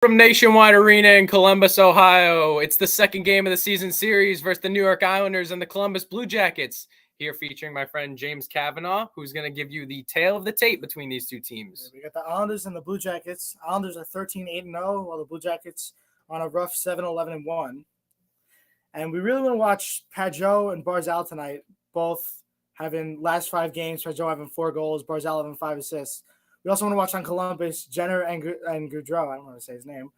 From Nationwide Arena in Columbus, Ohio, it's the second game of the season series versus the New York Islanders and the Columbus Blue Jackets. Here featuring my friend James Kavanagh, who's going to give you the tale of the tape between these two teams. We got the Islanders and the Blue Jackets. Islanders are 13-8-0, while the Blue Jackets are on a rough 7-11-1. And we really want to watch Pajot and Barzal tonight, both having last 5 games, Pajot having 4 goals, Barzal having 5 assists. We also want to watch on Columbus, Jenner and Gaudreau. I don't know how to say his name.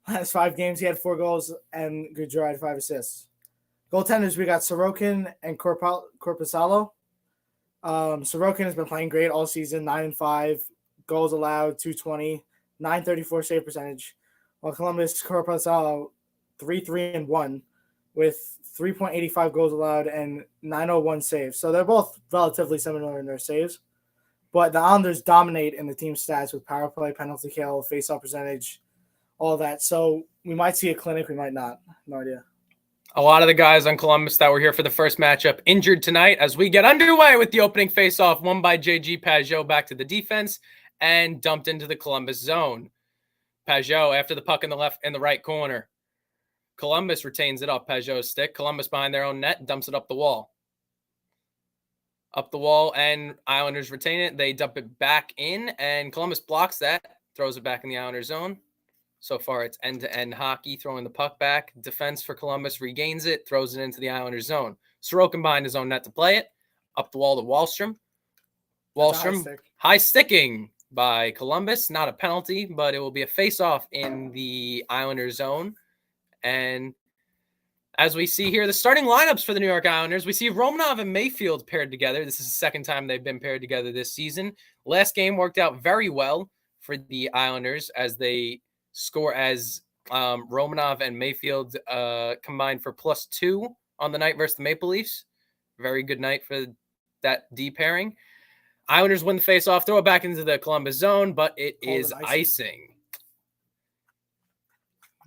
Last 5 games, he had 4 goals, and Gaudreau had 5 assists. Goaltenders, we got Sorokin and Korpisalo. Sorokin has been playing great all season, 9-5, goals allowed, 220, 934 save percentage. While Columbus, Korpisalo, 3-3-1 with 3.85 goals allowed and 901 saves. So they're both relatively similar in their saves. But the Islanders dominate in the team stats with power play, penalty kill, face-off percentage, all that. So we might see a clinic, we might not. No idea. A lot of the guys on Columbus that were here for the first matchup injured tonight as we get underway with the opening face-off, won by J.G. Pajot back to the defense and dumped into the Columbus zone. Pajot after the puck in the right corner. Columbus retains it off Pajot's stick. Columbus behind their own net dumps it up the wall. Up the wall, and Islanders retain it. They dump it back in, and Columbus blocks that, throws it back in the Islanders zone. So far, it's end-to-end hockey, throwing the puck back. Defense for Columbus regains it, throws it into the Islanders zone. Sorokin behind his own net to play it. Up the wall to Wahlstrom. Wahlstrom, high sticking by Columbus. Not a penalty, but it will be a face-off in the Islanders zone. And as we see here, the starting lineups for the New York Islanders, we see Romanov and Mayfield paired together. This is the second time they've been paired together this season. Last game worked out very well for the Islanders as they score as Romanov and Mayfield combined for +2 on the night versus the Maple Leafs. Very good night for that D pairing. Islanders win the faceoff, throw it back into the Columbus zone, but it is icing.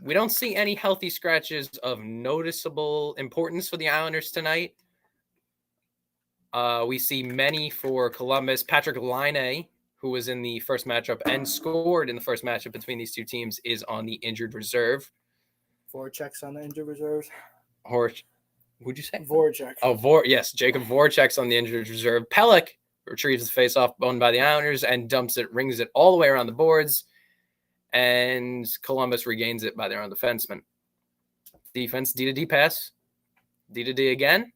We don't see any healthy scratches of noticeable importance for the Islanders tonight. We see many for Columbus. Patrick Laine, who was in the first matchup and scored in the first matchup between these two teams, is on the injured reserve. Voracek's on the injured reserve. Who'd you say? Voracek. Oh, yes. Jacob Voracek's on the injured reserve. Pelech retrieves the faceoff owned by the Islanders and rings it all the way around the boards. And Columbus regains it by their own defenseman. Defense, D-to-D pass. D-to-D again.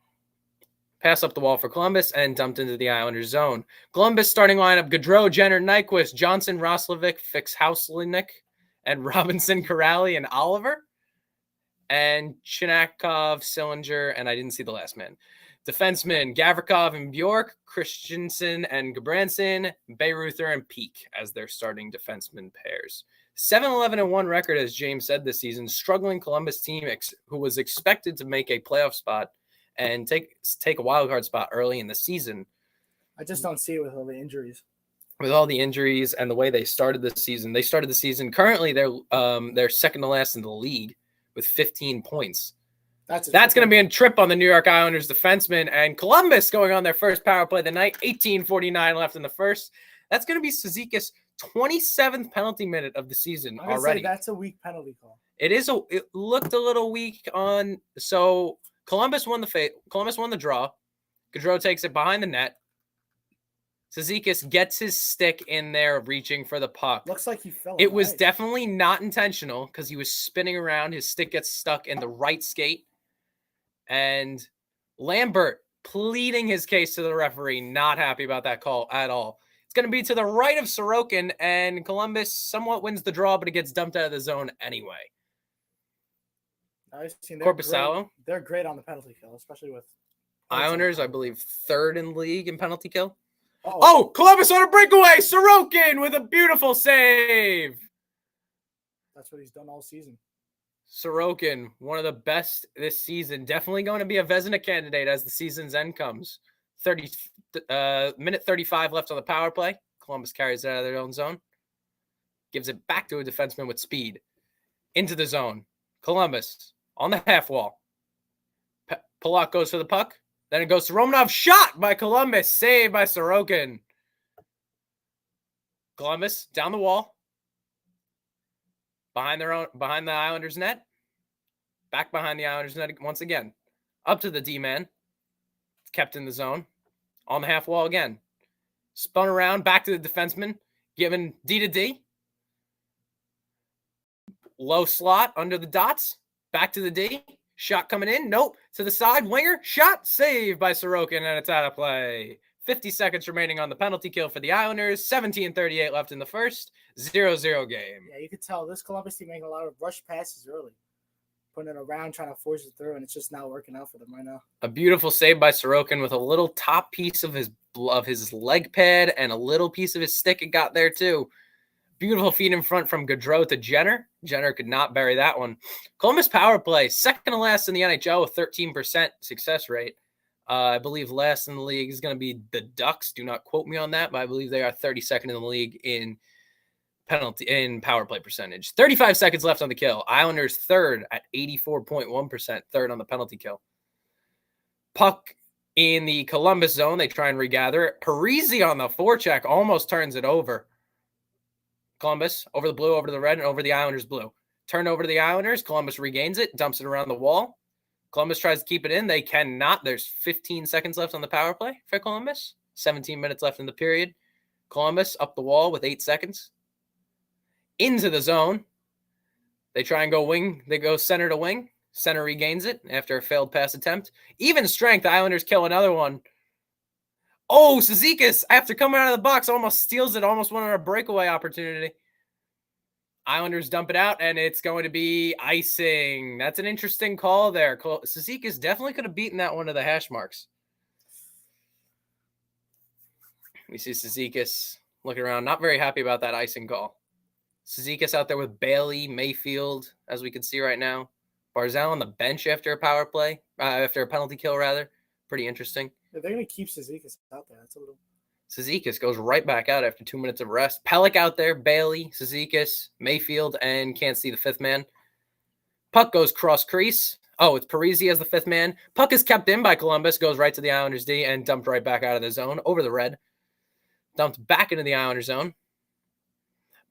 Pass up the wall for Columbus and dumped into the Islanders zone. Columbus starting lineup, Gaudreau, Jenner, Nyquist, Johnson, Roslovic, Fix-Hauslinik, and Robinson, Corrali, and Oliver. And Chinakov, Sillinger, and I didn't see the last man. Defensemen, Gavrikov and Bjork, Christensen and Gabranson, Bayreuther and Peak as their starting defenseman pairs. 7-11-1 record, as James said this season. Struggling Columbus team who was expected to make a playoff spot and take a wild card spot early in the season. I just don't see it with all the injuries. With all the injuries and the way they started the season, currently they're second to last in the league with 15 points. That's going to be a trip on the New York Islanders defenseman, and Columbus going on their first power play of the night. 18:49 left in the first. That's going to be Cizikas' 27th penalty minute of the season already. That's a weak penalty call. It looked a little weak on. So Columbus won the draw. Gaudreau takes it behind the net. Cizikas gets his stick in there, reaching for the puck. Looks like he fell. It was definitely not intentional because he was spinning around. His stick gets stuck in the right skate. And Lambert pleading his case to the referee, not happy about that call at all. It's going to be to the right of Sorokin, and Columbus somewhat wins the draw, but it gets dumped out of the zone anyway. Korpisalo. They're great on the penalty kill, especially with Islanders, I believe, 3rd in league in penalty kill. Oh, Columbus on a breakaway! Sorokin with a beautiful save! That's what he's done all season. Sorokin, one of the best this season. Definitely going to be a Vezina candidate as the season's end comes. Minute 35 left on the power play. Columbus carries it out of their own zone. Gives it back to a defenseman with speed. Into the zone. Columbus on the half wall. Polak goes for the puck. Then it goes to Romanov. Shot by Columbus. Saved by Sorokin. Columbus down the wall. behind the Islanders net. Back behind the Islanders net once again. Up to the D-man. It's kept in the zone. On the half wall again. Spun around, back to the defenseman. Given D to D. Low slot under the dots. Back to the D. Shot coming in. Nope. To the side. Winger. Shot. Saved by Sorokin, and it's out of play. 50 seconds remaining on the penalty kill for the Islanders. 17:38 left in the first. 0-0 game. Yeah, you could tell this Columbus team making a lot of rush passes early. Putting it around, trying to force it through, and it's just not working out for them right now. A beautiful save by Sorokin with a little top piece of his leg pad and a little piece of his stick. It got there too. Beautiful feed in front from Gaudreau to Jenner. Jenner could not bury that one. Columbus power play, second to last in the NHL with 13% success rate. I believe last in the league is going to be the Ducks. Do not quote me on that, but I believe they are 32nd in the league in power play percentage. 35 seconds left on the kill. Islanders third at 84.1%, third on the penalty kill. Puck in the Columbus zone. They try and regather it. Parisi on the forecheck almost turns it over. Columbus over the blue, over to the red, and over the Islanders blue. Turned over to the Islanders. Columbus regains it, dumps it around the wall. Columbus tries to keep it in. They cannot. There's 15 seconds left on the power play for Columbus. 17 minutes left in the period. Columbus up the wall with 8 seconds. Into the zone. They try and go wing. They go center to wing. Center regains it after a failed pass attempt. Even strength. Islanders kill another one. Oh, Cizikas, after coming out of the box, almost steals it. Almost went on a breakaway opportunity. Islanders dump it out, and it's going to be icing. That's an interesting call there. Cizikas definitely could have beaten that one to the hash marks. We see Cizikas looking around, not very happy about that icing call. Cizikas out there with Bailey, Mayfield, as we can see right now. Barzal on the bench after a power play, after a penalty kill, rather. Pretty interesting. Yeah, they're going to keep Cizikas out there. That's a little. Cizikas goes right back out after 2 minutes of rest. Pellick out there, Bailey, Cizikas, Mayfield, and can't see the fifth man. Puck goes cross crease. Oh, it's Parisi as the fifth man. Puck is kept in by Columbus, goes right to the Islanders D, and dumped right back out of the zone over the red. Dumped back into the Islanders zone.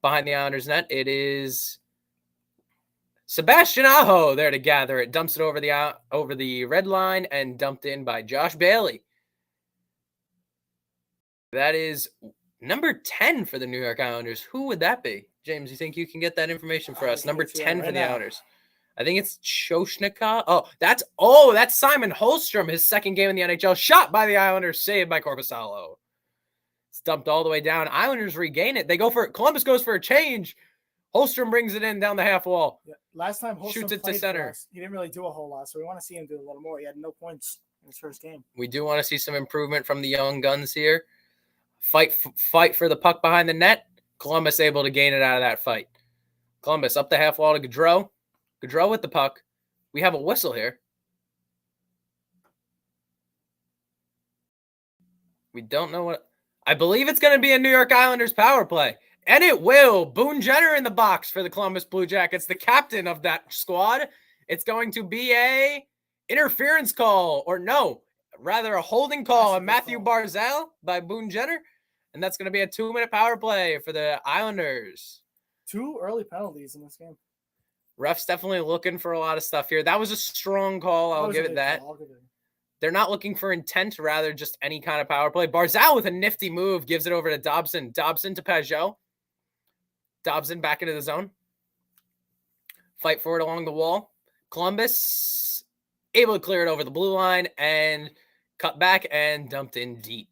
Behind the Islanders net, it is Sebastian Aho there to gather it. Dumps it over the red line and dumped in by Josh Bailey. That is number 10 for the New York Islanders. Who would that be? James, you think you can get that information for us? Number 10 for the Islanders. I think it's Shoshnika. That's Simon Holmstrom, his second game in the NHL. Shot by the Islanders, saved by Korpisalo. It's dumped all the way down. Islanders regain it. They go for it. Columbus goes for a change. Holmstrom brings it in down the half wall. Yeah. Last time Holmstrom shoots it played to center. He didn't really do a whole lot, so we want to see him do a little more. He had no points in his first game. We do want to see some improvement from the young guns here. Fight for the puck behind the net. Columbus able to gain it out of that fight. Columbus up the half wall to Gaudreau. Gaudreau with the puck. We have a whistle here. We don't know what. I believe it's going to be a New York Islanders power play. And it will. Boone Jenner in the box for the Columbus Blue Jackets, the captain of that squad. It's going to be a interference call, or no, rather a holding call on Matthew Barzal by Boone Jenner. And that's going to be a 2-minute power play for the Islanders. 2 early penalties in this game. Refs definitely looking for a lot of stuff here. That was a strong call. I'll give it that. They're not looking for intent, rather just any kind of power play. Barzal with a nifty move gives it over to Dobson. Dobson to Pajot. Dobson back into the zone. Fight for it along the wall. Columbus able to clear it over the blue line and cut back and dumped in deep.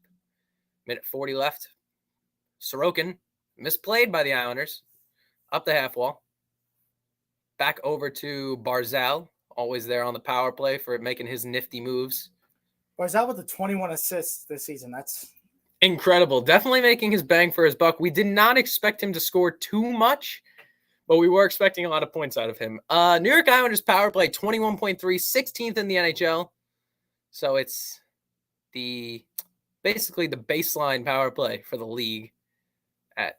Minute 40 left. Sorokin misplayed by the Islanders. Up the half wall. Back over to Barzal. Always there on the power play for making his nifty moves. Barzal with the 21 assists this season. That's incredible. Definitely making his bang for his buck. We did not expect him to score too much, but we were expecting a lot of points out of him. New York Islanders power play 21.3, 16th in the NHL. So it's basically the baseline power play for the league at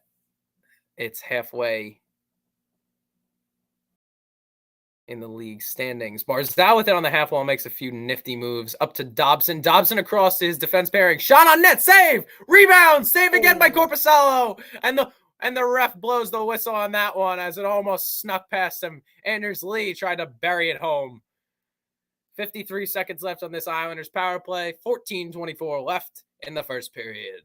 its halfway in the league standings. Barzal with it on the half wall makes a few nifty moves up to Dobson. Dobson across to his defense pairing. Shot on net, save, rebound, save again by Korpisalo. And And the ref blows the whistle on that one as it almost snuck past him. Anders Lee tried to bury it home. 53 seconds left on this Islanders power play. 14:24 left in the first period.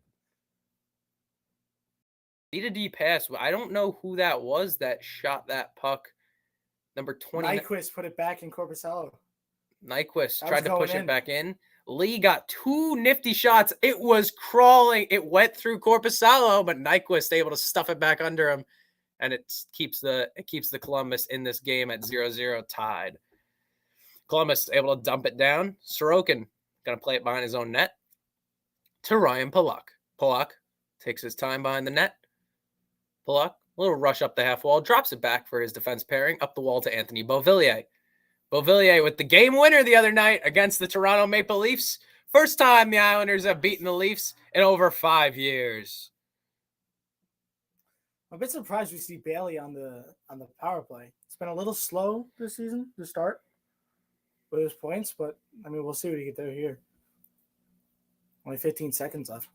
D-to-D pass. I don't know who that was that shot that puck. Number 20. Nyquist put it back in Corpusalo. Nyquist tried to push it back in. Lee got two nifty shots. It was crawling. It went through Corpusalo, but Nyquist able to stuff it back under him, and it keeps the Columbus in this game at 0-0 tied. Columbus able to dump it down. Sorokin gonna play it behind his own net to Ryan Pulock. Pulock takes his time behind the net. Pulock, a little rush up the half wall, drops it back for his defense pairing up the wall to Anthony Beauvillier. Beauvillier with the game winner the other night against the Toronto Maple Leafs. First time the Islanders have beaten the Leafs in over 5 years. I'm a bit surprised we see Bailey on the power play. It's been a little slow this season to start with his points, but I mean, we'll see what he can do here. Only 15 seconds left.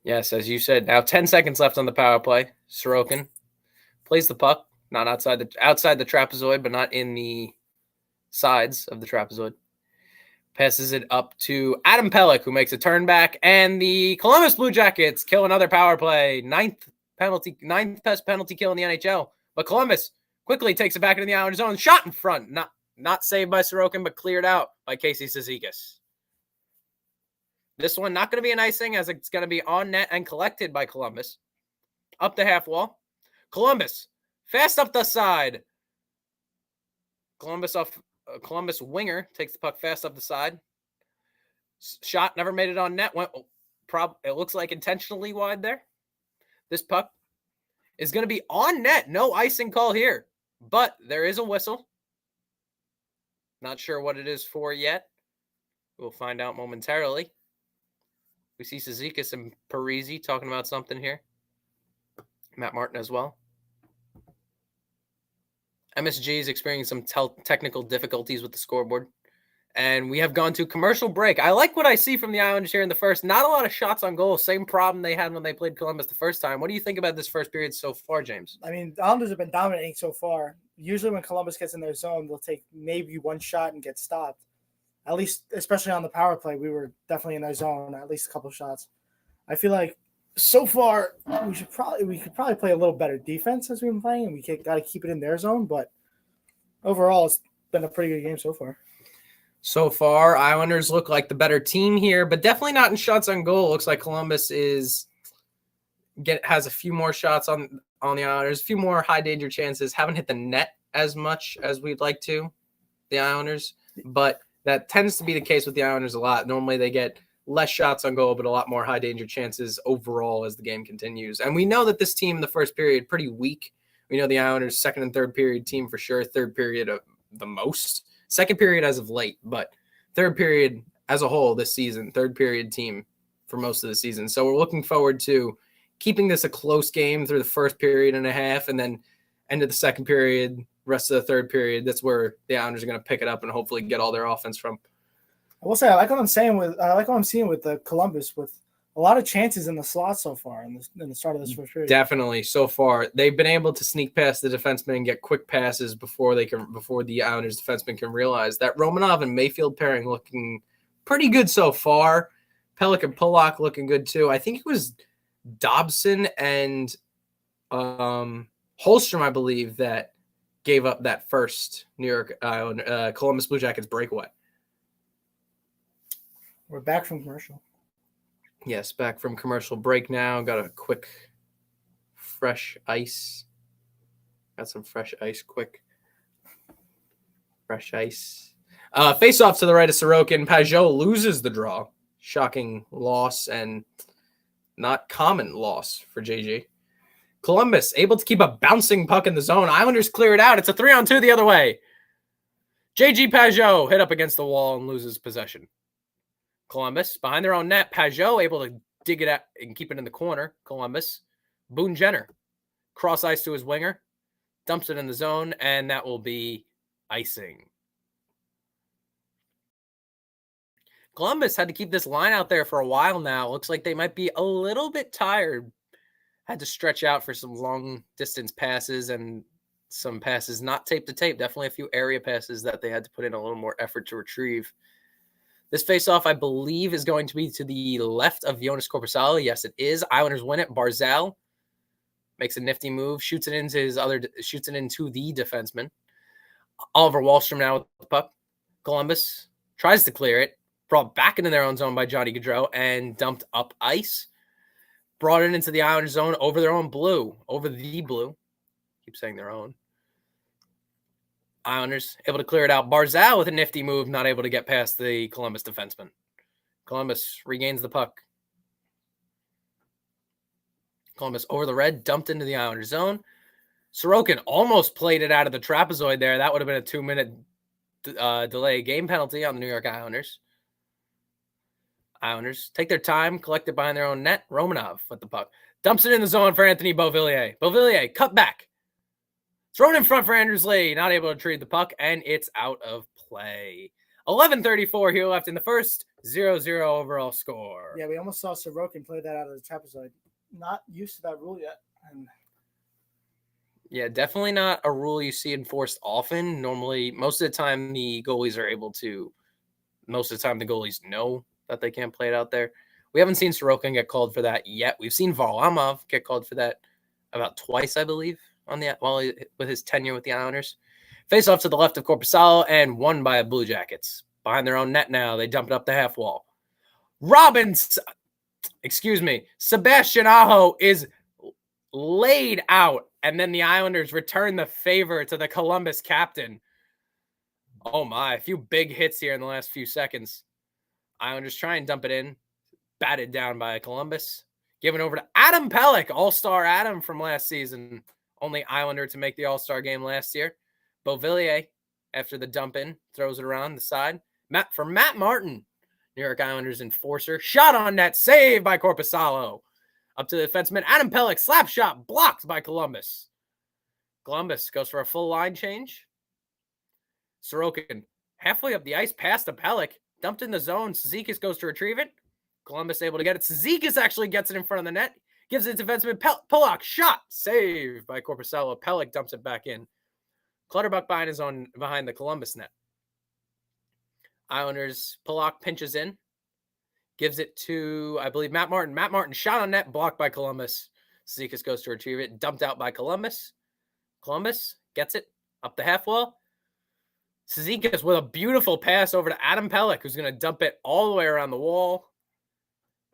Yes, as you said, now 10 seconds left on the power play. Sorokin plays the puck. Not outside the trapezoid, but not in the sides of the trapezoid. Passes it up to Adam Pelech, who makes a turn back, and the Columbus Blue Jackets kill another power play. Ninth best penalty kill in the NHL. But Columbus quickly takes it back into the Islanders' zone. Shot in front, not saved by Sorokin, but cleared out by Casey Cizikas. This one not going to be an icing, as it's going to be on net and collected by Columbus. Up the half wall. Columbus. Fast up the side. Columbus winger takes the puck fast up the side. Shot never made it on net. It looks like intentionally wide there. This puck is going to be on net. No icing call here, but there is a whistle. Not sure what it is for yet. We'll find out momentarily. We see Cizikas and Parisi talking about something here. Matt Martin as well. MSG is experiencing some technical difficulties with the scoreboard. And we have gone to commercial break. I like what I see from the Islanders here in the first. Not a lot of shots on goal. Same problem they had when they played Columbus the first time. What do you think about this first period so far, James? I mean, the Islanders have been dominating so far. Usually when Columbus gets in their zone, they'll take maybe one shot and get stopped. At least, especially on the power play, we were definitely in their zone, at least a couple shots. I feel like so far we could probably play a little better defense as we've been playing, and we got to keep it in their zone. But overall, it's been a pretty good game so far. So far, Islanders look like the better team here, but definitely not in shots on goal. Looks like Columbus has a few more shots on the Islanders, a few more high danger chances. Haven't hit the net as much as we'd like to, the Islanders, but that tends to be the case with the Islanders a lot. Normally they get less shots on goal, but a lot more high danger chances overall as the game continues. And we know that this team in the first period pretty weak. We know the Islanders second and third period team for sure. Third period of the most. Second period as of late, but third period as a whole this season. Third period team for most of the season. So we're looking forward to keeping this a close game through the first period and a half, and then end of the second period, rest of the third period. That's where the Islanders are going to pick it up and hopefully get all their offense from. I will say I like what I'm seeing with the Columbus with a lot of chances in the slot so far in the start of this first period. Definitely, so far they've been able to sneak past the defensemen and get quick passes before the Islanders defensemen can realize that. Romanov and Mayfield pairing looking pretty good so far. Pelech and Pulock looking good too. I think it was Dobson and Holstrom, I believe, that gave up that first Columbus Blue Jackets breakaway. We're back from commercial. Yes, back from commercial break now. Got a quick fresh ice. Got some fresh ice quick. Fresh ice. Face off to the right of Sorokin. Pajot loses the draw. Shocking loss and not common loss for JG. Columbus able to keep a bouncing puck in the zone. Islanders clear it out. It's a 3-on-2 the other way. JG Pajot hit up against the wall and loses possession. Columbus behind their own net. Pajot able to dig it out and keep it in the corner. Columbus. Boone Jenner. Cross ice to his winger. Dumps it in the zone, and that will be icing. Columbus had to keep this line out there for a while now. Looks like they might be a little bit tired had to stretch out for some long distance passes and some passes not tape to tape. Definitely a few area passes that they had to put in a little more effort to retrieve. This faceoff, I believe, is going to be to the left of Jonas Corposalo. Yes, it is. Islanders win it. Barzal makes a nifty move, shoots it into the defenseman. Oliver Wahlstrom now with the puck. Columbus tries to clear it. Brought back into their own zone by Johnny Gaudreau and dumped up ice. Brought it into the Islanders zone over their own blue. Over the blue. Keep saying their own. Islanders able to clear it out. Barzal with a nifty move, not able to get past the Columbus defenseman. Columbus regains the puck. Columbus over the red, dumped into the Islanders zone. Sorokin almost played it out of the trapezoid there. That would have been a 2-minute delay game penalty on the New York Islanders. Islanders take their time, collect it behind their own net. Romanov with the puck. Dumps it in the zone for Anthony Beauvillier. Beauvillier, cut back. Thrown in front for Andrews Lee. Not able to retrieve the puck, and it's out of play. 11:34 here left in the first. 0-0 overall score. Yeah, we almost saw Sorokin play that out of the trapezoid. Not used to that rule yet. And yeah, definitely not a rule you see enforced often. Normally, most of the time, the goalies are able to. Most of the time, the goalies know that they can't play it out there. We haven't seen Sorokin get called for that yet. We've seen Varlamov get called for that about twice, I believe, with his tenure with the Islanders. Face off to the left of Corposalo and won by the Blue Jackets. Behind their own net now, they dump it up the half wall. Sebastian Aho is laid out, and then the Islanders return the favor to the Columbus captain. Oh my, a few big hits here in the last few seconds. Islanders try and dump it in. Batted down by Columbus. Given over to Adam Pelech, All-Star Adam from last season. Only Islander to make the All-Star game last year. Beauvillier, after the dump in, throws it around the side. Matt Martin, New York Islanders enforcer. Shot on net, saved by Corposalo. Up to the defenseman, Adam Pelech, slap shot, blocked by Columbus. Columbus goes for a full line change. Sorokin, halfway up the ice, past the Pelech, dumped in the zone. Cizikas goes to retrieve it. Columbus able to get it. Cizikas actually gets it in front of the net. Gives it to defenseman Pollock. Shot. Saved by Corposalo. Pelech dumps it back in. Clutterbuck behind the Columbus net. Islanders, Pollock pinches in. Gives it to, I believe, Matt Martin. Matt Martin shot on net. Blocked by Columbus. Cizikas goes to retrieve it. Dumped out by Columbus. Columbus gets it up the half wall. Cizikas with a beautiful pass over to Adam Pelech, who's going to dump it all the way around the wall.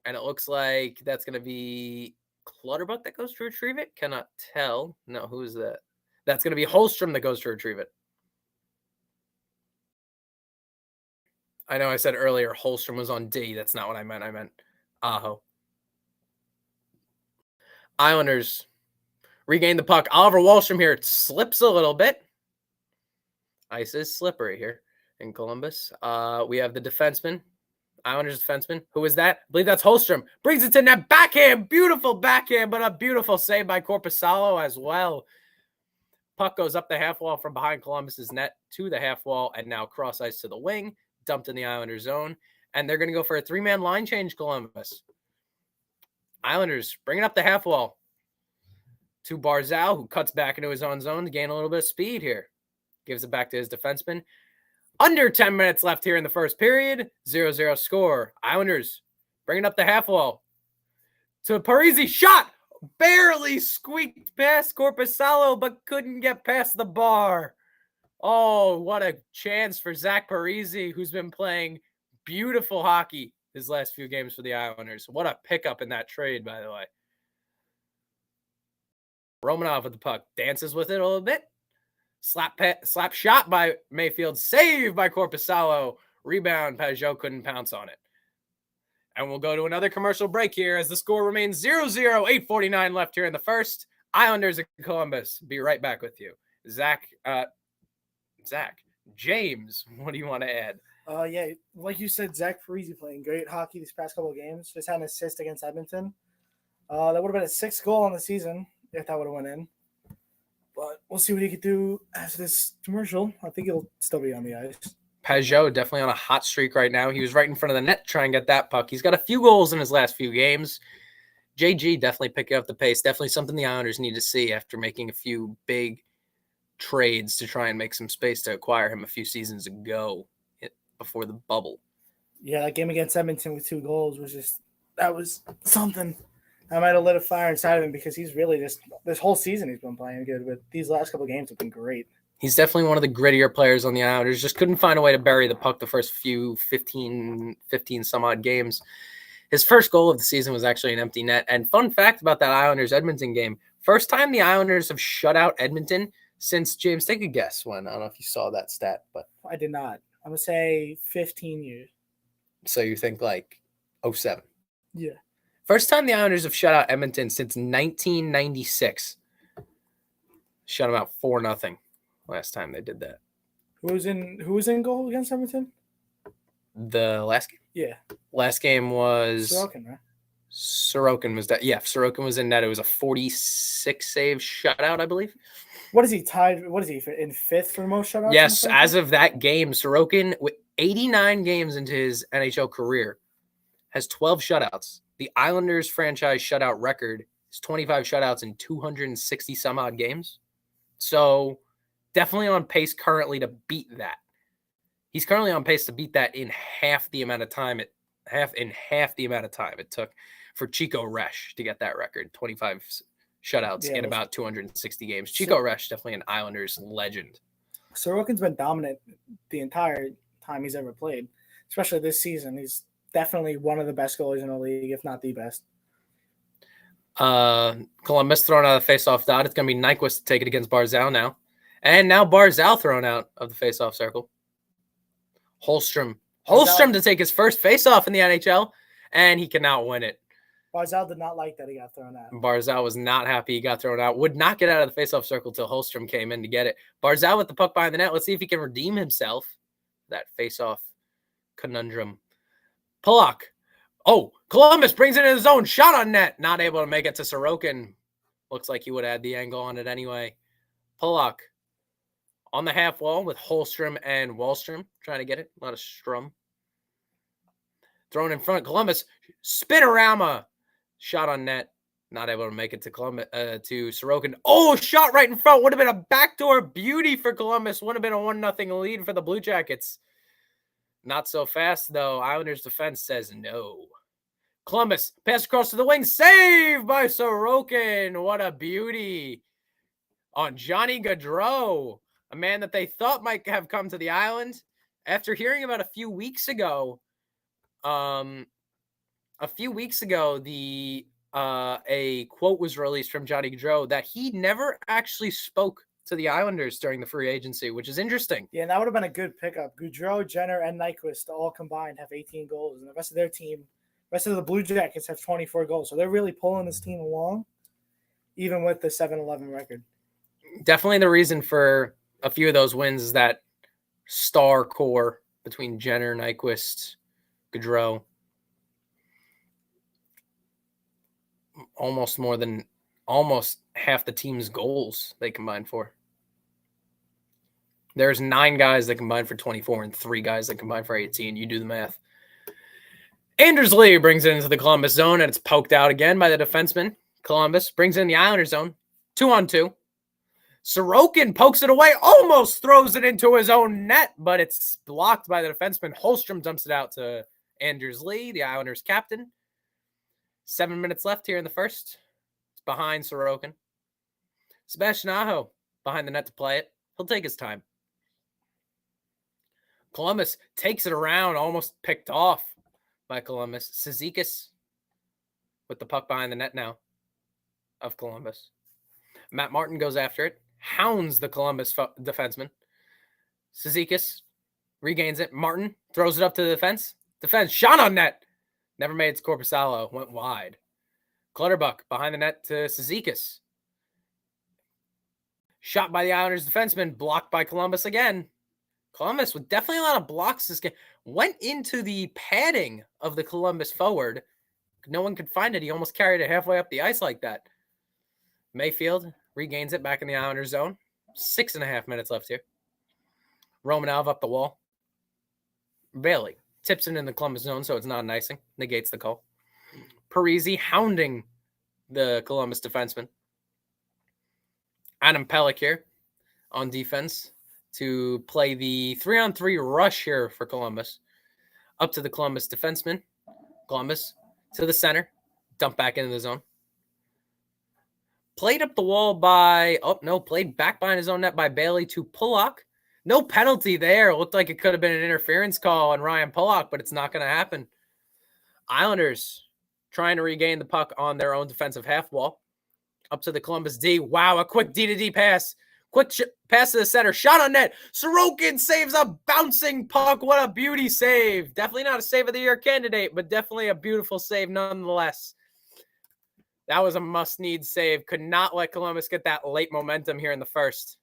And it looks like that's going to be Clutterbuck that goes to retrieve it. Cannot tell. No, who is that? That's going to be Holstrom that goes to retrieve it. I know I said earlier Holstrom was on D. That's not what I meant. I meant Aho. Islanders regain the puck. Oliver Wahlstrom here slips a little bit. Ice is slippery here in Columbus. We have the defenseman. Islanders defenseman. Who is that? I believe that's Holstrom. Brings it to net. Backhand. Beautiful backhand, but a beautiful save by Corposalo as well. Puck goes up the half wall from behind Columbus's net to the half wall and now cross ice to the wing. Dumped in the Islanders zone. And they're going to go for a 3-man line change, Columbus. Islanders bringing up the half wall to Barzal, who cuts back into his own zone to gain a little bit of speed here. Gives it back to his defenseman. Under 10 minutes left here in the first period. 0-0 score. Islanders bringing up the half wall to Parisi. Shot! Barely squeaked past Corposalo, but couldn't get past the bar. Oh, what a chance for Zach Parisi, who's been playing beautiful hockey his last few games for the Islanders. What a pickup in that trade, by the way. Romanov with the puck. Dances with it a little bit. Slap shot by Mayfield. Saved by Corposalo. Rebound. Pajot couldn't pounce on it. And we'll go to another commercial break here as the score remains 0-0. 8:49 left here in the first. Islanders at Columbus. Be right back with you. James, what do you want to add? Yeah, like you said, Zach Parisi playing great hockey these past couple of games. Just had an assist against Edmonton. That would have been a 6th goal on the season if that would have went in. But we'll see what he could do after this commercial. I think he'll still be on the ice. Pajot definitely on a hot streak right now. He was right in front of the net trying to get that puck. He's got a few goals in his last few games. JG definitely picking up the pace. Definitely something the Islanders need to see after making a few big trades to try and make some space to acquire him a few seasons ago before the bubble. Yeah, that game against Edmonton with 2 goals that was something. I might have lit a fire inside of him because he's really this whole season he's been playing good, but these last couple of games have been great. He's definitely one of the grittier players on the Islanders. Just couldn't find a way to bury the puck the first few 15 some odd games. His first goal of the season was actually an empty net. And fun fact about that Islanders-Edmonton game, first time the Islanders have shut out Edmonton since, James, take a guess when. I don't know if you saw that stat, but I did not. I'm going to say 15 years. So you think like 07. Yeah. First time the Islanders have shut out Edmonton since 1996. Shut them out 4-0 last time they did that. Who was in goal against Edmonton? The last game? Yeah. Last game was Sorokin, right? Sorokin was that. Yeah, Sorokin was in net. It was a 46 save shutout, I believe. What is he tied? What is he in 5th for most shutouts? Yes, as of that game, Sorokin, with 89 games into his NHL career, has 12 shutouts. The Islanders franchise shutout record is 25 shutouts in 260 some odd games. So definitely on pace currently to beat that. He's currently on pace to beat that in half the amount of time it took for Chico Resch to get that record. 25 shutouts in about 260 games. Chico Resch, definitely an Islanders legend. Sorokin's been dominant the entire time he's ever played, especially this season. He's definitely one of the best goalies in the league, if not the best. Columbus thrown out of the faceoff dot. It's going to be Nyquist to take it against Barzal now. And now Barzal thrown out of the faceoff circle. Holmstrom to take his first faceoff in the NHL, and he cannot win it. Barzal did not like that he got thrown out. Barzal was not happy he got thrown out. Would not get out of the faceoff circle till Holmstrom came in to get it. Barzal with the puck behind the net. Let's see if he can redeem himself. That faceoff conundrum. Pulock. Oh, Columbus brings it in his zone. Shot on net. Not able to make it to Sorokin. Looks like he would have had the angle on it anyway. Pulock on the half wall with Holmstrom and Wallstrom trying to get it. A lot of strum. Thrown in front. Columbus. Spinorama. Shot on net. Not able to make it to to Sorokin. Oh, shot right in front. Would have been a backdoor beauty for Columbus. Would have been a 1-0 lead for the Blue Jackets. Not so fast, though. Islanders defense says no. Columbus, pass across to the wing. Save by Sorokin. What a beauty. On Johnny Gaudreau, a man that they thought might have come to the island. After hearing about a few weeks ago, a quote was released from Johnny Gaudreau that he never actually spoke to the Islanders during the free agency, which is interesting. Yeah, that would have been a good pickup. Gaudreau, Jenner, and Nyquist all combined have 18 goals, and the rest of their team, rest of the Blue Jackets have 24 goals. So they're really pulling this team along, even with the 7-11 record. Definitely the reason for a few of those wins is that star core between Jenner, Nyquist, Gaudreau. Almost half the team's goals they combined for. There's 9 guys that combined for 24 and 3 guys that combined for 18. You do the math. Anders Lee brings it into the Columbus zone, and it's poked out again by the defenseman. Columbus brings in the Islander zone. 2-on-2. Sorokin pokes it away, almost throws it into his own net, but it's blocked by the defenseman. Holmstrom dumps it out to Anders Lee, the Islanders captain. 7 minutes left here in the first. It's behind Sorokin. Sebastian Aho behind the net to play it. He'll take his time. Columbus takes it around, almost picked off by Columbus. Cizikas with the puck behind the net now of Columbus. Matt Martin goes after it, hounds the Columbus defenseman. Cizikas regains it. Martin throws it up to the defense. Defense shot on net. Never made it to Korpisalo. Went wide. Clutterbuck behind the net to Cizikas. Shot by the Islanders defenseman. Blocked by Columbus again. Columbus with definitely a lot of blocks this game. Went into the padding of the Columbus forward. No one could find it. He almost carried it halfway up the ice like that. Mayfield regains it back in the Islanders zone. 6.5 minutes left here. Romanov up the wall. Bailey tips it in the Columbus zone, so it's not an icing. Negates the call. Parisi hounding the Columbus defenseman. Adam Pelech here on defense to play the 3-on-3 rush here for Columbus. Up to the Columbus defenseman. Columbus to the center. Dump back into the zone. Played up the wall by, played back behind his own net by Bailey to Pulock. No penalty there. Looked like it could have been an interference call on Ryan Pulock, but it's not going to happen. Islanders trying to regain the puck on their own defensive half wall. Up to the Columbus D. Wow, a quick D-to-D pass. Quick pass to the center. Shot on net. Sorokin saves a bouncing puck. What a beauty save. Definitely not a save of the year candidate, but definitely a beautiful save nonetheless. That was a must-need save. Could not let Columbus get that late momentum here in the first.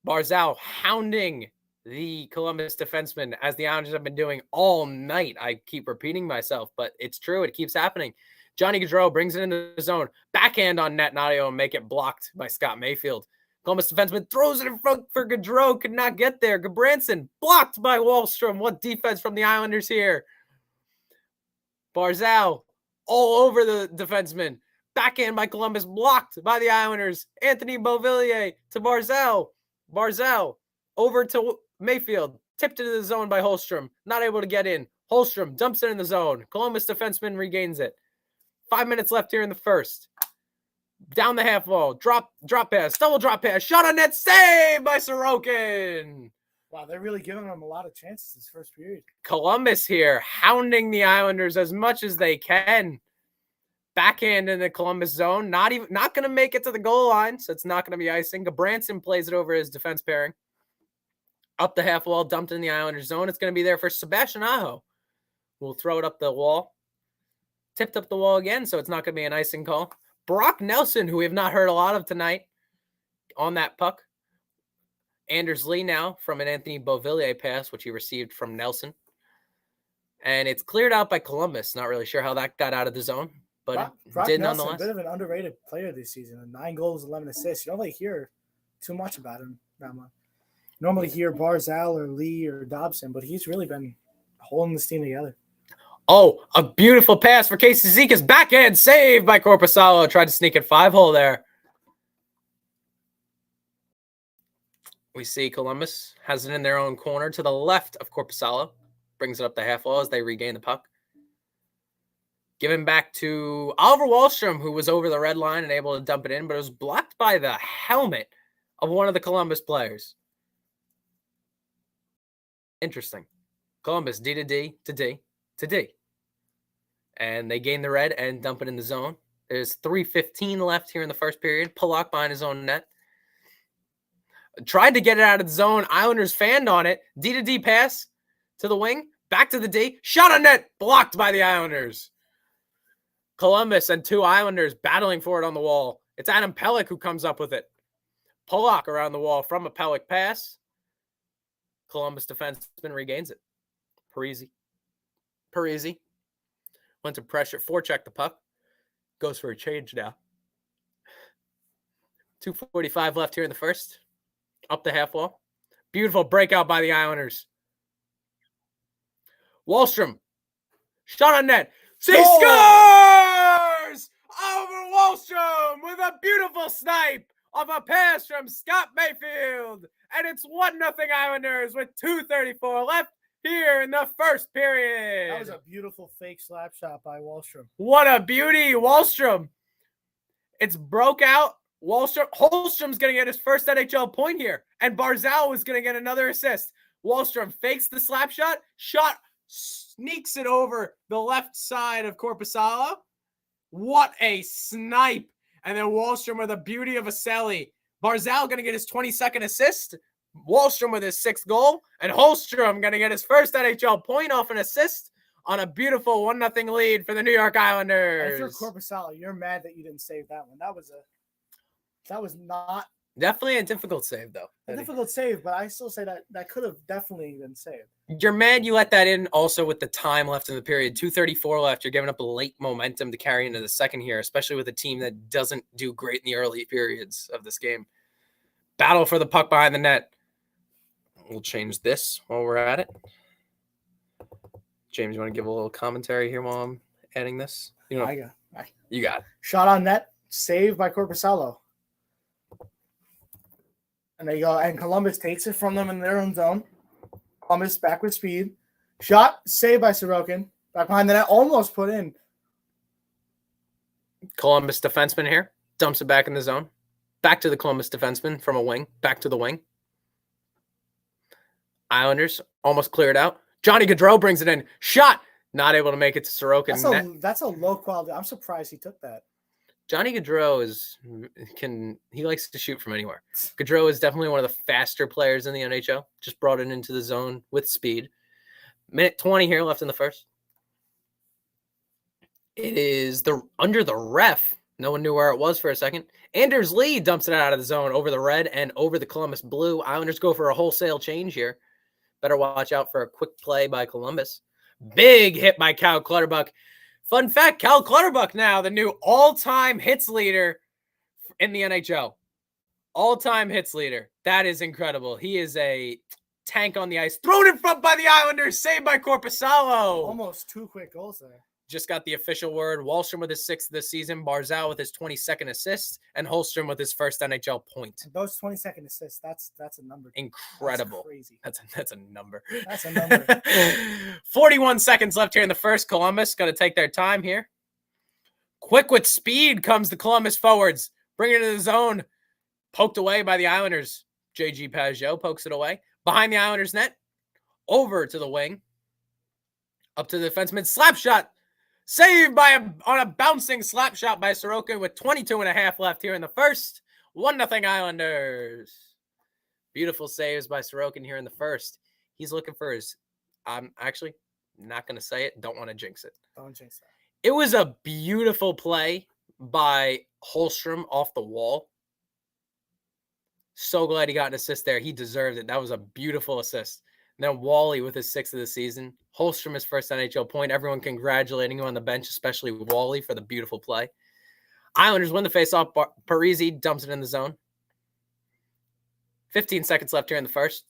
Barzal hounding the Columbus defenseman as the Islanders have been doing all night. I keep repeating myself, but it's true. It keeps happening. Johnny Gaudreau brings it into the zone. Backhand on net, not able to make it, blocked by Scott Mayfield. Columbus defenseman throws it in front for Gaudreau. Could not get there. Gabranson blocked by Wahlstrom. What defense from the Islanders here. Barzal all over the defenseman. Backhand by Columbus, blocked by the Islanders. Anthony Beauvillier to Barzal. Barzal over to Mayfield. Tipped into the zone by Holmstrom. Not able to get in. Holmstrom dumps it in the zone. Columbus defenseman regains it. 5 minutes left here in the first. Down the half wall. Drop pass. Double drop pass. Shot on net. Save by Sorokin. Wow, they're really giving them a lot of chances this first period. Columbus here hounding the Islanders as much as they can. Backhand in the Columbus zone. Not going to make it to the goal line, so it's not going to be icing. Gabranson plays it over his defense pairing. Up the half wall, dumped in the Islanders zone. It's going to be there for Sebastian Aho. We'll throw it up the wall. Tipped up the wall again, so it's not going to be an icing call. Brock Nelson, who we have not heard a lot of tonight, on that puck. Anders Lee now from an Anthony Beauvillier pass, which he received from Nelson. And it's cleared out by Columbus. Not really sure how that got out of the zone, but Brock it did Nelson, nonetheless. A bit of an underrated player this season. 9 goals, 11 assists. You don't really hear too much about him that much. Normally hear Barzal or Lee or Dobson, but he's really been holding this team together. Oh, a beautiful pass for Casey Zekas. Backhand save by Korpisalo. Tried to sneak it 5-hole there. We see Columbus has it in their own corner to the left of Korpisalo. Brings it up the half wall as they regain the puck. Given back to Oliver Wahlstrom, who was over the red line and able to dump it in, but it was blocked by the helmet of one of the Columbus players. Interesting. Columbus D to D to D to D. And they gain the red and dump it in the zone. There's 3:15 left here in the first period. Pulock behind his own net. Tried to get it out of the zone. Islanders fanned on it. D to D pass to the wing. Back to the D. Shot on net. Blocked by the Islanders. Columbus and 2 Islanders battling for it on the wall. It's Adam Pelech who comes up with it. Pulock around the wall from a Pelech pass. Columbus defenseman regains it. Parisi. Went to pressure, forecheck the puck. Goes for a change now. 2:45 left here in the first. Up the half wall. Beautiful breakout by the Islanders. Wahlstrom. Shot on net. He scores! Over Wahlstrom with a beautiful snipe of a pass from Scott Mayfield. And it's 1-0 Islanders with 2:34 left here in the first period. That was a beautiful fake slap shot by Wahlstrom. What a beauty, Wahlstrom. It's broke out. Holmstrom's going to get his first NHL point here. And Barzal is going to get another assist. Wahlstrom fakes the slap shot. Sneaks it over the left side of Korpisalo. What a snipe. And then Wahlstrom with a beauty of a celly. Barzal going to get his 22nd assist. Wahlstrom with his 6th goal. And Holmstrom going to get his first NHL point off an assist on a beautiful 1-0 lead for the New York Islanders. If you're Korpisalo, you're mad that you didn't save that one. That was not definitely a difficult save, though. A difficult save, but I still say that could have definitely been saved. You're mad you let that in also with the time left in the period. 2:34 left. You're giving up a late momentum to carry into the second here, especially with a team that doesn't do great in the early periods of this game. Battle for the puck behind the net. We'll change this while we're at it. James, you want to give a little commentary here while I'm adding this? I You got it. Shot on net, saved by Corpusalo. And they go, and Columbus takes it from them in their own zone. Columbus back with speed. Shot, saved by Sorokin. Back behind the net, almost put in. Columbus defenseman here. Dumps it back in the zone. Back to the Columbus defenseman from a wing. Back to the wing. Islanders almost cleared out. Johnny Gaudreau brings it in. Shot. Not able to make it to Sorokin. That's a low quality. I'm surprised he took that. Johnny Gaudreau he likes to shoot from anywhere. Gaudreau is definitely one of the faster players in the NHL. Just brought it into the zone with speed. Minute 20 here left in the first. It is under the ref. No one knew where it was for a second. Anders Lee dumps it out of the zone over the red and over the Columbus blue. Islanders go for a wholesale change here. Better watch out for a quick play by Columbus. Big hit by Cal Clutterbuck. Fun fact, Cal Clutterbuck now the new all-time hits leader in the NHL. All-time hits leader. That is incredible. He is a tank on the ice. Thrown in front by the Islanders. Saved by Corpusalo. Almost 2 quick goals there. Just got the official word. Wallstrom with his 6th this season. Barzal with his 22nd assist. And Holstrom with his first NHL point. And those 22nd assists, that's a number. Incredible. That's crazy. That's a number. That's a number. 41 seconds left here in the first. Columbus got to take their time here. Quick with speed comes the Columbus forwards. Bring it into the zone. Poked away by the Islanders. J.G. Pajot pokes it away. Behind the Islanders net. Over to the wing. Up to the defenseman. Slap shot. Saved on a bouncing slap shot by Sorokin with 22 and a half left here in the first. 1-0 Islanders. Beautiful saves by Sorokin here in the first. He's looking for his, I'm actually not going to say it. Don't want to jinx it. Don't jinx that. It was a beautiful play by Holstrom off the wall. So glad he got an assist there. He deserved it. That was a beautiful assist. And then Wally with his 6th of the season. Holstrom his first NHL point. Everyone congratulating him on the bench, especially Wally for the beautiful play. Islanders win the faceoff. Parisi dumps it in the zone. 15 seconds left here in the first.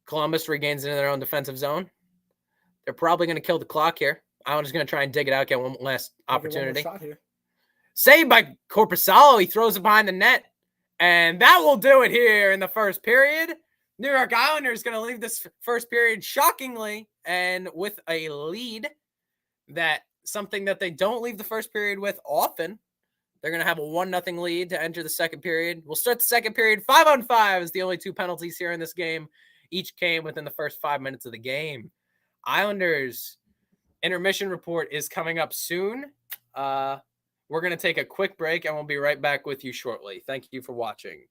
Columbus regains it in their own defensive zone. They're probably going to kill the clock here. Islanders going to try and dig it out, get one last opportunity. Saved by Corpusalo. He throws it behind the net. And that will do it here in the first period. New York Islanders going to leave this first period shockingly and with a lead. That something that they don't leave the first period with often. They're going to have a 1-0 lead to enter the second period. We'll start the second period. 5-on-5 is the only 2 penalties here in this game. Each came within the first 5 minutes of the game. Islanders intermission report is coming up soon. We're going to take a quick break and we'll be right back with you shortly. Thank you for watching.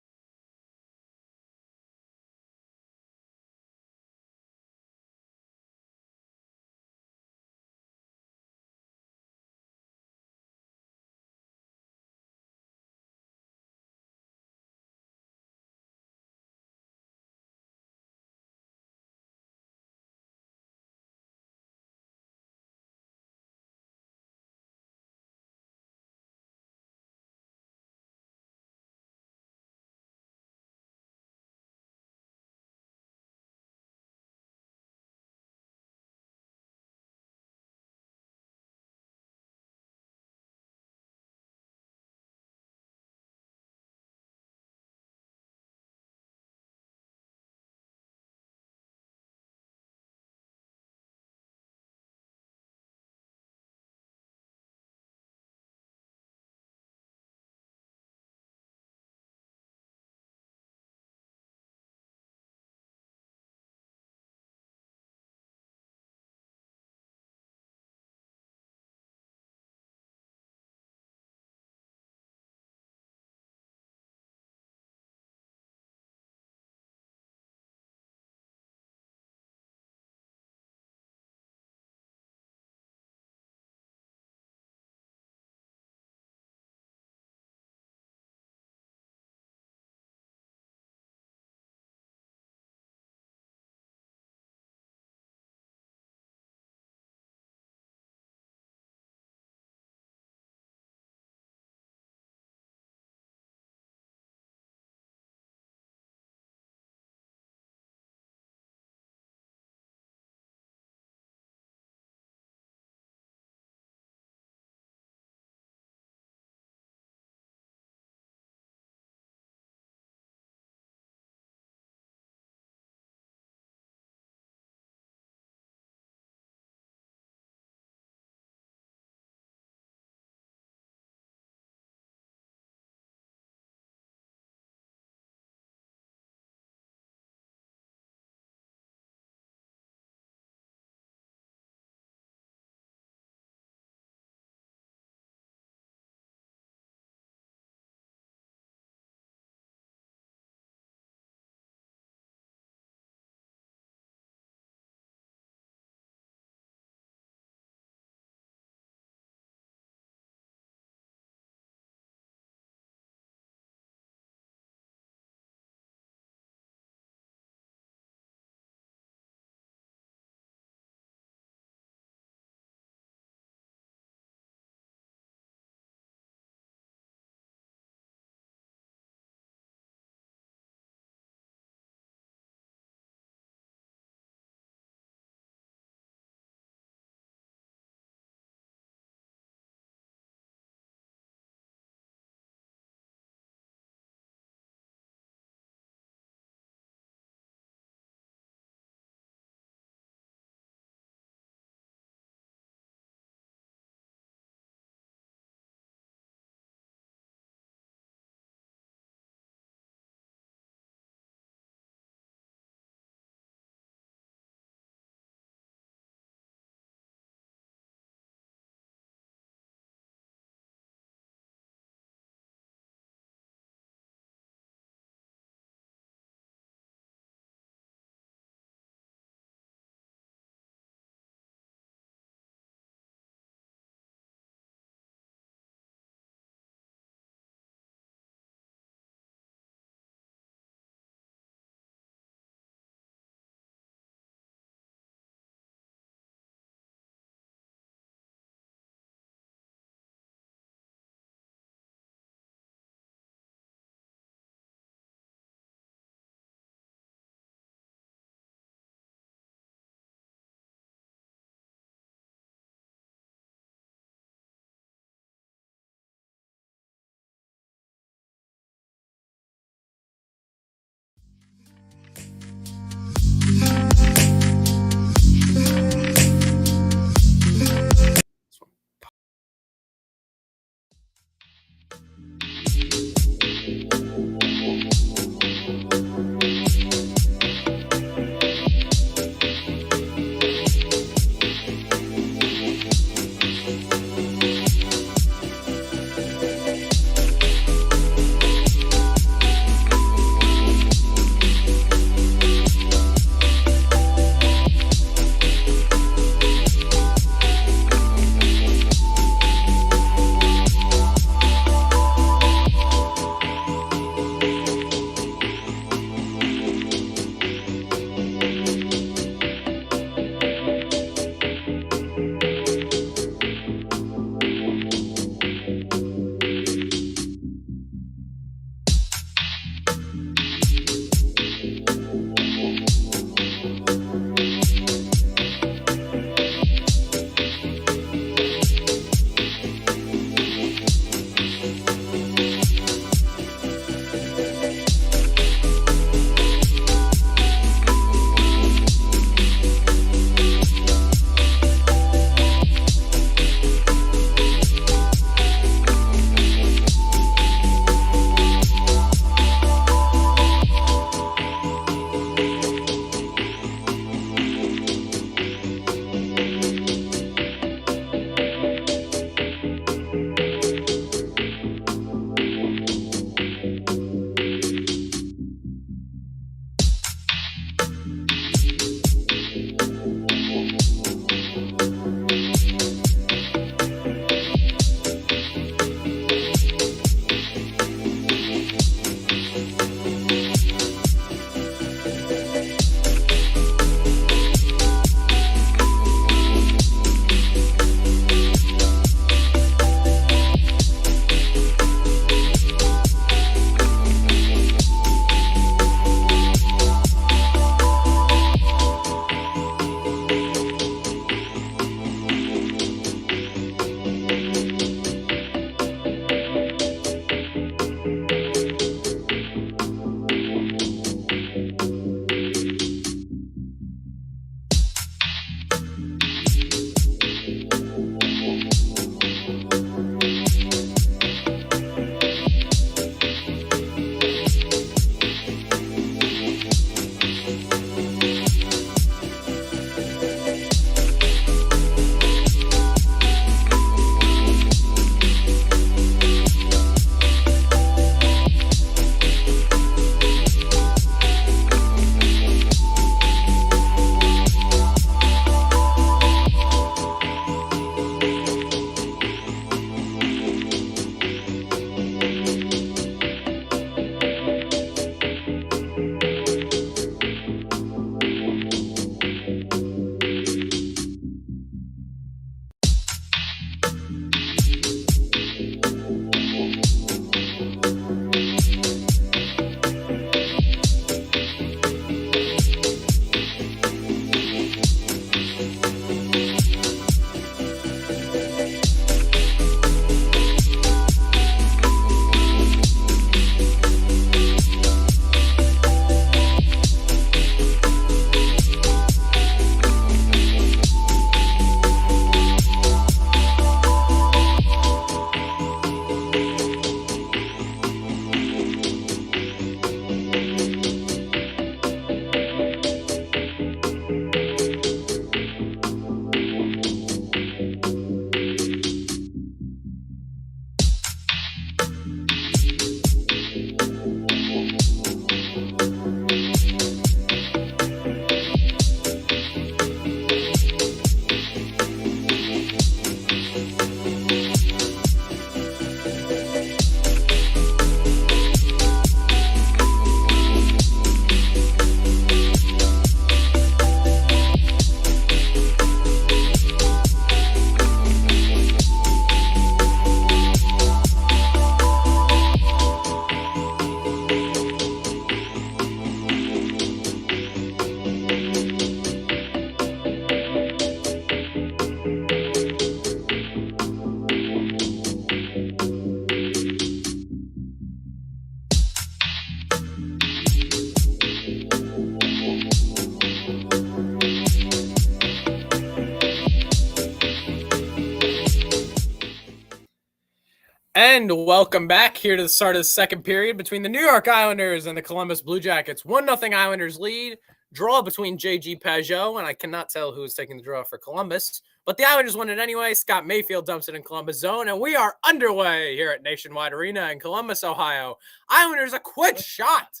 And welcome back here to the start of the second period between the New York Islanders and the Columbus Blue Jackets. 1-0 Islanders lead. Draw between J.G. Pageau, and I cannot tell who is taking the draw for Columbus. But the Islanders win it anyway. Scott Mayfield dumps it in Columbus zone, and we are underway here at Nationwide Arena in Columbus, Ohio. Islanders, a quick shot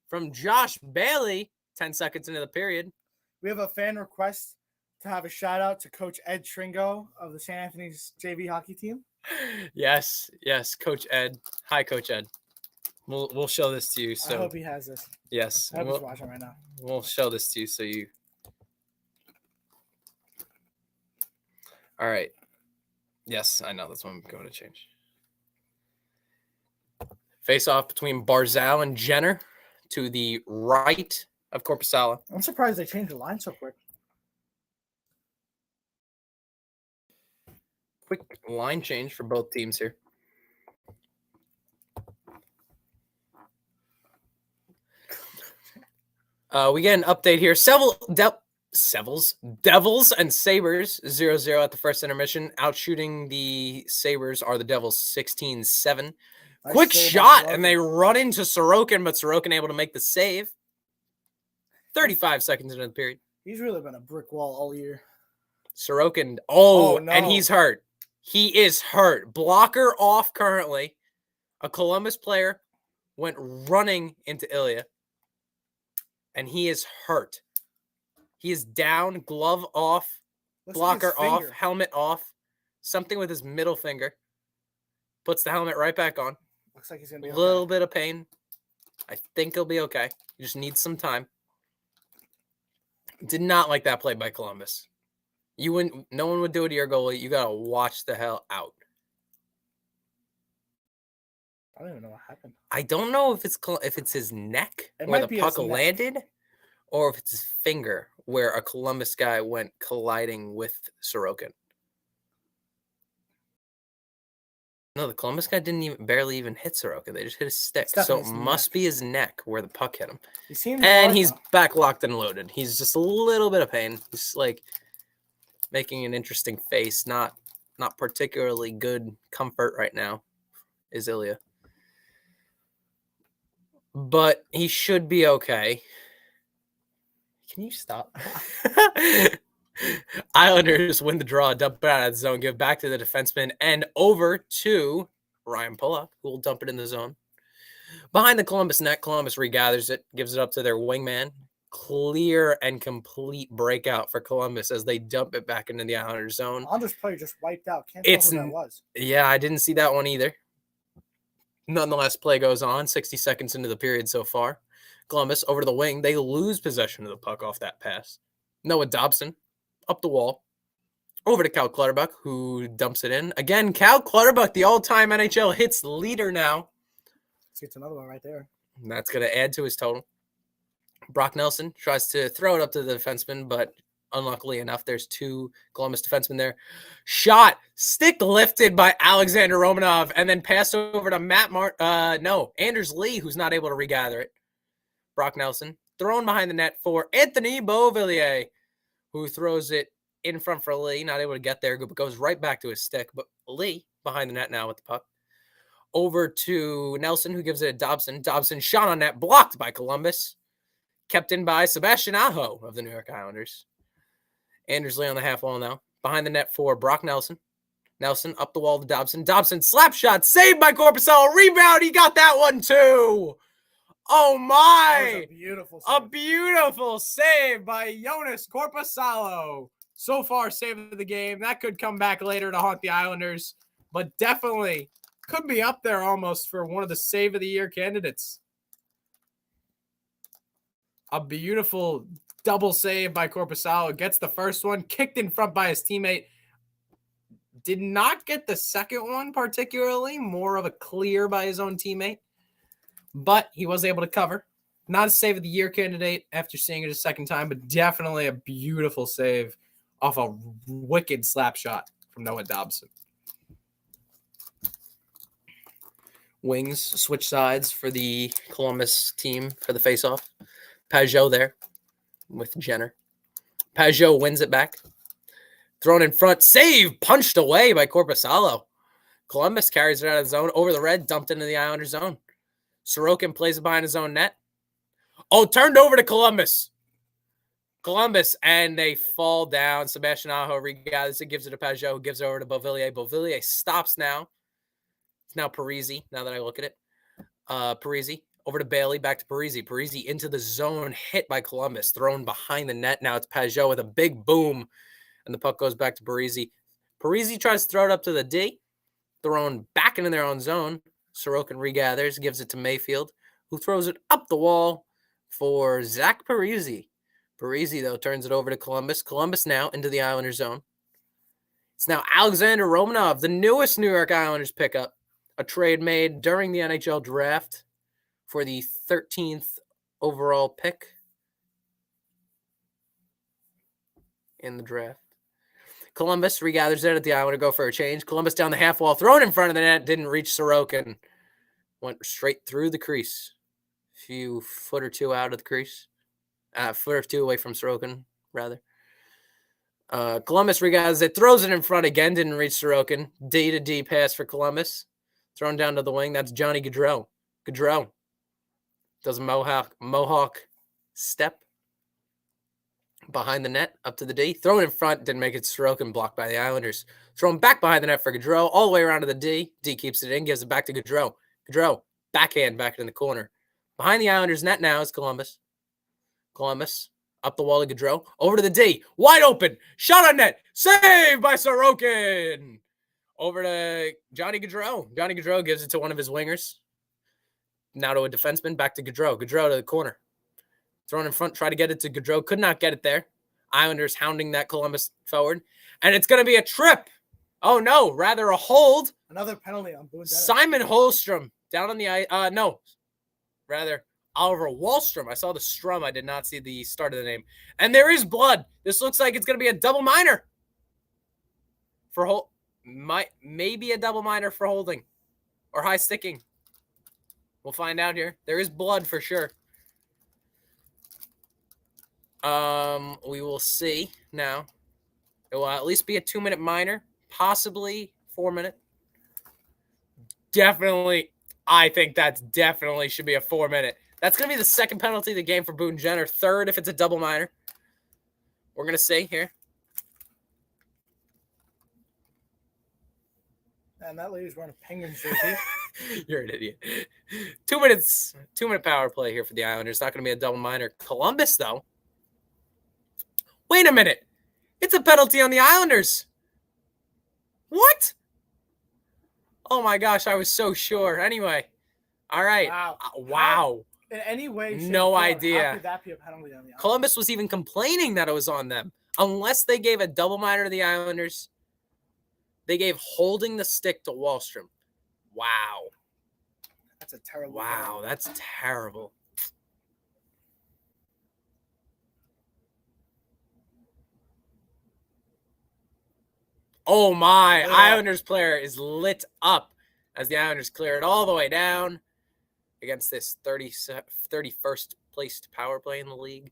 from Josh Bailey 10 seconds into the period. We have a fan request to have a shout out to Coach Ed Tringo of the St. Anthony's JV hockey team. Yes, Coach Ed. Hi, Coach Ed. We'll show this to you. So I hope he has this. Yes, I hope he's watching right now. We'll show this to you so you. All right. Yes, I know that's what I'm going to change. Face off between Barzal and Jenner to the right of Korpisalo. I'm surprised they changed the line so quick. Quick line change for both teams here. We get an update here. Devils and Sabres 0-0 at the first intermission. Outshooting the Sabres are the Devils 16-7. Quick shot, and they run into Sorokin, but Sorokin able to make the save. 35 seconds into the period. He's really been a brick wall all year. Sorokin, no. And he's hurt. He is hurt. Blocker off currently. A Columbus player went running into Ilya. And he is hurt. He is down, glove off, blocker off, helmet off. Something with his middle finger. Puts the helmet right back on. Looks like he's going to be a little bit of pain. I think he'll be okay. He just needs some time. Did not like that play by Columbus. No one would do it to your goalie. You got to watch the hell out. I don't even know what happened. I don't know if it's his neck where the puck landed or if it's his finger where a Columbus guy went colliding with Sorokin. No, the Columbus guy barely even hit Sorokin. They just hit his stick. So it must be his neck where the puck hit him. He's back locked and loaded. He's just a little bit of pain. He's like making an interesting face. Not particularly good comfort right now is Ilya. But he should be okay. Can you stop? Islanders win the draw, dump it out of the zone, give back to the defenseman, and over to Ryan Pulock, who will dump it in the zone. Behind the Columbus net, Columbus regathers it, gives it up to their wingman. Clear and complete breakout for Columbus as they dump it back into the Islanders zone. Islanders player just wiped out. Can't tell who that was. Yeah, I didn't see that one either. Nonetheless, play goes on. 60 seconds into the period so far. Columbus over to the wing. They lose possession of the puck off that pass. Noah Dobson up the wall. Over to Cal Clutterbuck, who dumps it in. Again, Cal Clutterbuck, the all-time NHL hits leader now. It's another one right there. And that's going to add to his total. Brock Nelson tries to throw it up to the defenseman, but unluckily enough, there's two Columbus defensemen there. Shot, stick lifted by Alexander Romanov, and then passed over to Anders Lee, who's not able to regather it. Brock Nelson thrown behind the net for Anthony Beauvillier, who throws it in front for Lee, not able to get there, but goes right back to his stick. But Lee behind the net now with the puck. Over to Nelson, who gives it to Dobson. Dobson shot on net, blocked by Columbus. Kept in by Sebastian Aho of the New York Islanders. Anders Lee on the half wall now. Behind the net for Brock Nelson. Nelson up the wall to Dobson. Dobson slap shot, saved by Korpisalo. Rebound, he got that one too. Oh my! A beautiful save by Jonas Korpisalo. So far, save of the game. That could come back later to haunt the Islanders, but definitely could be up there almost for one of the save of the year candidates. A beautiful double save by Korpisalo. Gets the first one, kicked in front by his teammate. Did not get the second one particularly. More of a clear by his own teammate. But he was able to cover. Not a save of the year candidate after seeing it a second time, but definitely a beautiful save off a wicked slap shot from Noah Dobson. Wings switch sides for the Columbus team for the faceoff. Pageau there with Jenner. Pageau wins it back. Thrown in front. Save. Punched away by Korpisalo. Columbus carries it out of the zone over the red, dumped into the Islander zone. Sorokin plays it behind his own net. Oh, turned over to Columbus. And they fall down. Sebastian Aho regathers it, gives it to Pajot, who gives it over to Beauvillier. Beauvillier stops now. It's now Parisi, now that I look at it. Parisi over to Bailey, back to Parisi. Parisi into the zone, hit by Columbus, thrown behind the net. Now it's Pajot with a big boom, and the puck goes back to Parisi. Parisi tries to throw it up to the D, thrown back into their own zone. Sorokin regathers, gives it to Mayfield, who throws it up the wall for Zach Parisi. Parisi, though, turns it over to Columbus. Columbus now into the Islander zone. It's now Alexander Romanov, the newest New York Islanders pickup, a trade made during the NHL draft for the 13th overall pick in the draft. Columbus regathers it at the Islander, go for a change. Columbus down the half wall, thrown in front of the net, didn't reach Sorokin. Went straight through the crease. A few foot or two out of the crease. Foot or two away from Sorokin, rather. Columbus regathers it, throws it in front again, didn't reach Sorokin. D to D pass for Columbus. Thrown down to the wing, that's Johnny Gaudreau. Gaudreau does a Mohawk step behind the net, up to the D. Thrown in front, didn't make it. Sorokin, blocked by the Islanders. Thrown back behind the net for Gaudreau, all the way around to the D. D keeps it in, gives it back to Gaudreau. Gaudreau, backhand, back in the corner. Behind the Islanders' net now is Columbus. Columbus, up the wall to Gaudreau, over to the D. Wide open, shot on net, saved by Sorokin. Over to Johnny Gaudreau. Johnny Gaudreau gives it to one of his wingers. Now to a defenseman, back to Gaudreau. Gaudreau to the corner. Thrown in front, try to get it to Gaudreau. Could not get it there. Islanders hounding that Columbus forward. And it's going to be a trip. Oh, no. Rather a hold. Another penalty on Boone. Simon Holstrom down on the ice. No. Rather, Oliver Wallstrom. I saw the strum. I did not see the start of the name. And there is blood. This looks like it's going to be a double minor. For maybe a double minor for holding. Or high sticking. We'll find out here. There is blood for sure. We will see now. It will at least be a 2-minute minor, possibly 4-minute. Definitely, I think that's definitely should be a 4-minute. That's going to be the second penalty of the game for Boone Jenner. Third if it's a double minor. We're going to see here. And that lady's wearing a Penguins jersey. You're an idiot. 2 minutes, 2-minute power play here for the Islanders. Not going to be a double minor. Columbus, though. Wait a minute. It's a penalty on the Islanders. What? Oh, my gosh. I was so sure. Anyway. All right. Wow. In any way, no idea. How could that be a penalty on the Islanders? Columbus was even complaining that it was on them. Unless they gave a double minor to the Islanders, they gave holding the stick to Wallstrom. Wow. That's a terrible. Wow, that's terrible. Oh my, Islanders player is lit up as the Islanders clear it all the way down against this 31st placed power play in the league.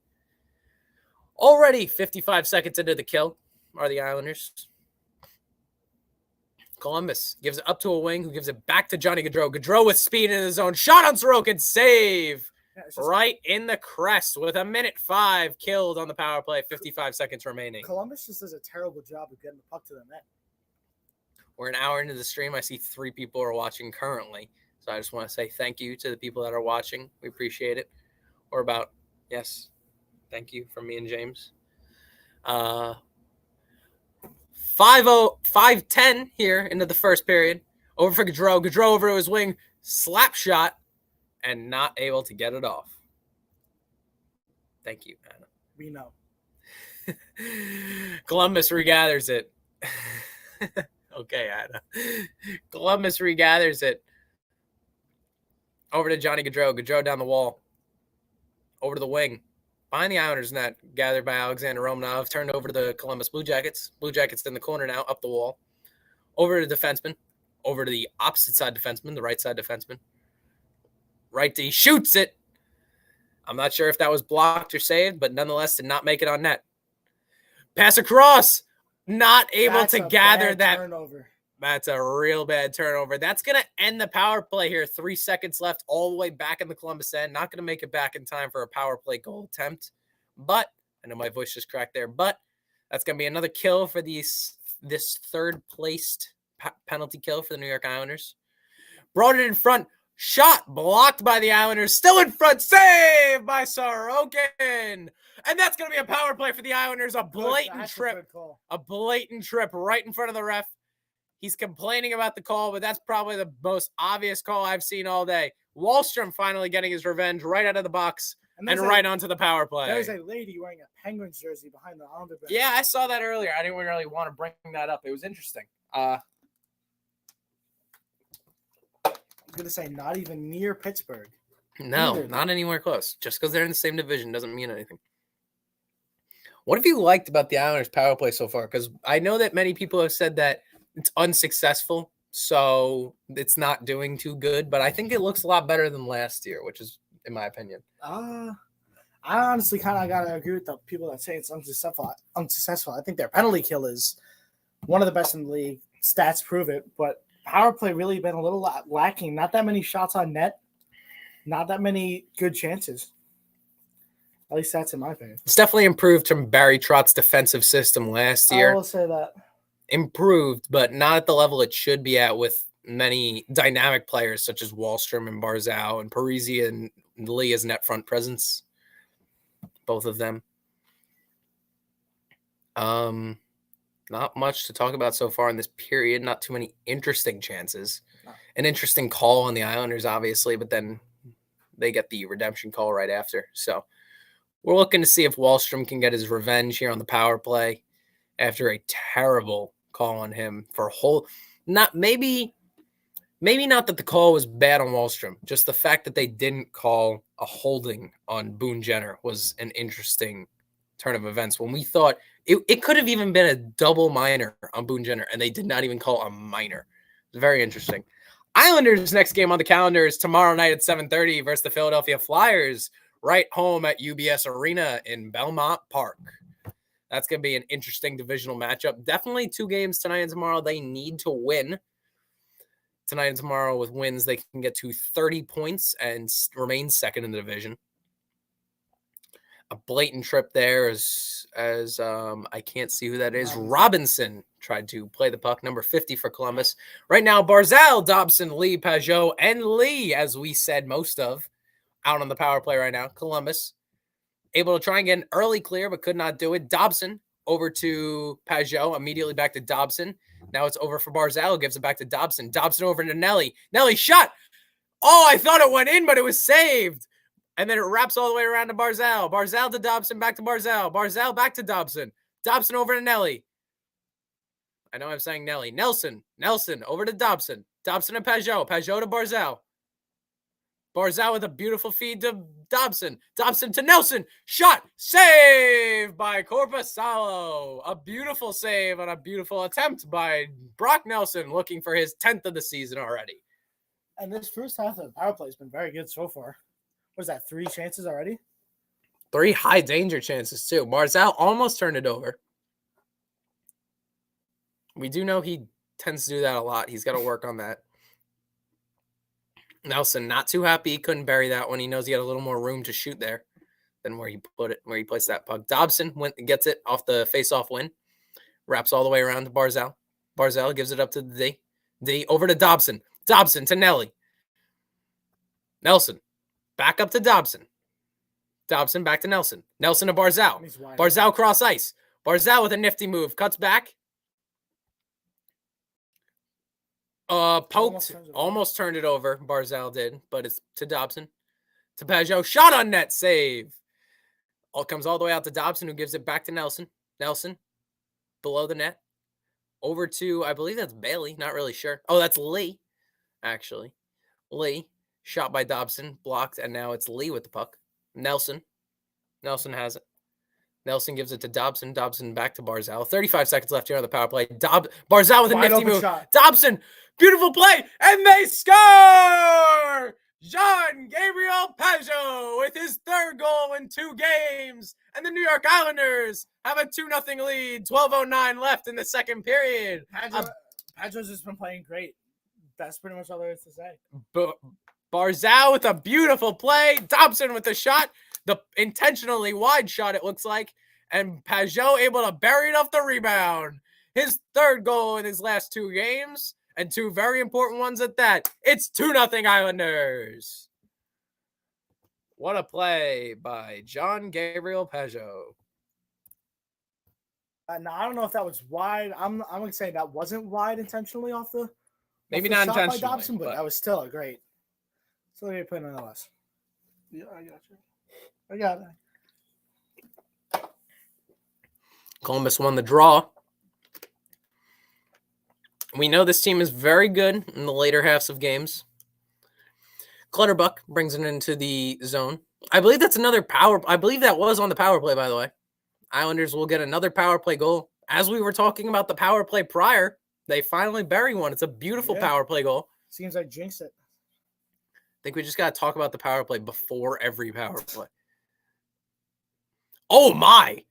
Already 55 seconds into the kill are the Islanders. Columbus gives it up to a wing who gives it back to Johnny Gaudreau. Gaudreau with speed in his zone. Shot on Sorokin. Save. Right in the crest with 1:05 killed on the power play. 55 seconds remaining. Columbus just does a terrible job of getting the puck to the net. We're an hour into the stream. I see 3 people are watching currently. So I just want to say thank you to the people that are watching. We appreciate it. Or about, yes, thank you from me and James. 5:10 here into the first period. Over for Gaudreau. Gaudreau over to his wing. Slap shot. And not able to get it off. Thank you, Anna. We know. Columbus regathers it. Okay, Anna. Columbus regathers it. Over to Johnny Gaudreau. Gaudreau down the wall. Over to the wing. Behind the Islanders net. Gathered by Alexander Romanov. Turned over to the Columbus Blue Jackets. Blue Jackets in the corner now. Up the wall. Over to the defenseman. Over to the opposite side defenseman. The right side defenseman. Right, he shoots it. I'm not sure if that was blocked or saved, but nonetheless did not make it on net. Pass across. Not able to gather that. Turnover. That's a real bad turnover. That's going to end the power play here. 3 seconds left, all the way back in the Columbus end. Not going to make it back in time for a power play goal attempt. But, I know my voice just cracked there, but that's going to be another kill for this third-placed penalty kill for the New York Islanders. Brought it in front. Shot blocked by the Islanders. Still in front. Saved by Sorokin. And that's going to be a power play for the Islanders. A blatant trip. A blatant trip right in front of the ref. He's complaining about the call, but that's probably the most obvious call I've seen all day. Wallstrom finally getting his revenge right out of the box and right onto the power play. There's a lady wearing a Penguins jersey behind the Islander bench. Yeah, I saw that earlier. I didn't really want to bring that up. It was interesting. I'm going to say not even near Pittsburgh. No, not anywhere close. Just because they're in the same division doesn't mean anything. What have you liked about the Islanders' power play so far? Because I know that many people have said that it's unsuccessful, so it's not doing too good. But I think it looks a lot better than last year, which is, in my opinion. I honestly kind of got to agree with the people that say it's unsuccessful. I think their penalty kill is one of the best in the league. Stats prove it. But power play really been a little lacking. Not that many shots on net. Not that many good chances. At least that's in my opinion. It's definitely improved from Barry Trott's defensive system last year. I will say that. Improved, but not at the level it should be at with many dynamic players such as Wallstrom and Barzal and Parisi and Lee as net front presence. Both of them. Not much to talk about so far in this period. Not too many interesting chances. No. An interesting call on the Islanders, obviously, but then they get the redemption call right after. So we're looking to see if Wallstrom can get his revenge here on the power play after a terrible call on him for maybe not that the call was bad on Wallstrom, just the fact that they didn't call a holding on Boone Jenner was an interesting turn of events when we thought it could have even been a double minor on Boone Jenner, and they did not even call a minor. It's very interesting. Islanders' next game on the calendar is tomorrow night at 7:30 versus the Philadelphia Flyers, right home at UBS Arena in Belmont Park. That's going to be an interesting divisional matchup. Definitely 2 games tonight and tomorrow. They need to win. Tonight and tomorrow with wins, they can get to 30 points and remain second in the division. A blatant trip there as I can't see who that is. Robinson tried to play the puck, number 50 for Columbus. Right now, Barzal, Dobson, Lee, Pajot, and Lee, as we said most of, out on the power play right now. Columbus able to try and get an early clear, but could not do it. Dobson over to Pajot, immediately back to Dobson. Now it's over for Barzal, gives it back to Dobson. Dobson over to Nelly. Nelly shot. Oh, I thought it went in, but it was saved. And then it wraps all the way around to Barzal. Barzal to Dobson, back to Barzal. Barzal back to Dobson. Dobson over to Nelly. I know I'm saying Nelly. Nelson over to Dobson. Dobson to Pajot. Pajot to Barzal. Barzal with a beautiful feed to Dobson. Dobson to Nelson. Shot. Save by Korpisalo. A beautiful save on a beautiful attempt by Brock Nelson, looking for his 10th of the season already. And this first half of the power play has been very good so far. What is that, 3 chances already? 3 high danger chances, too. Barzal almost turned it over. We do know he tends to do that a lot. He's got to work on that. Nelson, not too happy he couldn't bury that one. He knows he had a little more room to shoot there than where he placed that puck. Dobson gets it off the face-off win. Wraps all the way around to Barzal. Barzal gives it up to the D. D over to Dobson. Dobson to Nelly. Nelson. Back up to Dobson. Dobson back to Nelson. Nelson to Barzal. Barzal cross ice. Barzal with a nifty move. Cuts back. Poked. Almost turned it over. Barzal did, but it's to Dobson. To Pajot. Shot on net. Save. Comes all the way out to Dobson, who gives it back to Nelson. Nelson. Below the net. Over to, I believe that's Bailey. Not really sure. Oh, that's Lee. Actually. Lee. Shot by Dobson, blocked, and now it's Lee with the puck. Nelson has it. Nelson gives it to Dobson. Dobson back to Barzal. 35 seconds left here on the power play. Barzal with a nifty move. Shot. Dobson, beautiful play, and they score! Jean-Gabriel Pajot with his 3rd goal in 2 games, and the New York Islanders have a 2-0 lead. 12:09 left in the second period. Pedro's just been playing great. That's pretty much all there is to say. Barzal with a beautiful play. Dobson with the shot. The intentionally wide shot, it looks like. And Pajot able to bury it off the rebound. His third goal in his last 2 games. And 2 very important ones at that. It's 2-0 Islanders. What a play by John Gabriel Pajot. Now, I don't know if that was wide. I'm going to say that wasn't wide intentionally off the Maybe the not shot by intentionally, Dobson, but that was still a great. So let me put nonetheless. Yeah, I got you. I got it. Columbus won the draw. We know this team is very good in the later halves of games. Clutterbuck brings it into the zone. I believe that's another power. I believe that was on the power play, by the way. Islanders will get another power play goal. As we were talking about the power play prior, they finally bury one. It's a beautiful power play goal. Seems like jinx it. I think we just got to talk about the power play before every power play. Oh, my.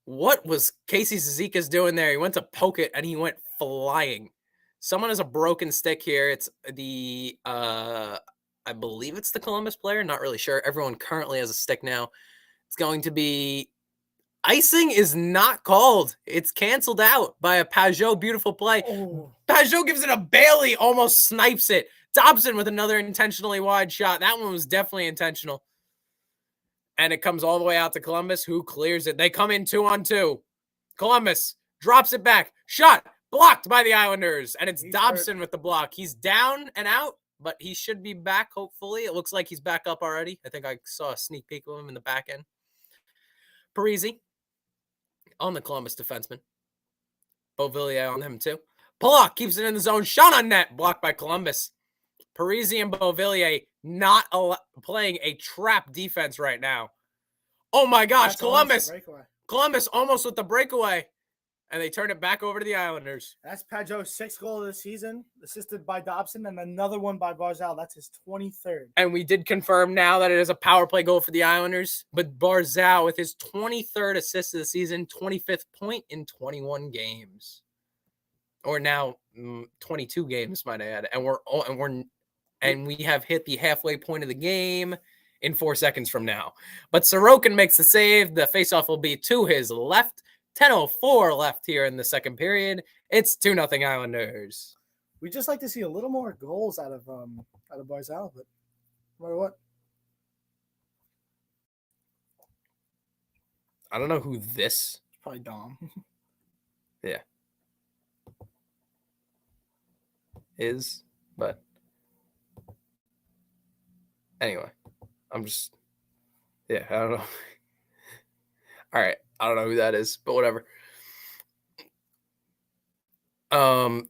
What was Casey Zizekas doing there? He went to poke it, and he went flying. Someone has a broken stick here. It's the, I believe it's the Columbus player. Not really sure. Everyone currently has a stick now. It's going to be icing is not called. It's canceled out by a Pajot beautiful play. Oh. Pajot gives it a Bailey, almost snipes it. Dobson with another intentionally wide shot. That one was definitely intentional. And it comes all the way out to Columbus, who clears it. They come in 2-on-2. Columbus drops it back. Shot blocked by the Islanders. And it's Dobson with the block. He's down and out, but he should be back, hopefully. It looks like he's back up already. I think I saw a sneak peek of him in the back end. Parisi on the Columbus defenseman. Beauvillier on him too. Pollock keeps it in the zone. Shot on net. Blocked by Columbus. Parisi and Beauvillier not playing a trap defense right now. Oh my gosh, Columbus. Columbus almost with the breakaway. And they turn it back over to the Islanders. That's Pajot's 6th goal of the season, assisted by Dobson, and another one by Barzal. That's his 23rd. And we did confirm now that it is a power play goal for the Islanders. But Barzal with his 23rd assist of the season, 25th point in 21 games. Or now 22 games, might I add. And we have hit the halfway point of the game in 4 seconds from now. But Sorokin makes the save. The faceoff will be to his left. 10:04 left here in the second period. It's 2-0 Islanders. We just like to see a little more goals out of Barzal, but no matter what. I don't know who this. It's probably Dom. Yeah. Is, but anyway, I'm just, yeah, I don't know. All right. I don't know who that is, but whatever.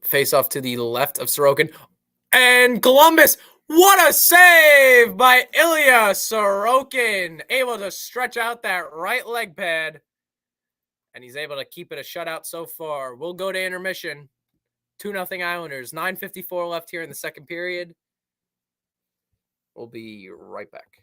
Face off to the left of Sorokin. And Columbus, what a save by Ilya Sorokin. Able to stretch out that right leg pad. And he's able to keep it a shutout so far. We'll go to intermission. 2-0 Islanders. 9:54 left here in the second period. We'll be right back.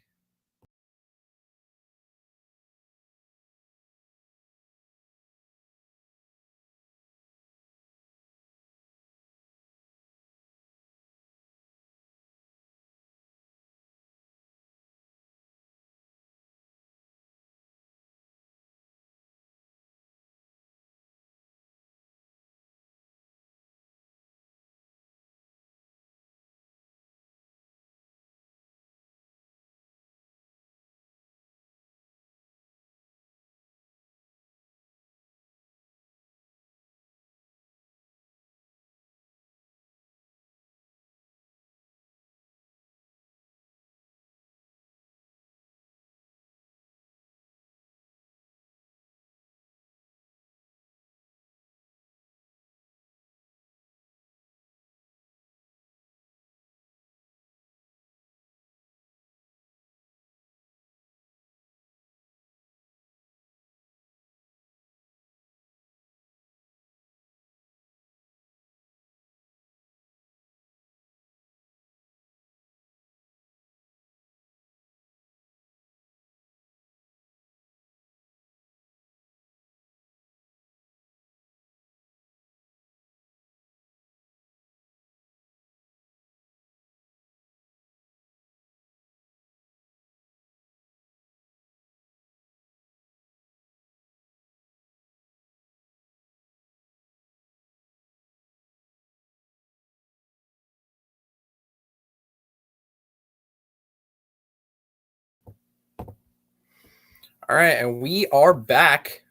All right, and we are back.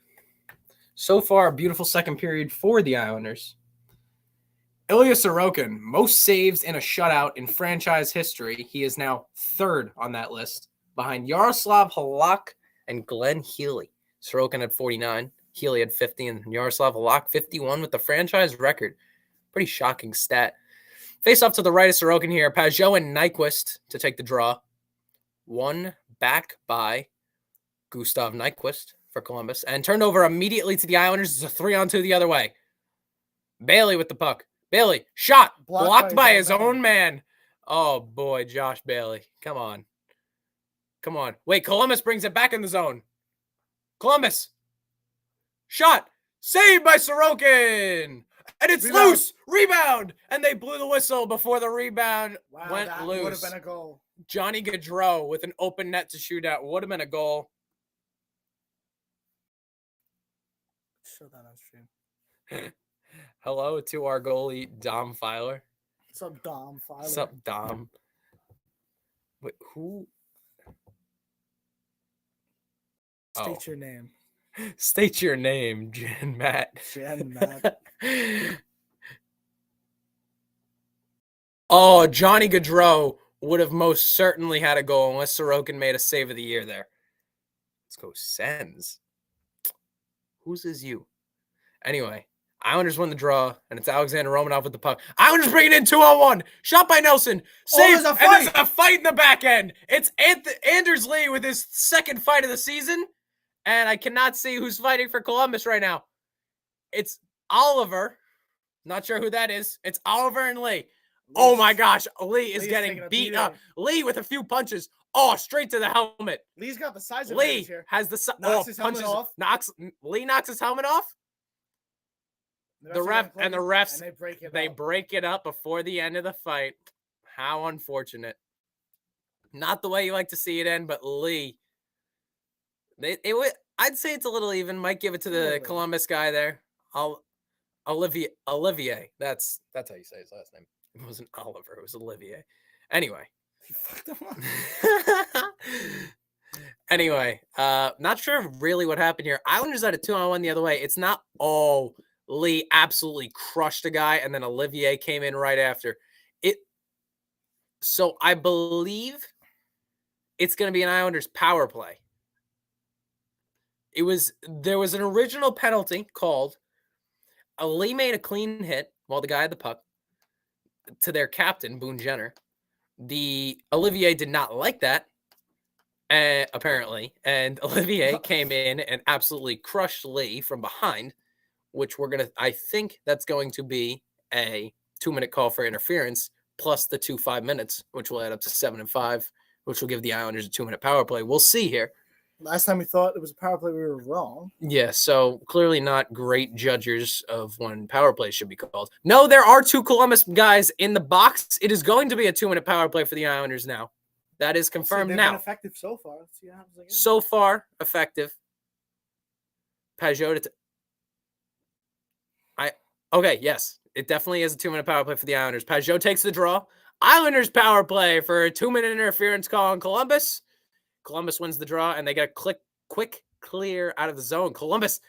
So far, a beautiful second period for the Islanders. Ilya Sorokin, most saves in a shutout in franchise history. He is now third on that list, behind Yaroslav Halak and Glenn Healy. Sorokin had 49, Healy had 50, and Yaroslav Halak 51 with the franchise record. Pretty shocking stat. Face off to the right of Sorokin here. Pajot and Nyquist to take the draw. Won back by Gustav Nyquist for Columbus. And turned over immediately to the Islanders. It's a 3-on-2 the other way. Bailey with the puck. Bailey, shot. Blocked by his own man. Oh, boy, Josh Bailey. Come on. Come on. Wait, Columbus brings it back in the zone. Columbus. Shot. Saved by Sorokin. And it's loose. Rebound. And they blew the whistle before the rebound went loose. Would have been a goal. Johnny Gaudreau with an open net to shoot at. Would have been a goal. Show that on stream. Hello to our goalie, Dom Filer. What's up, Dom Filer? What's up, Dom? Wait, who? State your name. State your name, Jen Matt. Jen Matt. Oh, Johnny Gaudreau would have most certainly had a goal unless Sorokin made a save of the year there. Let's go Sens. Whose is you? Anyway, Islanders win the draw, and it's Alexander Romanov with the puck. Islanders bring it in 2-on-1. Shot by Nelson. Save, and there's a fight in the back end. It's Anders Lee with his second fight of the season, and I cannot see who's fighting for Columbus right now. It's Oliver. Not sure who that is. It's Oliver and Lee. Oh, my gosh. Lee is getting beat up. Lee with a few punches. Oh, straight to the helmet. Lee's got the size of Lee here. has the knocks his helmet off. Lee knocks his helmet off. The refs they break it up before the end of the fight. How unfortunate. Not the way you like to see it end, but Lee. I'd say it's a little even. Might give it to the Columbus guy there. Olivier. That's how you say his last name. It wasn't Oliver. It was Olivier. Anyway. You fucked him up. Anyway, not sure really what happened here. Islanders had a 2-on-1 the other way. It's not all Lee absolutely crushed a guy, and then Olivier came in right after it. So I believe it's going to be an Islanders power play. There was an original penalty called. Lee made a clean hit while the guy had the puck to their captain, Boone Jenner. The Olivier did not like that, apparently, and Olivier came in and absolutely crushed Lee from behind, which I think that's going to be a 2-minute call for interference plus the 5 minutes, which will add up to 7 and 5, which will give the Islanders a 2-minute power play. We'll see here. Last time we thought it was a power play, we were wrong. Yeah, so clearly not great judges of when power plays should be called. No, there are 2 Columbus guys in the box. It is going to be a 2-minute power play for the Islanders now. That is confirmed now. Been effective so far. Let's see what happens again. So far, effective. Pajot. Okay, yes. It definitely is a 2-minute power play for the Islanders. Pajot takes the draw. Islanders power play for a 2-minute interference call on Columbus. Columbus wins the draw, and they get a quick clear out of the zone. Columbus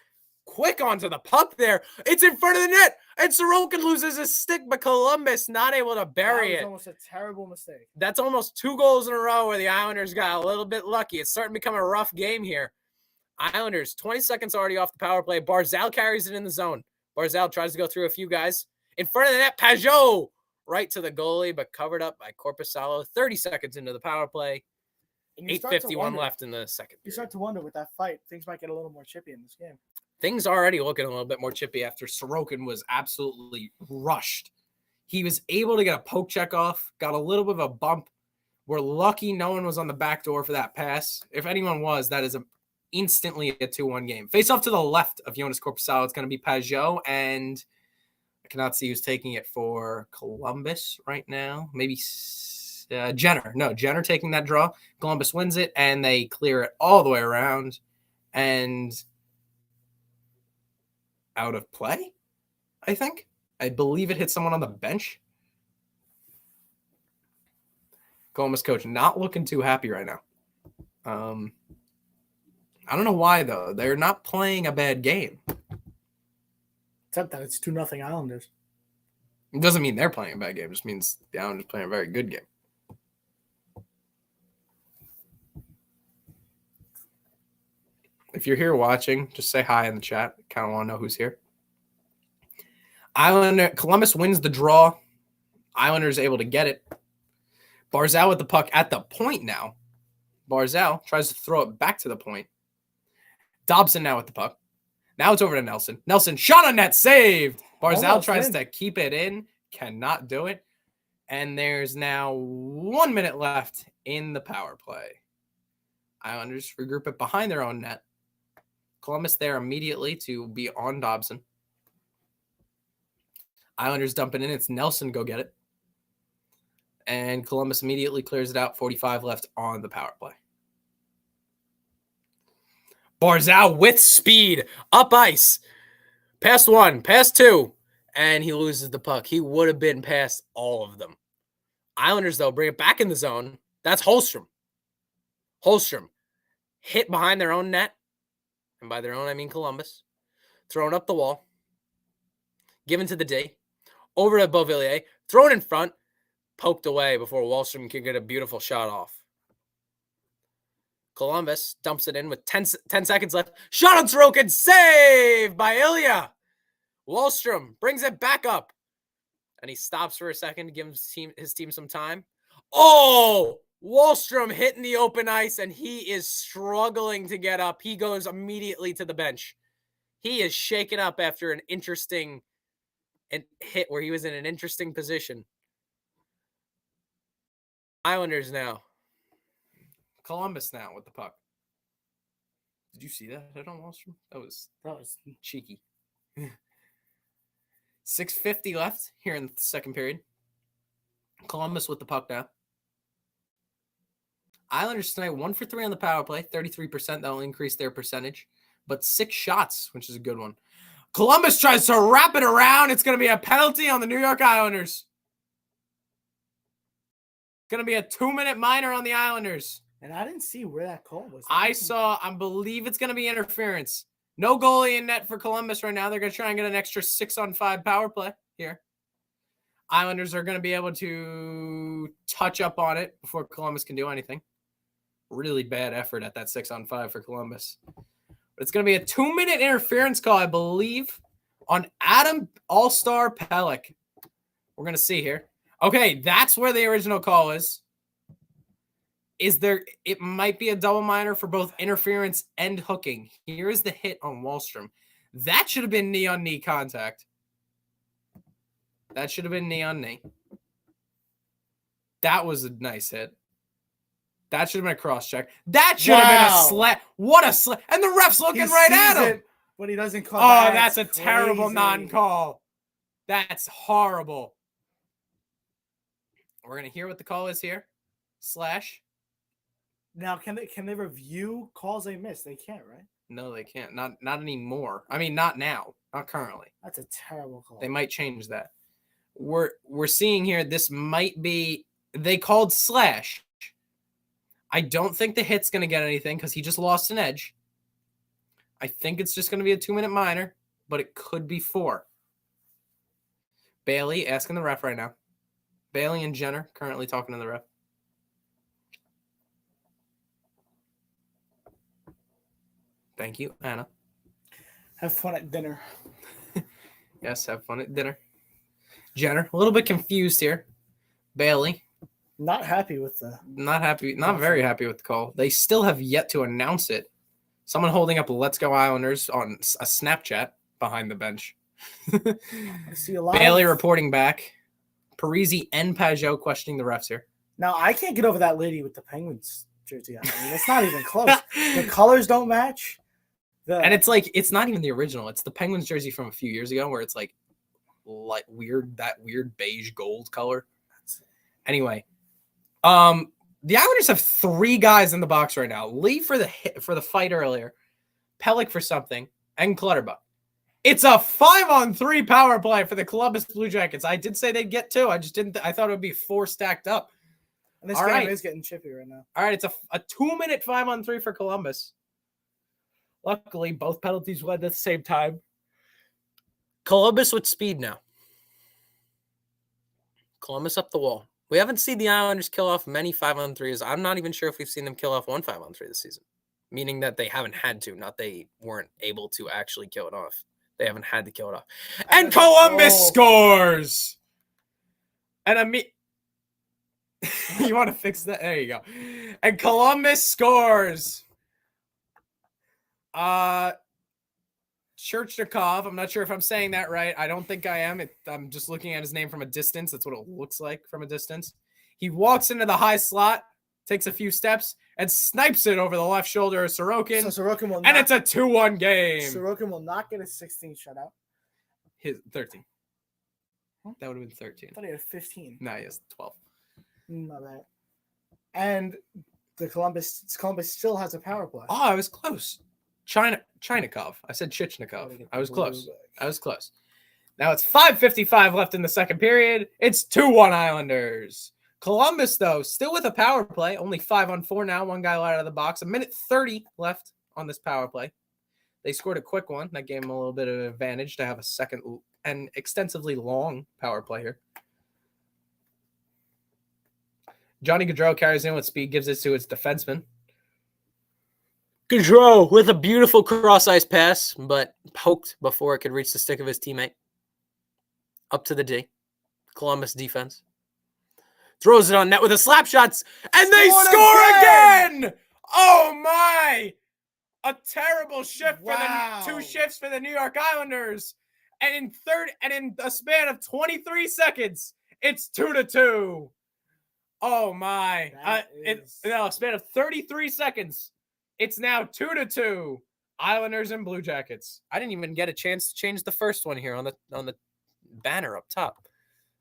quick onto the puck there. It's in front of the net, and Sorokin loses his stick, but Columbus not able to bury it. That was almost a terrible mistake. That's almost 2 goals in a row where the Islanders got a little bit lucky. It's starting to become a rough game here. Islanders, 20 seconds already off the power play. Barzal carries it in the zone. Barzal tries to go through a few guys. In front of the net, Pajot right to the goalie, but covered up by Korpisalo. 30 seconds into the power play. 8:51 left in the second period. You start to wonder with that fight, things might get a little more chippy in this game. Things are already looking a little bit more chippy after Sorokin was absolutely rushed. He was able to get a poke check off, got a little bit of a bump. We're lucky no one was on the back door for that pass. If anyone was, that is instantly a 2-1 game. Face off to the left of Jonas Korpisalo. It's going to be Pajot, and I cannot see who's taking it for Columbus right now. Maybe Jenner. No, Jenner taking that draw. Columbus wins it, and they clear it all the way around. And out of play, I think. I believe it hit someone on the bench. Columbus coach not looking too happy right now. I don't know why, though. They're not playing a bad game. Except that it's 2-0 Islanders. It doesn't mean they're playing a bad game. It just means the Islanders playing a very good game. If you're here watching, just say hi in the chat. Kind of want to know who's here. Columbus wins the draw. Islanders able to get it. Barzal with the puck at the point now. Barzal tries to throw it back to the point. Dobson now with the puck. Now it's over to Nelson. Nelson shot on net, saved. Barzal tries to keep it in. Cannot do it. And there's now 1 minute left in the power play. Islanders regroup it behind their own net. Columbus there immediately to be on Dobson. Islanders dump it in. It's Nelson go get it. And Columbus immediately clears it out. 45 left on the power play. Barzal with speed. Up ice. Past one. Past two. And he loses the puck. He would have been past all of them. Islanders, though, bring it back in the zone. That's Holmstrom. Holmstrom. Hit behind their own net. And by their own, I mean Columbus. Thrown up the wall. Given to the D. Over to Beauvillier. Thrown in front. Poked away before Wallstrom can get a beautiful shot off. Columbus dumps it in with 10 seconds left. Shot on Sorokin. Save by Ilya. Wallstrom brings it back up. And he stops for a second to give his team some time. Oh! Wallstrom hitting the open ice, and he is struggling to get up. He goes immediately to the bench. He is shaken up after an interesting hit where he was in an interesting position. Islanders now. Columbus now with the puck. Did you see that hit on Wallstrom? That was cheeky. 6:50 left here in the second period. Columbus with the puck now. Islanders tonight 1 for 3 on the power play, 33%. That'll increase their percentage, but 6 shots, which is a good one. Columbus tries to wrap it around. It's going to be a penalty on the New York Islanders. Going to be a 2-minute minor on the Islanders. And I didn't see where that call was. I believe it's going to be interference. No goalie in net for Columbus right now. They're going to try and get an extra 6-on-5 power play here. Islanders are going to be able to touch up on it before Columbus can do anything. Really bad effort at that 6-on-5 for Columbus. But it's going to be a 2-minute interference call, I believe, on Adam All-Star Pelech. We're going to see here. Okay, that's where the original call is. It might be a double minor for both interference and hooking. Here's the hit on Wallstrom. That should have been knee-on-knee contact. That should have been knee-on-knee. That was a nice hit. That should have been a cross-check. That should have been a slap. What a slap. And the ref's looking right at him. But he doesn't call. Oh, that's a terrible non-call. That's horrible. We're going to hear what the call is here. Slash. Now, can they review calls they missed? They can't, right? No, they can't. Not anymore. I mean, not now. Not currently. That's a terrible call. They might change that. We're seeing here this might be they called slash. I don't think the hit's going to get anything because he just lost an edge. I think it's just going to be a 2-minute minor, but it could be 4. Bailey asking the ref right now. Bailey and Jenner currently talking to the ref. Thank you, Anna. Have fun at dinner. Yes, have fun at dinner. Jenner, a little bit confused here. Bailey. Not happy with the... Not very happy with the call. They still have yet to announce it. Someone holding up Let's Go Islanders on a Snapchat behind the bench. I see a lot Bailey reporting back. Parisi and Pajot questioning the refs here. Now, I can't get over that lady with the Penguins jersey on. I mean, it's not even close. The colors don't match. And it's like, it's not even the original. It's the Penguins jersey from a few years ago where it's like weird beige gold color. Anyway, the Islanders have 3 guys in the box right now. Lee for the fight earlier, Pelech for something, and Clutterbuck. It's a 5-on-3 power play for the Columbus Blue Jackets. I did say they'd get 2. I just didn't. I thought it would be 4 stacked up. And this game is getting chippy right now. All right, it's a 2-minute 5-on-3 for Columbus. Luckily, both penalties went at the same time. Columbus with speed now. Columbus up the wall. We haven't seen the Islanders kill off many 5-on-3s. I'm not even sure if we've seen them kill off one 5-on-3 this season, meaning that they haven't had to, not they weren't able to actually kill it off. They haven't had to kill it off. And Columbus scores! And you want to fix that? There you go. And Columbus scores. Churchnikov. I'm not sure if I'm saying that right. I don't think I am. I'm just looking at his name from a distance. That's what it looks like from a distance. He walks into the high slot, takes a few steps, and snipes it over the left shoulder of Sorokin. So Sorokin will and it's a 2-1 game. Sorokin will not get a 16 shutout. His 13. Huh? That would have been 13. I thought he had 15. No, he has 12. My bad. And the Columbus still has a power play. Oh, I was close. Chinikov. I said Chichnikov. I was close. Now it's 5:55 left in the second period. It's 2-1 Islanders. Columbus, though, still with a power play. Only 5-on-4 now. One guy out of the box. 1:30 left on this power play. They scored a quick one. That gave them a little bit of an advantage to have a second and extensively long power play here. Johnny Gaudreau carries in with speed, gives it to its defenseman. Gaudreau with a beautiful cross-ice pass, but poked before it could reach the stick of his teammate. Up to the D. Columbus defense. Throws it on net with a slap shots, and they score again! Oh, my! A terrible shift for the 2 shifts for the New York Islanders. And in a span of 23 seconds, it's 2-2. Oh, my. A span of 33 seconds. It's now 2-2. Islanders and Blue Jackets. I didn't even get a chance to change the first one here on the banner up top.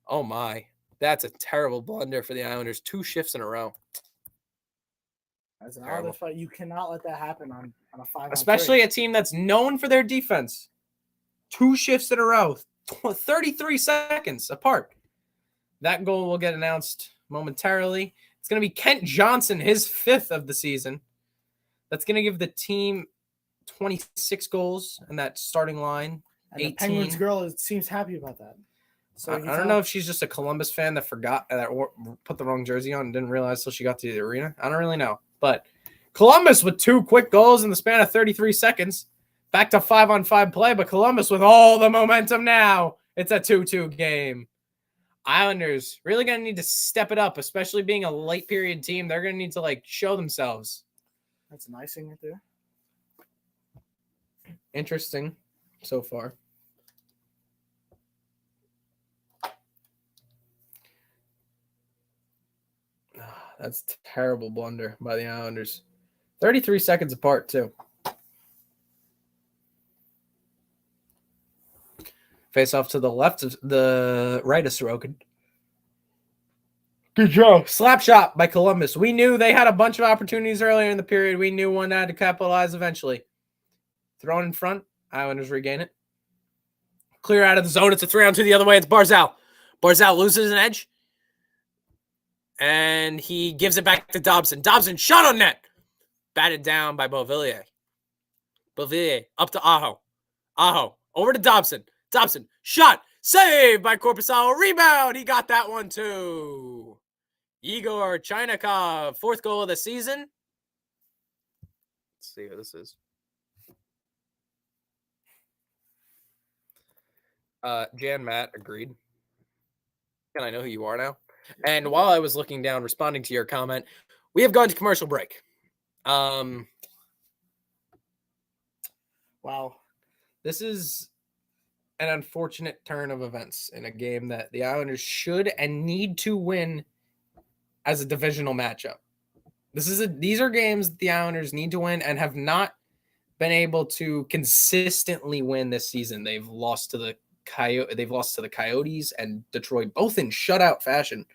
Oh, my. That's a terrible blunder for the Islanders. 2 shifts in a row. As an Islanders fight, you cannot let that happen on a 5-on-3. Especially a team that's known for their defense. 2 shifts in a row. 33 seconds apart. That goal will get announced momentarily. It's going to be Kent Johnson, his 5th of the season. That's going to give the team 26 goals in that starting line. And 18. The Penguins girl seems happy about that. So I don't know if she's just a Columbus fan that forgot that put the wrong jersey on and didn't realize till she got to the arena. I don't really know. But Columbus with 2 quick goals in the span of 33 seconds. Back to 5-on-5 play, but Columbus with all the momentum now. It's a 2-2 game. Islanders really going to need to step it up, especially being a late period team. They're going to need to show themselves. That's an icing right there. Interesting so far. That's a terrible blunder by the Islanders. 33 seconds apart, too. Face off to the left of the right of Sorokin. Good job. Slap shot by Columbus. We knew they had a bunch of opportunities earlier in the period. We knew one had to capitalize eventually. Thrown in front. Islanders regain it. Clear out of the zone. It's a 3-on-2 the other way. It's Barzal. Barzal loses an edge. And he gives it back to Dobson. Dobson shot on net. Batted down by Beauvillier. Beauvillier up to Aho. Aho over to Dobson. Dobson shot. Saved by Korpisalo. Rebound. He got that one too. Igor Chinikov. 4th goal of the season. Let's see who this is. Jan Matt agreed. And I know who you are now. And while I was looking down, responding to your comment, we have gone to commercial break. Wow. This is an unfortunate turn of events in a game that the Islanders should and need to win as a divisional matchup. These are games that the Islanders need to win and have not been able to consistently win this season. They've lost to the Coyotes and Detroit, both in shutout fashion.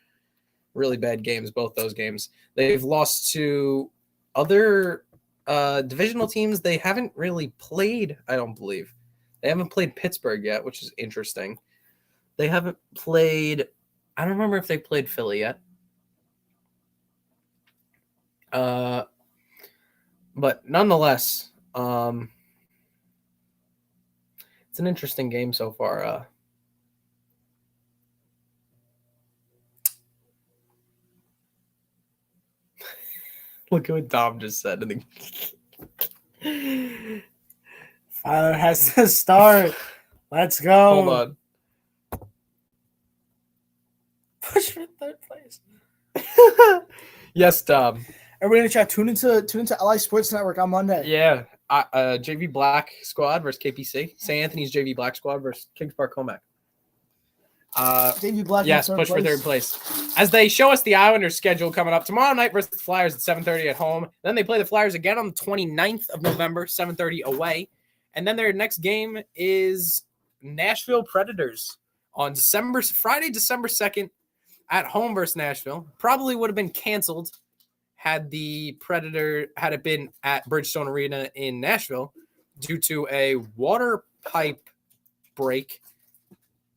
Really bad games, both those games. They've lost to other divisional teams they haven't really played, I don't believe. They haven't played Pittsburgh yet, which is interesting. They haven't played... I don't remember if they played Philly yet. But nonetheless, It's an interesting game so far. Look at what Dom just said. Tyler has to start. Let's go. Hold on. Push for third place. Yes, Dom. Everybody in the chat, tune into LI Sports Network on Monday. Yeah. JV Black Squad versus KPC. St. Anthony's JV Black Squad versus Kings Park Comac. JV Black. Yes, push for third place. As they show us the Islanders schedule coming up tomorrow night versus the Flyers at 7:30 at home. Then they play the Flyers again on the 29th of November, 7:30 away. And then their next game is Nashville Predators on Friday, December 2nd at home versus Nashville. Probably would have been canceled had it been at Bridgestone Arena in Nashville due to a water pipe break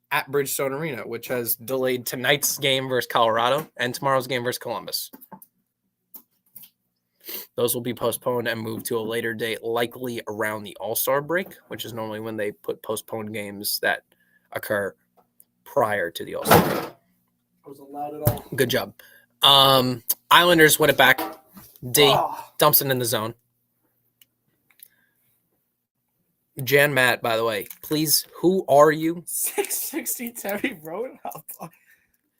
at Bridgestone Arena, which has delayed tonight's game versus Colorado and tomorrow's game versus Columbus. Those will be postponed and moved to a later date, likely around the All-Star break, which is normally when they put postponed games that occur prior to the All-Star break. I wasn't loud at all. Good job. Islanders win it back. Dumps it in the zone. Jan Matt, by the way, please, who are you? 660 Terry Rowan.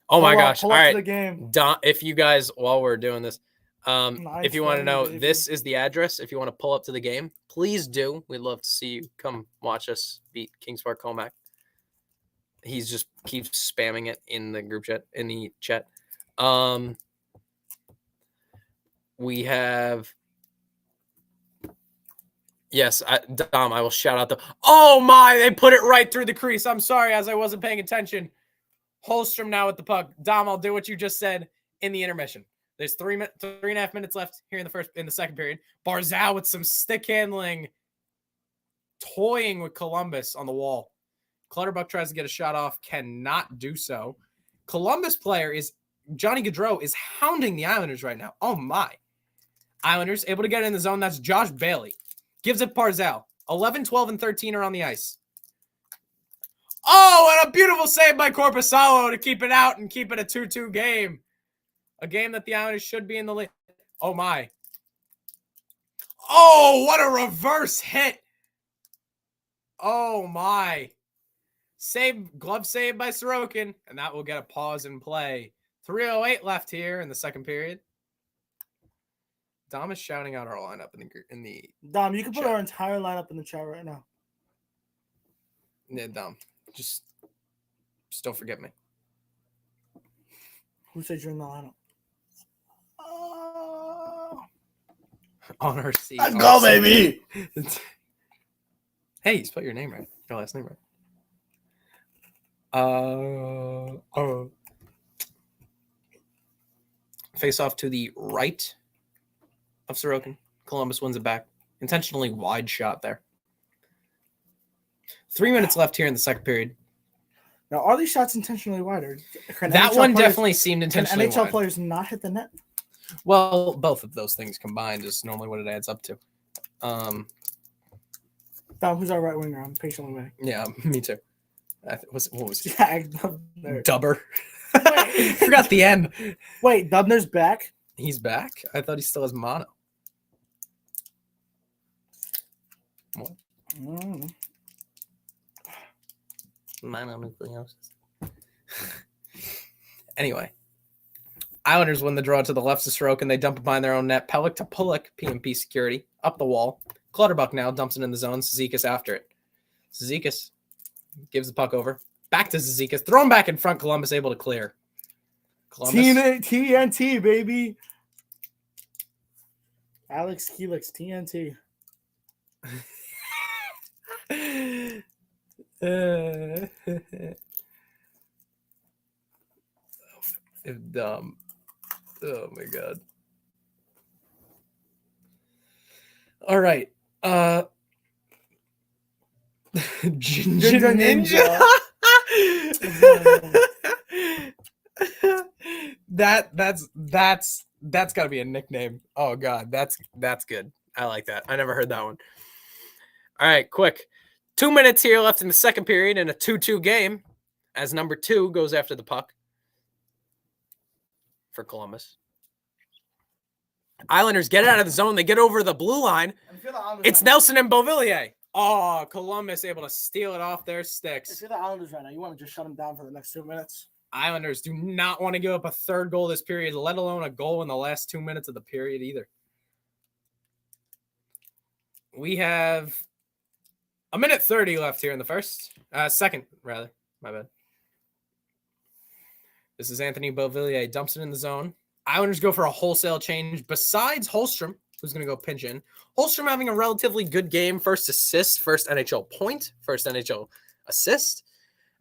Oh my gosh. All right. The game. If you guys, while we're doing this, if you want to know, this is the address. If you want to pull up to the game, please do. We'd love to see you come watch us beat Kings Park Comac. He's just keeps spamming it in the group chat, in the chat. We have, yes, Dom, I will shout out oh my, they put it right through the crease. I'm sorry, as I wasn't paying attention. Holstrom now with the puck. Dom, I'll do what you just said in the intermission. There's 3.5 minutes left here in the second period. Barzal with some stick handling, toying with Columbus on the wall. Clutterbuck tries to get a shot off, cannot do so. Columbus player Johnny Gaudreau is hounding the Islanders right now. Oh my. Islanders able to get in the zone. That's Josh Bailey. Gives it Barzal. 11, 12, and 13 are on the ice. Oh, and a beautiful save by Korpisalo to keep it out and keep it a 2-2 game. A game that the Islanders should be in the lead. Oh, my. Oh, what a reverse hit. Oh, my. Glove save by Sorokin, and that will get a pause in play. 3:08 left here in the second period. Dom is shouting out our lineup in the Dom, you can put chat. our entire lineup in the chat right now. Yeah, Dom. Just don't forget me. Who said you're in the lineup? On our seat. Let's go, baby. Hey, you spelled your name right. Your last name right. Face off to the right of Sorokin. Columbus wins it back. Intentionally wide shot there. 3 minutes left here in the second period. Now, are these shots intentionally wider? That one definitely seemed intentionally wide. Can NHL wide. players not hit the net? Well, both of those things combined is normally what it adds up to. Dom, who's our right winger? I'm patiently waiting. Yeah, me too. What was he? Yeah, Dubber. Forgot the end. Wait, Dubner's back? He's back? I thought he still has mono. What? Mononucleosis. Anyway. Islanders win the draw to the left of Sorokin. They dump it behind their own net. Pellick to Pullock, PMP security. Up the wall. Clutterbuck now dumps it in the zone. Zizekas after it. Zizekas gives the puck over. Back to Zizekas. Throw him back in front. Columbus able to clear. Columbus. TNT, baby. Alex Keelix, TNT. Dumb. Oh my god. All right. Ginger Ninja. That's got to be a nickname. Oh god, that's good. I like that. I never heard that one. All right, quick. 2 minutes here left in the second period in a 2-2 game as number 2 goes after the puck for Columbus. Islanders get it out of the zone. They get over the blue line. It's Nelson and Beauvillier. Oh, Columbus able to steal it off their sticks. If you're the Islanders right now, you want to just shut them down for the next 2 minutes. Islanders do not want to give up a third goal this period, let alone a goal in the last 2 minutes of the period either. We have a minute 30 left here in the second, rather. My bad. This is Anthony Beauvillier. Dumps it in the zone. Islanders go for a wholesale change besides Holmstrom, who's going to go pinch in. Holmstrom having a relatively good game. First assist, first NHL point, first NHL assist.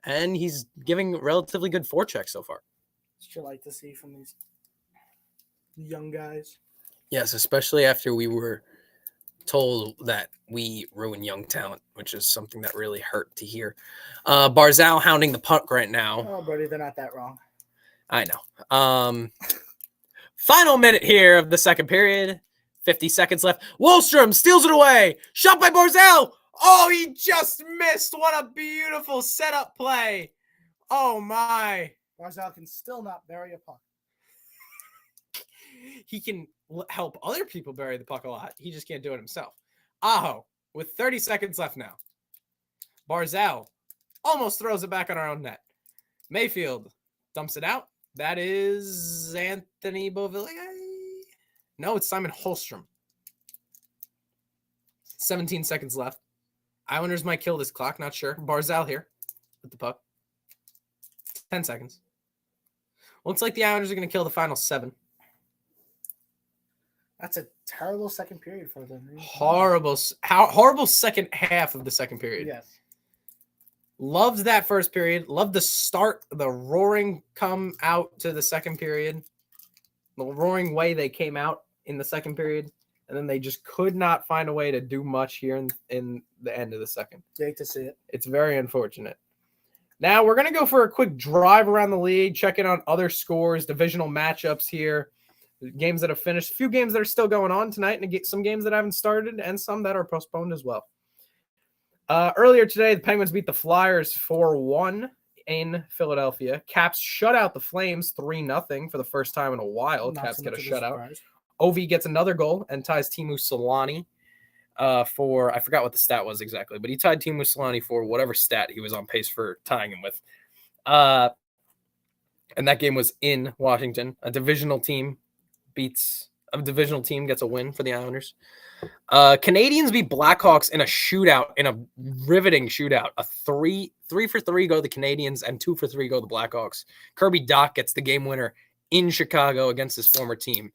And he's giving relatively good forecheck so far. What you like to see from these young guys? Yes, especially after we were told that we ruin young talent, which is something that really hurt to hear. Barzal hounding the puck right now. Oh, buddy, they're not that wrong. I know. Final minute here of the second period. 50 seconds left. Wallstrom steals it away. Shot by Barzal. Oh, he just missed. What a beautiful setup play. Oh, my. Barzal can still not bury a puck. He can help other people bury the puck a lot. He just can't do it himself. Aho, with 30 seconds left now. Barzal almost throws it back on our own net. Mayfield dumps it out. That is Anthony Beauvillier. No, it's Simon Holmstrom. 17 seconds left. Islanders might kill this clock, not sure. Barzal here with the puck. 10 seconds. Looks like the Islanders are going to kill the final 7. That's a terrible second period for them. Horrible second half of the second period. Yes. Loved that first period. Loved the start, the roaring come out to the second period. The roaring way they came out in the second period. And then they just could not find a way to do much here in the end of the second. Hate to see it. It's very unfortunate. Now we're going to go for a quick drive around the league, check in on other scores, divisional matchups here, games that have finished, a few games that are still going on tonight, and some games that haven't started, and some that are postponed as well. Earlier today, the Penguins beat the Flyers 4-1 in Philadelphia. Caps shut out the Flames 3-0 for the first time in a while. Not Caps so get a much of shutout. surprise. Ovi gets another goal and ties Teemu Solani for, I forgot what the stat was exactly, but he tied Teemu Solani for whatever stat he was on pace for tying him with. And that game was in Washington. A divisional team gets a win for the Islanders. Canadians beat Blackhawks in a shootout, in a riveting shootout. A 3-for-3 go the Canadians and 2-for-3 go the Blackhawks. Kirby Dach gets the game winner in Chicago against his former team.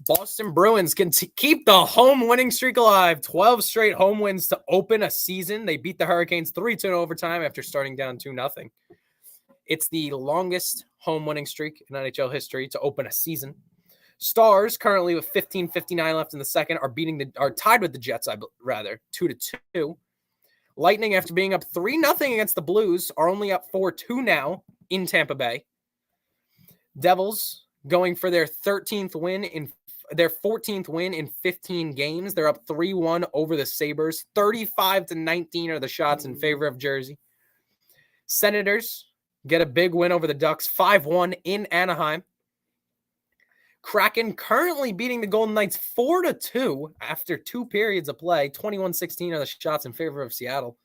Boston Bruins can keep the home winning streak alive. 12 straight home wins to open a season. They beat the Hurricanes 3-2 in overtime after starting down 2-0. It's the longest home winning streak in NHL history to open a season. Stars, currently with 15:59 left in the second, are tied with the Jets, 2-2. Lightning, after being up 3-0 against the Blues, are only up 4-2 now in Tampa Bay. Devils going for their 14th win in 15 games. They're up 3-1 over the Sabres. 35-19 are the shots in favor of Jersey. Senators get a big win over the Ducks, 5-1 in Anaheim. Kraken currently beating the Golden Knights 4-2 after 2 periods of play. 21-16 are the shots in favor of Seattle.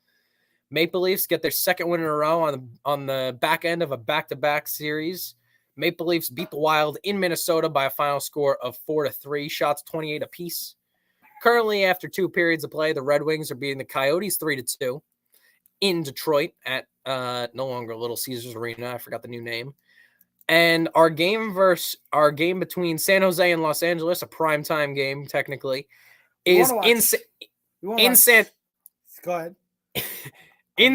Maple Leafs get their second win in a row on the back end of a back-to-back series. Maple Leafs beat the Wild in Minnesota by a final score of 4-3, shots 28 apiece. Currently, after 2 periods of play, the Red Wings are beating the Coyotes 3-2 in Detroit at no longer Little Caesars Arena. I forgot the new name. And our game between San Jose and Los Angeles, a primetime game technically, is in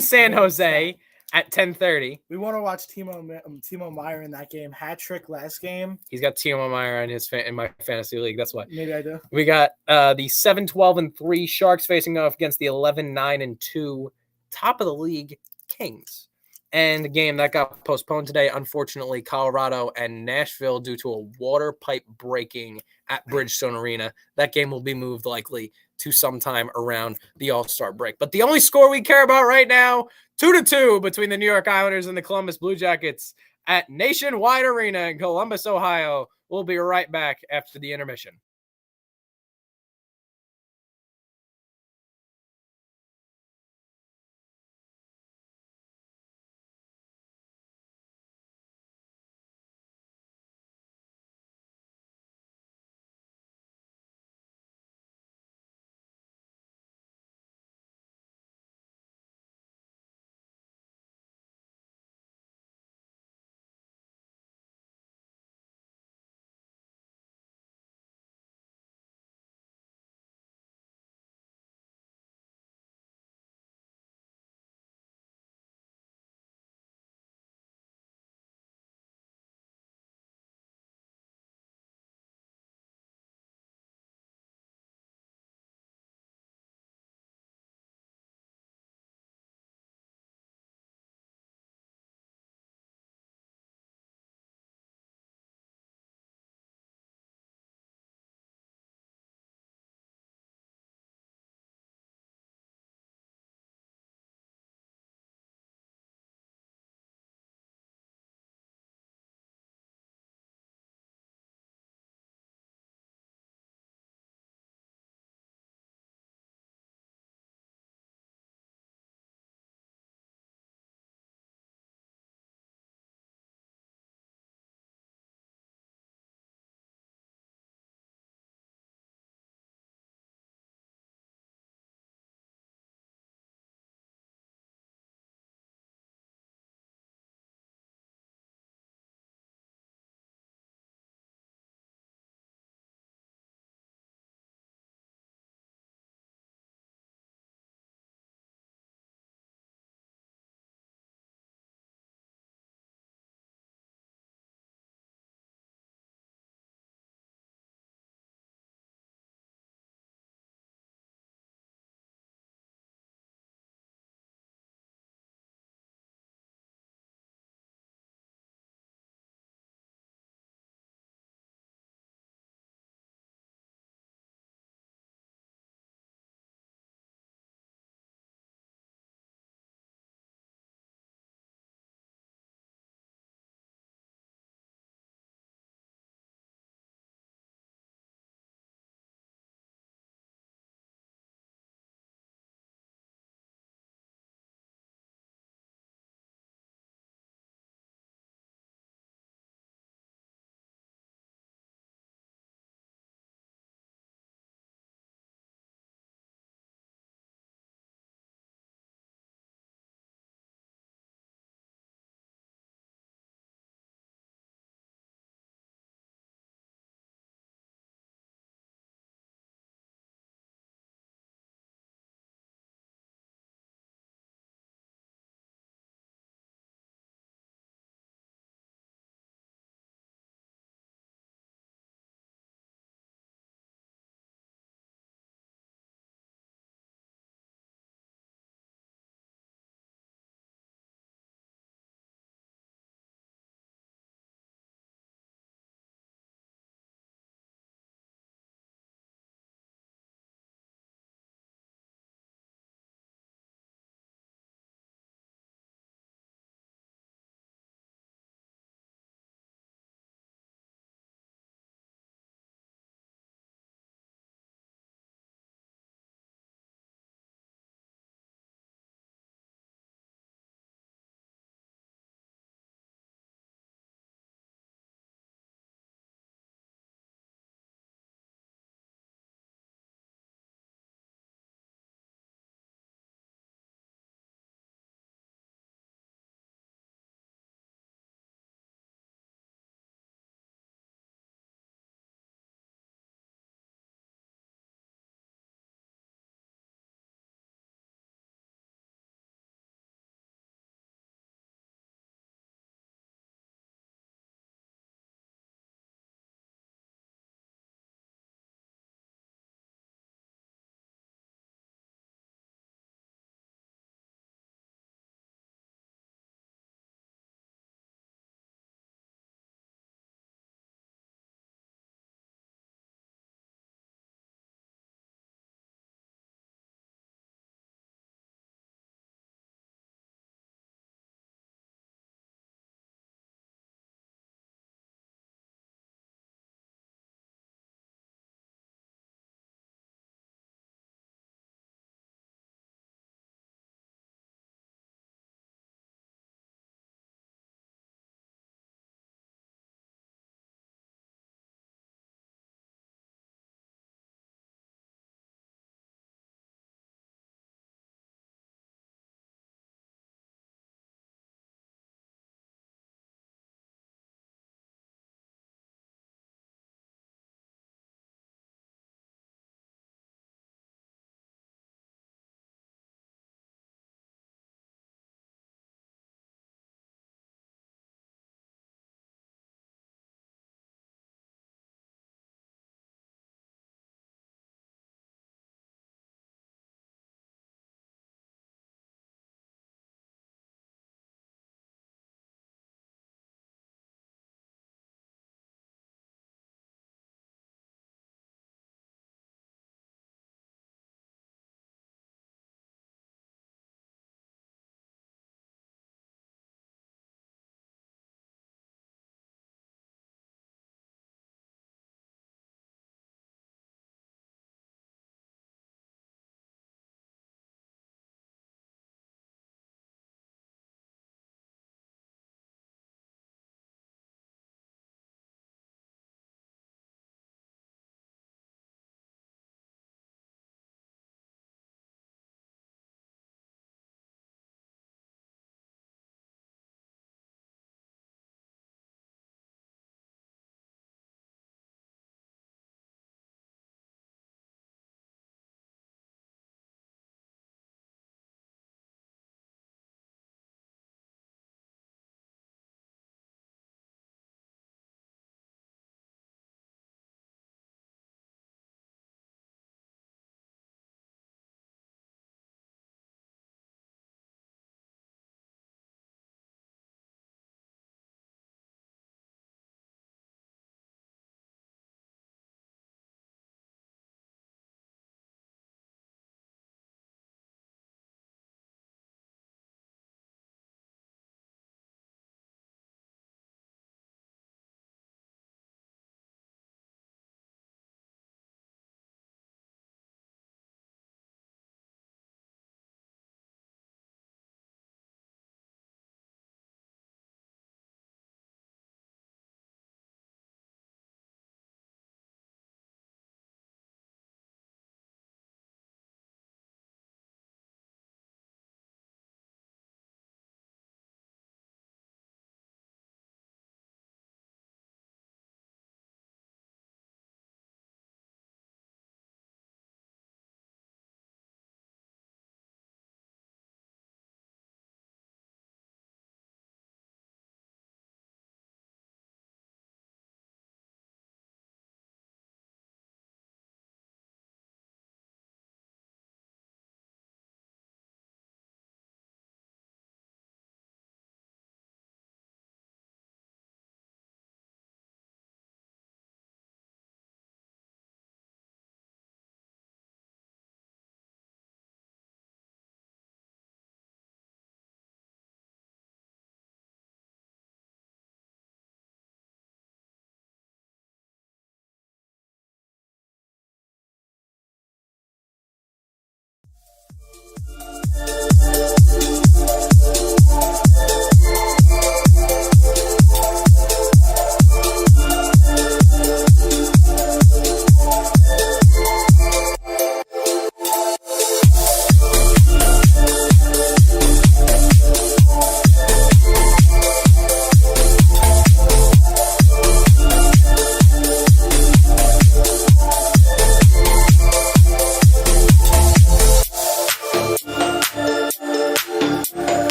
San Jose at 10:30. We want to watch Timo Meyer in that game. Hat trick last game. He's got Timo Meyer in my fantasy league. That's why. Maybe I do. We got the 7-12-3 Sharks facing off against the 11-9-2 top of the league Kings. And the game that got postponed today, unfortunately, Colorado and Nashville, due to a water pipe breaking at Bridgestone Arena. That game will be moved likely to sometime around the All-Star break. But the only score we care about right now, 2-2 between the New York Islanders and the Columbus Blue Jackets at Nationwide Arena in Columbus, Ohio. We'll be right back after the intermission.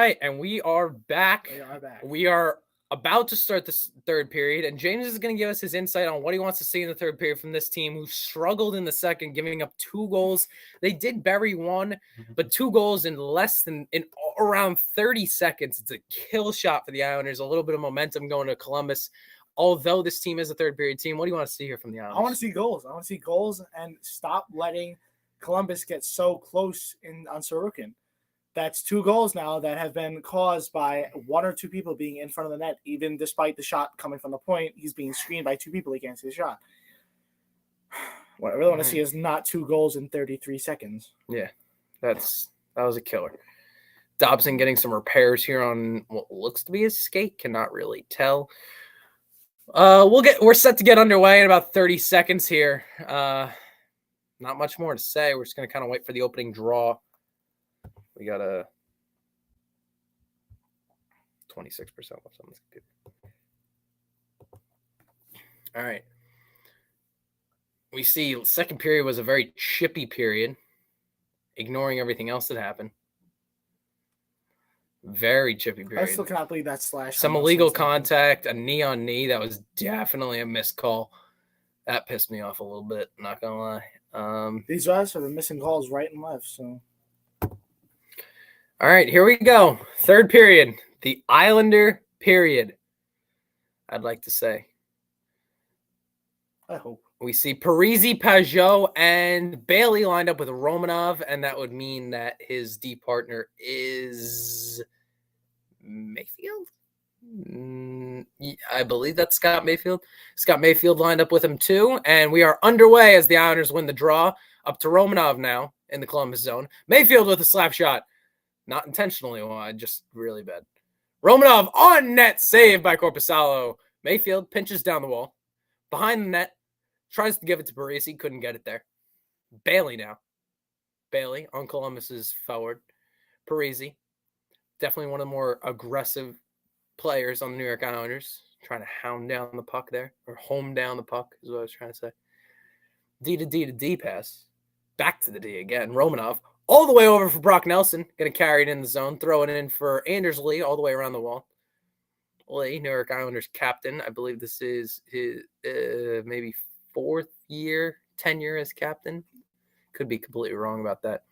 right, and we are back. We are back. We are about to start this third period, and James is going to give us his insight on what he wants to see in the third period from this team who struggled in the second, giving up 2 goals. They did bury one, but 2 goals in around 30 seconds. It's a kill shot for the Islanders. A little bit of momentum going to Columbus. Although this team is a third period team, what do you want to see here from the Islanders? I want to see goals. I want to see goals and stop letting Columbus get so close on Sorokin. That's 2 goals now that have been caused by 1 or 2 people being in front of the net. Even despite the shot coming from the point, he's being screened by 2 people. He can't see the shot. What I really want to see is not 2 goals in 33 seconds. Yeah, that was a killer. Dobson getting some repairs here on what looks to be his skate. Cannot really tell. We're set to get underway in about 30 seconds here. Not much more to say. We're just going to kind of wait for the opening draw. We got a 26% left on this computer. All right. We see second period was a very chippy period, ignoring everything else that happened. Very chippy period. I still cannot believe that slash. Some illegal contact, a knee on knee. That was definitely a missed call. That pissed me off a little bit, not going to lie. These guys are the missing calls right and left, so... All right, here we go. Third period, the Islander period, I'd like to say. I hope. We see Parise, Pajot, and Bailey lined up with Romanov, and that would mean that his D partner is Mayfield? I believe that's Scott Mayfield. Scott Mayfield lined up with him too, and we are underway as the Islanders win the draw. Up to Romanov now in the Columbus zone. Mayfield with a slap shot. Not intentionally, just really bad. Romanov on net, saved by Korpisalo. Mayfield pinches down the wall. Behind the net, tries to give it to Parise, couldn't get it there. Bailey now. Bailey on Columbus's forward. Parise, definitely one of the more aggressive players on the New York Islanders. Trying to hound down the puck there, or home down the puck is what I was trying to say. D to D to D pass. Back to the D again. Romanov. All the way over for Brock Nelson. Going to carry it in the zone. Throw it in for Anders Lee all the way around the wall. Lee, New York Islanders captain. I believe this is his maybe 4th year, tenure as captain. Could be completely wrong about that.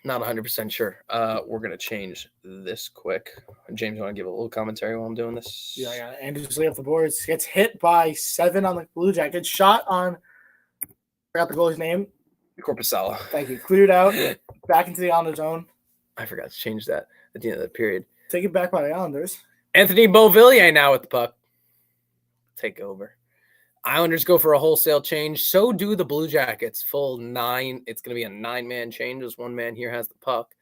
Not 100% sure. We're going to change this quick. James, you want to give a little commentary while I'm doing this? Yeah, I got Anders Lee off the boards. Gets hit by 7 on the Blue Jackets. Shot on... I forgot the goalie's name. Korpisalo. Thank you. Cleared out. Back into the Islanders zone. I forgot to change that at the end of the period. Take it back by the Islanders. Anthony Beauvillier now with the puck. Take over. Islanders go for a wholesale change. So do the Blue Jackets. Full 9. It's going to be a 9-man change as one man here has the puck.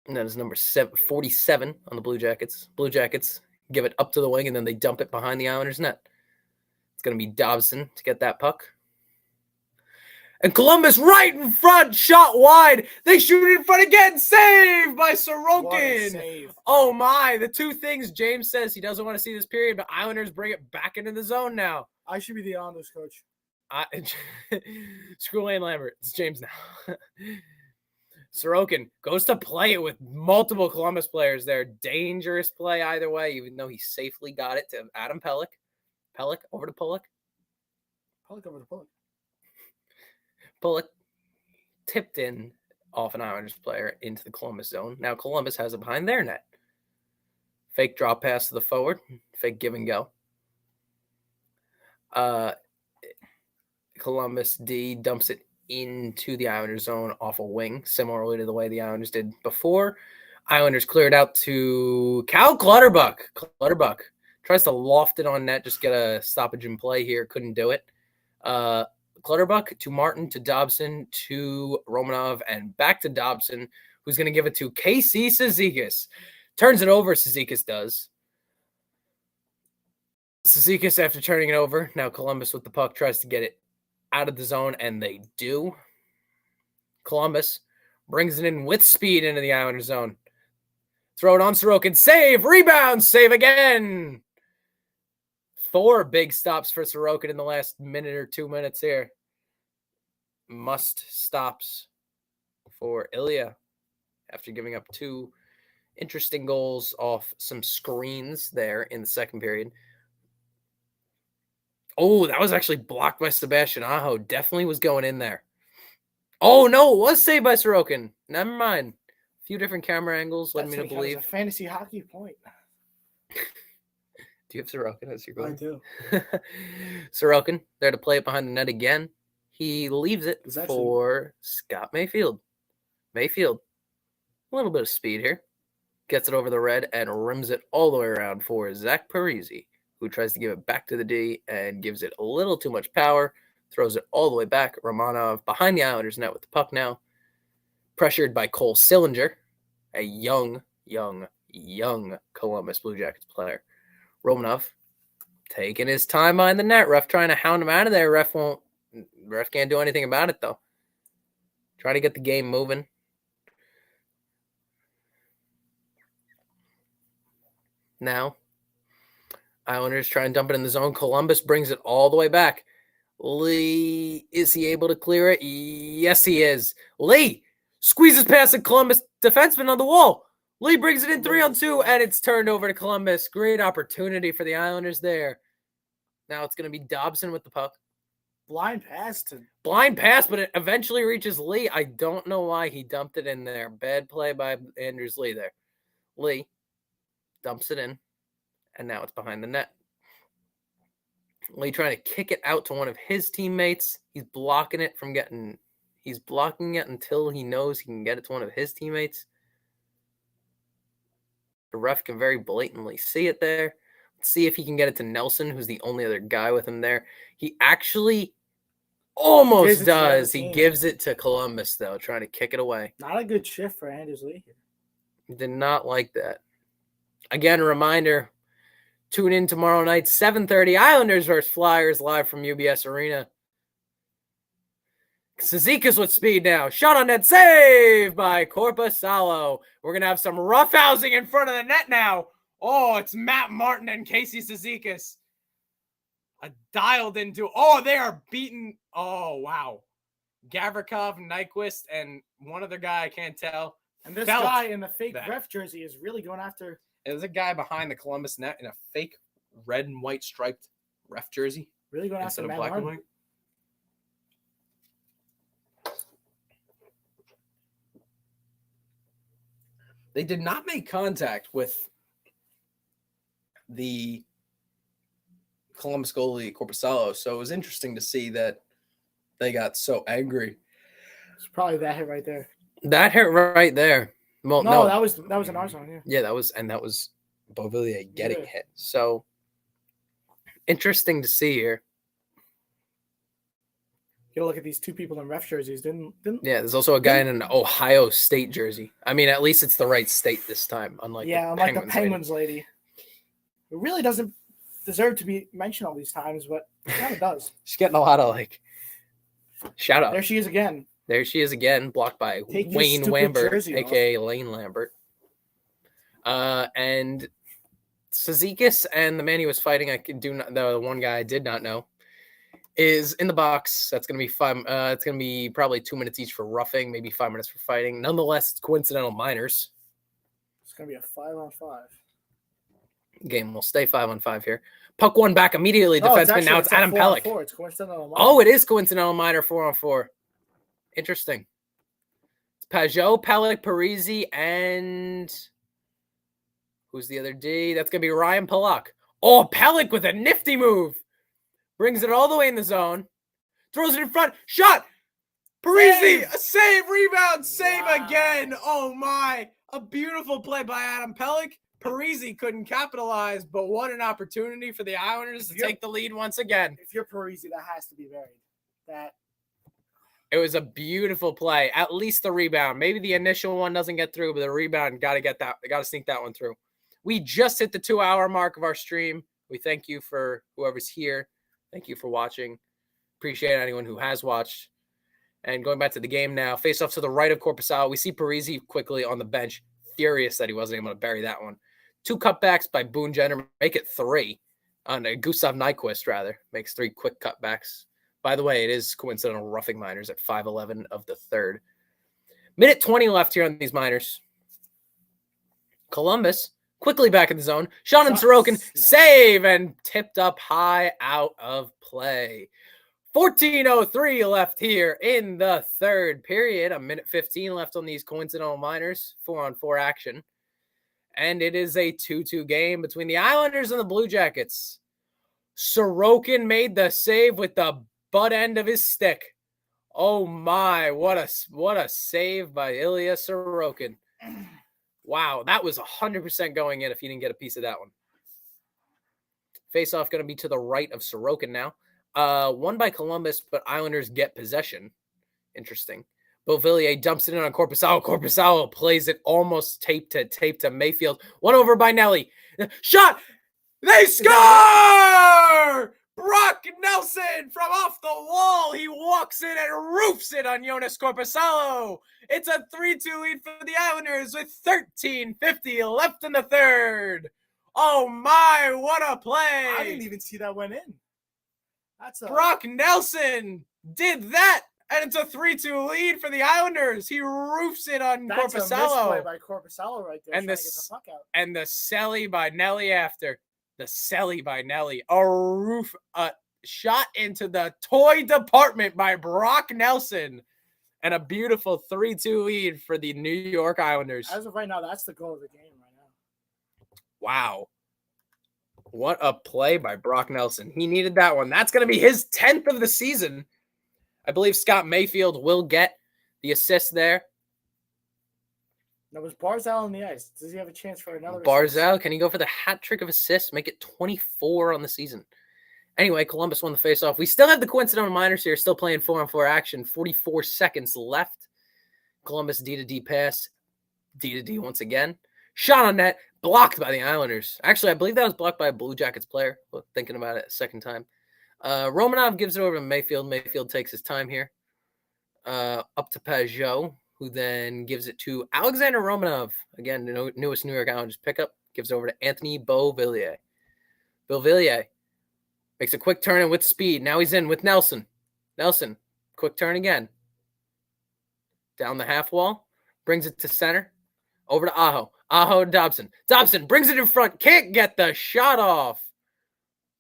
And that is number 47 on the Blue Jackets. Blue Jackets give it up to the wing, and then they dump it behind the Islanders' net. It's going to be Dobson to get that puck. And Columbus right in front, shot wide. They shoot it in front again. Saved by Sorokin. Save. Oh, my. The 2 things James says he doesn't want to see this period, but Islanders bring it back into the zone now. I should be the Islanders coach. Screw Lane Lambert. It's James now. Sorokin goes to play it with multiple Columbus players there. Dangerous play either way, even though he safely got it to Adam Pelech. Pelech over to Pulock. Pulock over to Pulock. Pulock tipped in off an Islanders player into the Columbus zone. Now Columbus has it behind their net. Fake drop pass to the forward. Fake give and go. Columbus D dumps it into the Islanders zone off a wing, similarly to the way the Islanders did before. Islanders cleared out to Cal Clutterbuck. Clutterbuck tries to loft it on net, just get a stoppage in play here. Couldn't do it. Clutterbuck to Martin, to Dobson, to Romanov, and back to Dobson, who's going to give it to KC Cizikas. Turns it over, Cizikas does. Cizikas, after turning it over, now Columbus with the puck tries to get it out of the zone, and they do. Columbus brings it in with speed into the Islander zone. Throw it on Sorokin. Save! Rebound! Save again! 4 big stops for Sorokin in the last minute or 2 minutes here. Must stops for Ilya. after giving up 2 interesting goals off some screens there in the second period. Oh, that was actually blocked by Sebastian Aho. Definitely was going in there. Oh, no, it was saved by Sorokin. Never mind. A few different camera angles led me to believe. That's a fantasy hockey point. Do you have Sorokin as your goal? I do. Sorokin, there to play it behind the net again. He leaves it for Scott Mayfield. Mayfield, a little bit of speed here. Gets it over the red and rims it all the way around for Zach Parise, who tries to give it back to the D and gives it a little too much power. Throws it all the way back. Romanov behind the Islanders net with the puck now. Pressured by Cole Sillinger, a young Columbus Blue Jackets player. Romanov taking his time behind the net. Ref trying to hound him out of there. Ref can't do anything about it, though. Trying to get the game moving. Now, Islanders try and dump it in the zone. Columbus brings it all the way back. Lee, is he able to clear it? Yes, he is. Lee squeezes past the Columbus defenseman on the wall. Lee brings it in 3-on-2, and it's turned over to Columbus. Great opportunity for the Islanders there. Now it's going to be Dobson with the puck. Blind pass, but it eventually reaches Lee. I don't know why he dumped it in there. Bad play by Anders Lee there. Lee dumps it in, and now it's behind the net. Lee trying to kick it out to one of his teammates. He's blocking it until he knows he can get it to one of his teammates. The ref can very blatantly see it there. Let's see if he can get it to Nelson, who's the only other guy with him there. He actually almost does. He gives it to Columbus, though, trying to kick it away. Not a good shift for Anders Lee. Did not like that. Again, a reminder, tune in tomorrow night, 7:30, Islanders versus Flyers, live from UBS Arena. Cizikas with speed now. Shot on net, save by Korpisalo. We're going to have some roughhousing in front of the net now. Oh, it's Matt Martin and Casey Cizikas. Dialed into, they are beaten. Oh, wow. Gavrikov, Nyquist, and one other guy I can't tell. And this guy in the fake ref jersey is really going after. There's a guy behind the Columbus net in a fake red and white striped ref jersey. Really going after Matt Martin. And white. They did not make contact with the Columbus goalie Korpisalo, so it was interesting to see that they got so angry. It's probably that hit right there. That hit right there. Well, no, that was an our zone. Yeah. Yeah, that was Beauvillier getting hit. So interesting to see here. You gotta look at these two people in ref jerseys. Didn't there's also a guy in an Ohio State jersey. I mean, at least it's the right state this time, unlike the Penguins lady. It really doesn't deserve to be mentioned all these times, but it kind of does. She's getting a lot of shout out. There she is again. Blocked by Wayne Lambert, aka Lane Lambert. And Cizikas and the man he was fighting, the one guy I did not know, is in the box. That's going to be 5. It's going to be probably 2 minutes each for roughing, maybe 5 minutes for fighting. Nonetheless, it's coincidental minors. It's going to be a 5-on-5. Game will stay 5-on-5 here. Puck one back immediately. Defenseman. Now it's Adam Pelech. It's coincidental minor. Oh, it is coincidental minor 4-on-4. Interesting. It's Pajot, Pelech, Parise, and who's the other D? That's going to be Ryan Pollock. Oh, Pelech with a nifty move. Brings it all the way in the zone. Throws it in front. Shot. Parise. A save. Rebound. Save again. Oh, my. A beautiful play by Adam Pelech. Parise couldn't capitalize, but what an opportunity for the Islanders to take the lead once again. If you're Parise, that has to be buried. It was a beautiful play. At least the rebound. Maybe the initial one doesn't get through, but the rebound, got to sneak that one through. We just hit the 2-hour mark of our stream. We thank you for whoever's here. Thank you for watching. Appreciate anyone who has watched. And going back to the game now, face off to the right of Korpisalo. We see Parise quickly on the bench. Furious that he wasn't able to bury that one. 2 cutbacks by Boone Jenner. Make it 3. Gustav Nyquist, rather. Makes 3 quick cutbacks. By the way, it is coincidental roughing minors at 5:11 of the third. Minute 20 left here on these minors. Columbus quickly back in the zone. Sean and Sorokin save and tipped up high out of play. 14:03 left here in the third period. A minute 15 left on these coincidental minors. 4-on-4 action. And it is a 2-2 game between the Islanders and the Blue Jackets. Sorokin made the save with the butt end of his stick. Oh my, what a save by Ilya Sorokin. Wow, that was 100% going in if you didn't get a piece of that one. Face-off going to be to the right of Sorokin now. Won by Columbus, but Islanders get possession. Interesting. Beauvillier dumps it in on Korpisalo. Korpisalo plays it almost tape to Mayfield. One over by Nelly. Shot! They score! Brock Nelson from off the wall. He walks in and roofs it on Jonas Korpisalo. It's a 3-2 lead for the Islanders with 13:50 left in the third. Oh my, what a play. I didn't even see that went in. Brock Nelson did that, and it's a 3-2 lead for the Islanders. He roofs it on Korpisalo. That's a misplay by Korpisalo right there. And the celly by Nelly after. The celly by Nelly. A shot into the toy department by Brock Nelson. And a beautiful 3-2 lead for the New York Islanders. As of right now, that's the goal of the game right now. Wow. What a play by Brock Nelson. He needed that one. That's going to be his 10th of the season. I believe Scott Mayfield will get the assist there. Now, was Barzal on the ice? Does he have a chance for another Barzal, can he go for the hat trick of assists? Make it 24 on the season. Anyway, Columbus won the faceoff. We still have the coincidental minors here, still playing 4-on-4 action. 44 seconds left. Columbus D-to-D pass. D-to-D once again. Shot on net. Blocked by the Islanders. Actually, I believe that was blocked by a Blue Jackets player. Thinking about it a second time. Romanov gives it over to Mayfield. Mayfield takes his time here. Up to Pajot, who then gives it to Alexander Romanov. Again, the newest New York Islanders pickup. Gives it over to Anthony Beauvillier. Beauvillier makes a quick turn and with speed. Now he's in with Nelson. Nelson, quick turn again. Down the half wall. Brings it to center. Over to Aho. Aho to Dobson. Dobson brings it in front. Can't get the shot off.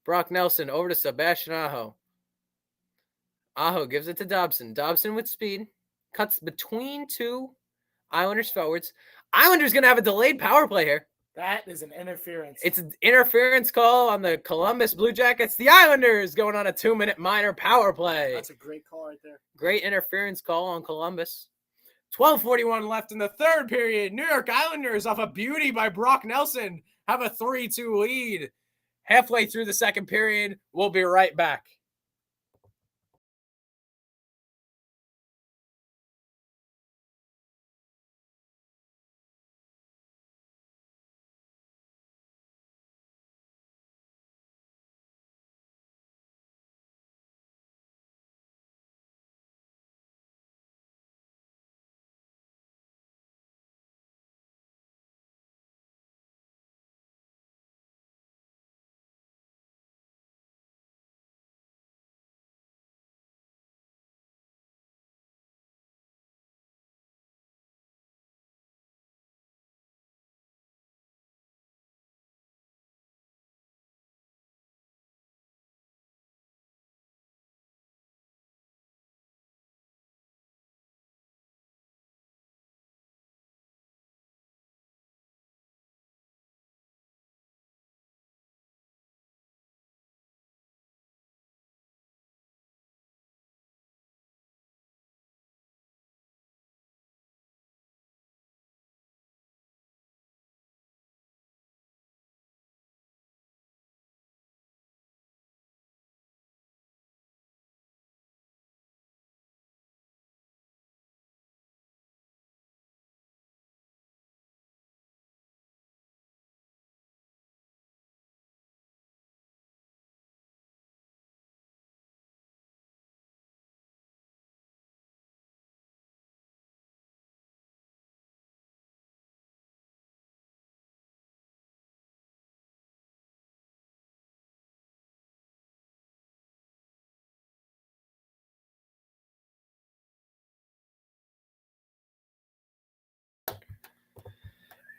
Brock Nelson over to Sebastian Aho. Aho gives it to Dobson. Dobson with speed. Cuts between two Islanders forwards. Islanders going to have a delayed power play here. That is an interference. It's an interference call on the Columbus Blue Jackets. The Islanders going on a 2-minute minor power play. That's a great call right there. Great interference call on Columbus. 12:41 left in the third period. New York Islanders off a beauty by Brock Nelson have a 3-2 lead. Halfway through the second period, we'll be right back.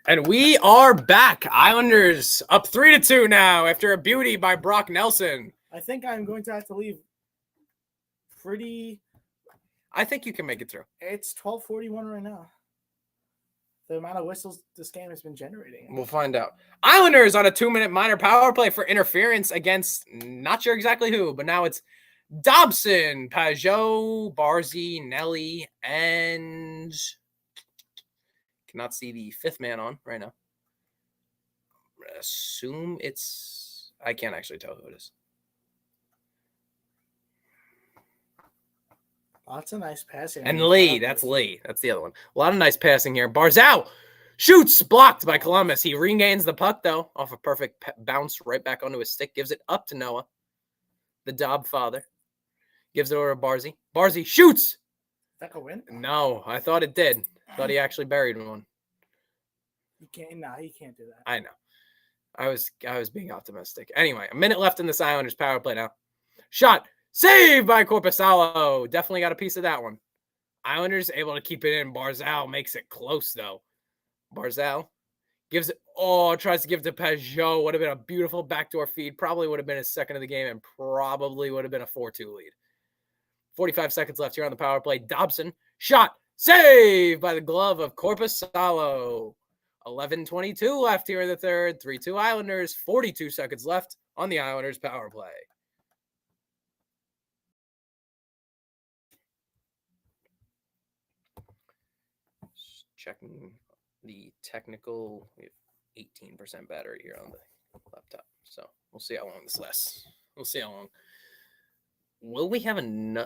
And we are back. Islanders up 3-2 now after a beauty by Brock Nelson. I think I'm going to have to leave pretty. I think you can make it through. It's 12:41 right now. The amount of whistles this game has been generating. We'll find out. Islanders on a 2-minute minor power play for interference against not sure exactly who, but now it's Dobson, Pajot, Barzy, Nelly, and cannot see the fifth man on right now. Assume it's I can't actually tell who it is. Lots of nice passing. And Lee, that's Lee. That's the other one. A lot of nice passing here. Barzal shoots, blocked by Columbus. He regains the puck, though, off a perfect bounce right back onto his stick. Gives it up to Noah, the Dobb father. Gives it over to Barzy. Barzy shoots. That could win? No, I thought it did. Thought he actually buried one. He can't. No, he can't do that. I know. I was being optimistic. Anyway, a minute left in this Islanders power play now. Shot. Saved by Korpisalo. Definitely got a piece of that one. Islanders able to keep it in. Barzal makes it close, though. Barzal gives it. Oh, tries to give it to Pajot. Would have been a beautiful backdoor feed. Probably would have been his second of the game and probably would have been a 4-2 lead. 45 seconds left here on the power play. Dobson. Shot. Saved by the glove of Korpisalo. 11:22 left here in the third. 3-2 Islanders. 42 seconds left on the Islanders power play. Checking the technical. We have 18% battery here on the laptop. So we'll see how long this lasts. We'll see how long. Will we have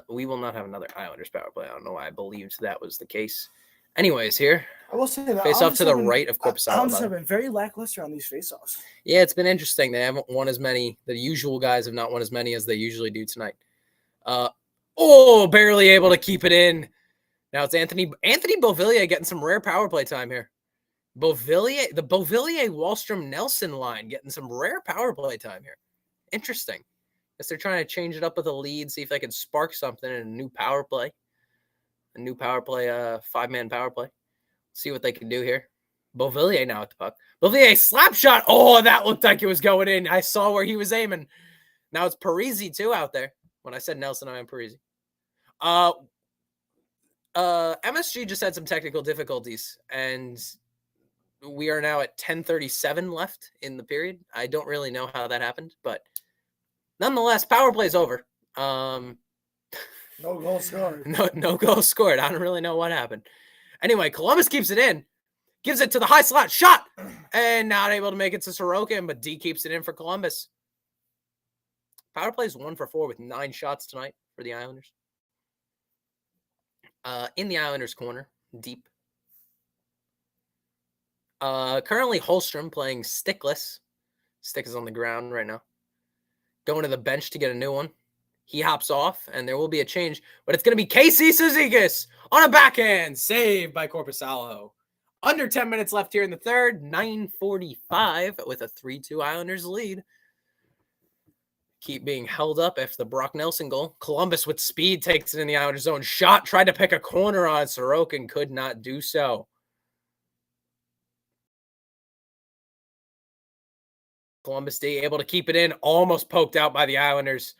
we will not have another Islanders power play. I don't know why I believed that was the case. Anyways, here. I will say that face off to the right of Korpisalo. Islanders have been very lackluster on these face-offs. Yeah, it's been interesting. They haven't won as many. The usual guys have not won as many as they usually do tonight. Barely able to keep it in. Now it's Anthony Beauvillier getting some rare power play time here. The Beauvillier, Wallstrom, Nelson line getting some rare power play time here. Interesting. Guess they're trying to change it up with a lead, see if they can spark something in a new power play. A new power play, 5-man power play. See what they can do here. Beauvillier now at the puck. Beauvillier slap shot. Oh, that looked like it was going in. I saw where he was aiming. Now it's Parisi too out there. When I said Nelson, I meant Parisi. MSG just had some technical difficulties, and we are now at 10:37 left in the period. I don't really know how that happened, but nonetheless, power play's over. No goal scored. No goal scored. I don't really know what happened. Anyway, Columbus keeps it in, gives it to the high slot, shot, and not able to make it to Sorokin, but D keeps it in for Columbus. Power play's 1 for 4 with 9 shots tonight for the Islanders. In the Islanders' corner, deep. Currently, Holmstrom playing stickless. Stick is on the ground right now. Going to the bench to get a new one. He hops off, and there will be a change, but it's going to be Casey Cizikas on a backhand. Saved by Korpisalo. Under 10 minutes left here in the third. 9:45 with a 3-2 Islanders lead. Keep being held up after the Brock Nelson goal. Columbus with speed takes it in the Islanders zone. Shot, tried to pick a corner on Sorokin, could not do so. Columbus D able to keep it in, almost poked out by the Islanders.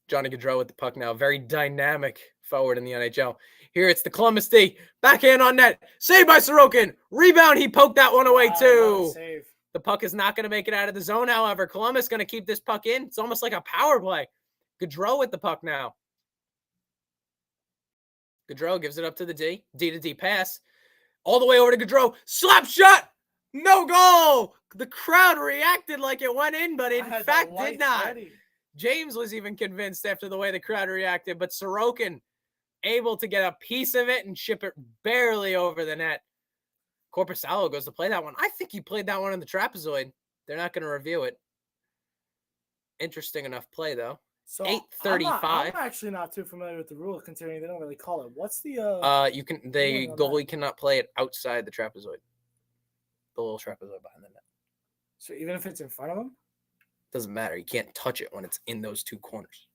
Johnny Gaudreau with the puck now. Very dynamic forward in the NHL. Here it's the Columbus D. Backhand on net. Saved by Sorokin. Rebound. He poked that one away too. Save. The puck is not going to make it out of the zone, however. Columbus going to keep this puck in. It's almost like a power play. Gaudreau with the puck now. Gaudreau gives it up to the D. D to D pass. All the way over to Gaudreau. Slap shot. No goal. The crowd reacted like it went in, but in fact did not. Ready. James was even convinced after the way the crowd reacted, but Sorokin able to get a piece of it and ship it barely over the net. Korpisalo goes to play that one. I think he played that one in the trapezoid. They're not going to review it. Interesting enough play, though. So 8:35. I'm actually not too familiar with the rule, considering they don't really call it. What's the goalie cannot play it outside the trapezoid. The little trapezoid behind the net. So even if it's in front of him? Doesn't matter. He can't touch it when it's in those two corners.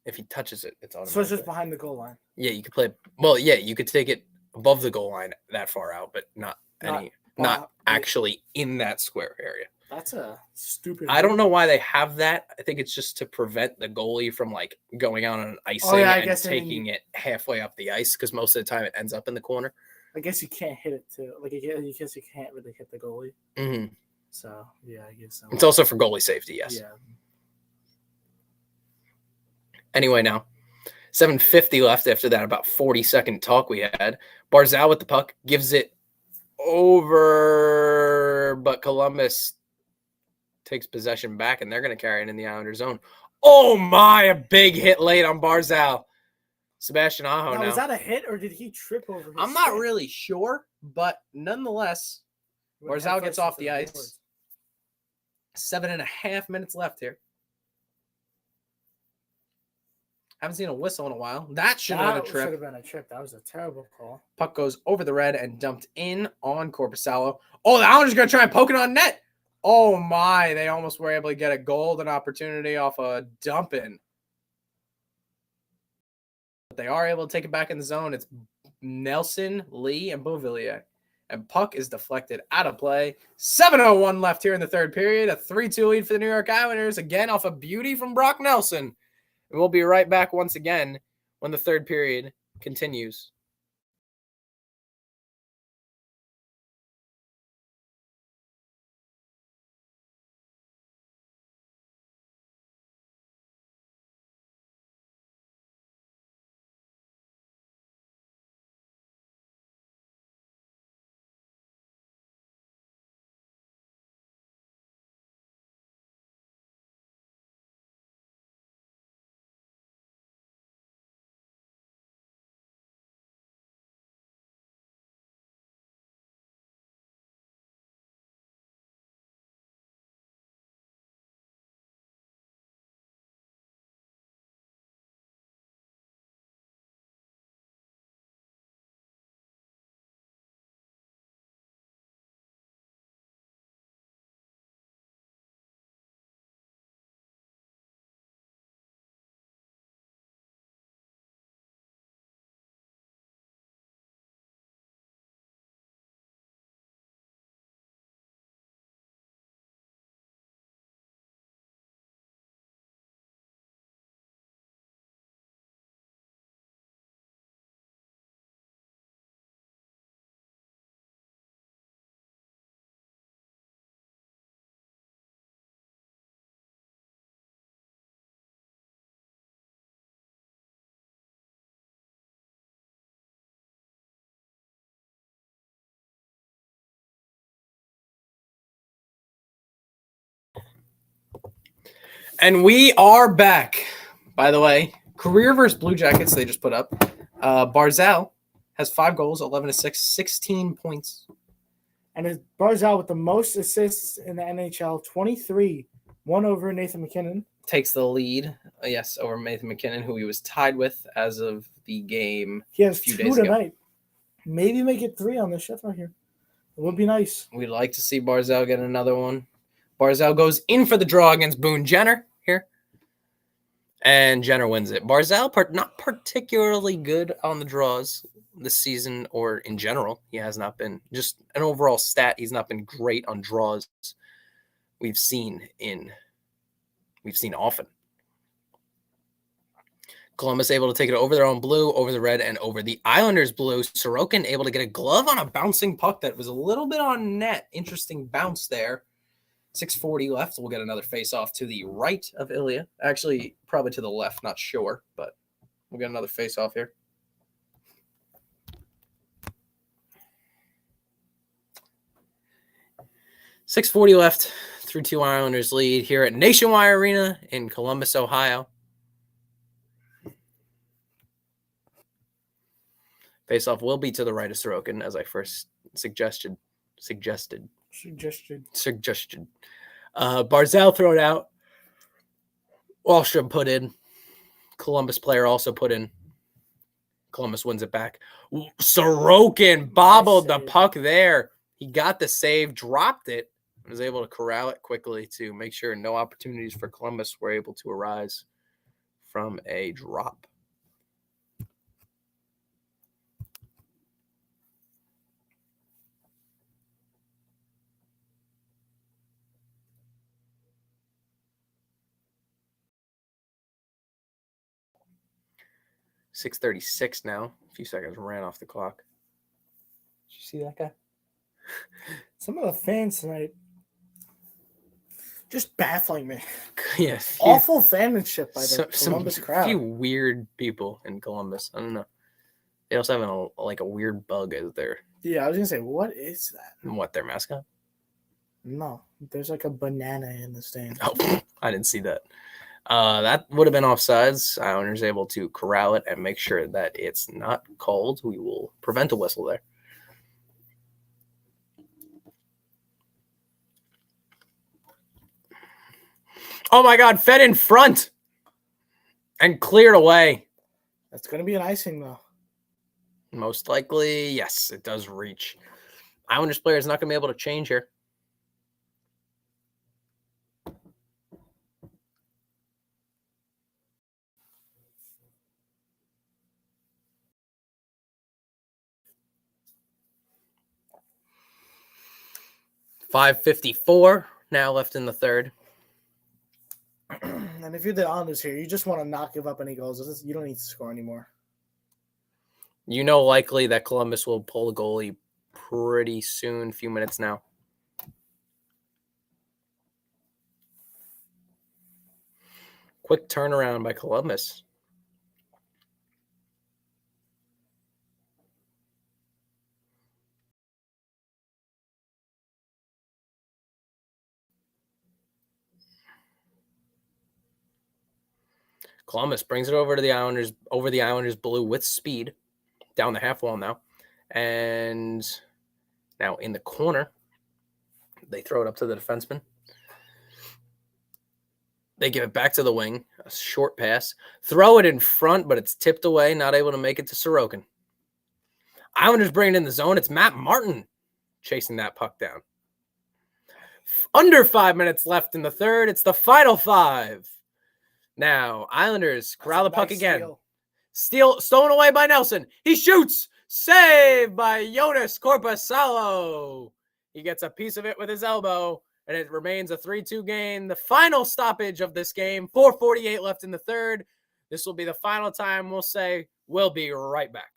If he touches it, it's automatic. So it's just behind the goal line. Yeah, you could play it. Well, yeah, you could take it above the goal line that far out, but not actually in that square area. That's a stupid. I don't know why they have that. I think it's just to prevent the goalie from like going out on an icing and taking it halfway up the ice, because most of the time it ends up in the corner. I guess you can't hit it too. Like you guess you can't really hit the goalie. Mm-hmm. So yeah, I guess so. It's also for goalie safety. Yes. Yeah. Anyway, now 7:50 left after that about 40-second talk we had. Barzal with the puck gives it over, but Columbus takes possession back, and they're going to carry it in the Islander zone. Oh my, a big hit late on Barzal. Sebastian Aho now. Was that a hit, or did he trip over his I'm not really sure, but nonetheless, Barzal gets off the ice. 7.5 minutes left here. Haven't seen a whistle in a while. That should have been a trip. Should have been a trip. That was a terrible call. Puck goes over the red and dumped in on Korpisalo. Oh, the Islanders going to try and poke it on net. Oh, my. They almost were able to get a golden opportunity off a dump-in. But they are able to take it back in the zone. It's Nelson, Lee, and Beauvillier. And puck is deflected out of play. 7:01 left here in the third period. A 3-2 lead for the New York Islanders. Again, off a beauty from Brock Nelson. And we'll be right back once again when the third period continues. And we are back. By the way, career versus Blue Jackets they just put up. Barzal has 5 goals, 11 assists, 16 points. And it's Barzal with the most assists in the NHL, 23, one over Nathan McKinnon. Takes the lead, yes, over Nathan McKinnon, who he was tied with as of the game. He has 2 tonight. Maybe make it 3 on this shift right here. It would be nice. We'd like to see Barzal get another one. Barzal goes in for the draw against Boone Jenner here. And Jenner wins it. Barzal, not particularly good on the draws this season or in general. He has not been. Just an overall stat, he's not been great on draws we've seen often. Columbus able to take it over their own blue, over the red, and over the Islanders' blue. Sorokin able to get a glove on a bouncing puck that was a little bit on net. Interesting bounce there. 6:40 left. We'll get another face-off to the right of Ilya. Actually, probably to the left. Not sure, but we'll get another face-off here. $6:40 left. 3-2 Islanders lead here at Nationwide Arena in Columbus, Ohio. Face-off will be to the right of Sorokin, as I first suggested. Barzal thrown out. Wahlstrom put in. Columbus player also put in. Columbus wins it back. Sorokin bobbled the puck there. He got the save, dropped it, and was able to corral it quickly to make sure no opportunities for Columbus were able to arise from a drop. 6:36 now. A few seconds ran off the clock. Did you see that guy? Some of the fans tonight just baffling me. Yeah. Awful fanmanship by the Columbus crowd. A few weird people in Columbus. I don't know. They also have a weird bug as their. Yeah, I was gonna say, what is that? What, their mascot? No, there's like a banana in the stand. Oh, I didn't see that. That would have been offsides. Islanders able to corral it and make sure that it's not called. We will prevent a whistle there. Oh my God, fed in front and cleared away. That's going to be an icing, though. Most likely, yes, it does reach. Islanders player is not going to be able to change here. .554 now left in the third. And if you're the Islanders here, you just want to not give up any goals. You don't need to score anymore. You know, likely that Columbus will pull the goalie pretty soon, a few minutes now. Quick turnaround by Columbus. Columbus brings it over to the Islanders, over the Islanders blue with speed, down the half wall now. And now in the corner, they throw it up to the defenseman. They give it back to the wing, a short pass. Throw it in front, but it's tipped away, not able to make it to Sorokin. Islanders bring it in the zone. It's Matt Martin chasing that puck down. Under 5 minutes left in the third. It's the final 5. Now, Islanders corral the puck again. Stolen away by Nelson. He shoots. Saved by Jonas Korpisalo. He gets a piece of it with his elbow, and it remains a 3-2 game. The final stoppage of this game. 4:48 left in the third. This will be the final time we'll say. We'll be right back.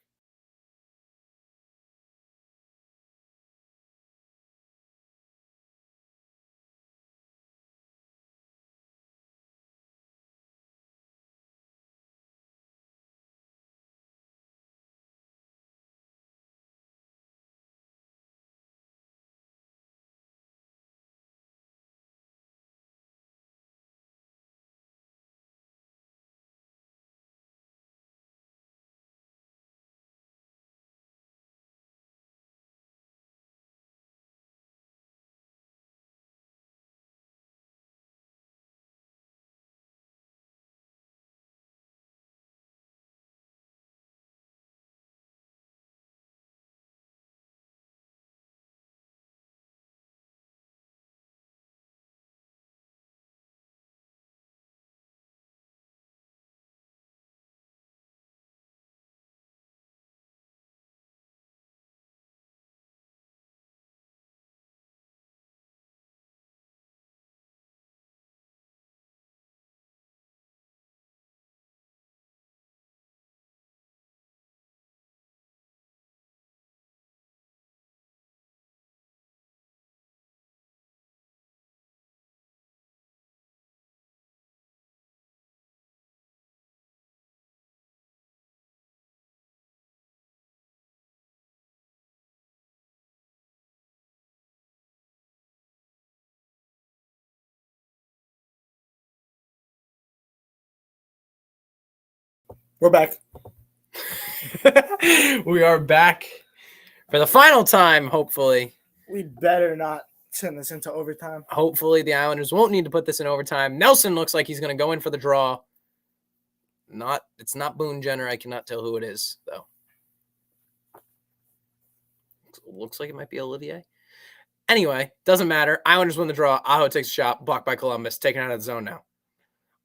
We're back. We are back for the final time, hopefully. We better not send this into overtime. Hopefully the Islanders won't need to put this in overtime. Nelson looks like he's going to go in for the draw. It's not Boone Jenner. I cannot tell who it is, though. Looks like it might be Olivier. Anyway, doesn't matter. Islanders win the draw. Aho takes a shot, blocked by Columbus, taken out of the zone now.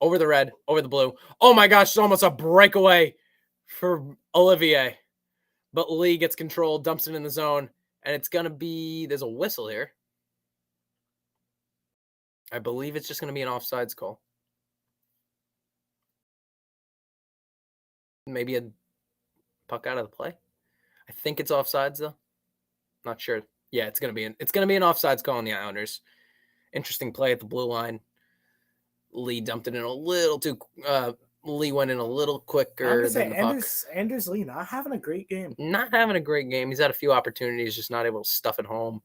Over the red, over the blue. Oh my gosh, it's almost a breakaway for Olivier. But Lee gets control, dumps it in the zone, and it's going to be, there's a whistle here. I believe it's just going to be an offsides call. Maybe a puck out of the play. I think it's offsides though. Not sure. Yeah, it's gonna be an offsides call on the Islanders. Interesting play at the blue line. Lee dumped it in a little too. Lee went in a little quicker than the puck. Anders Lee not having a great game. Not having a great game. He's had a few opportunities, just not able to stuff it home.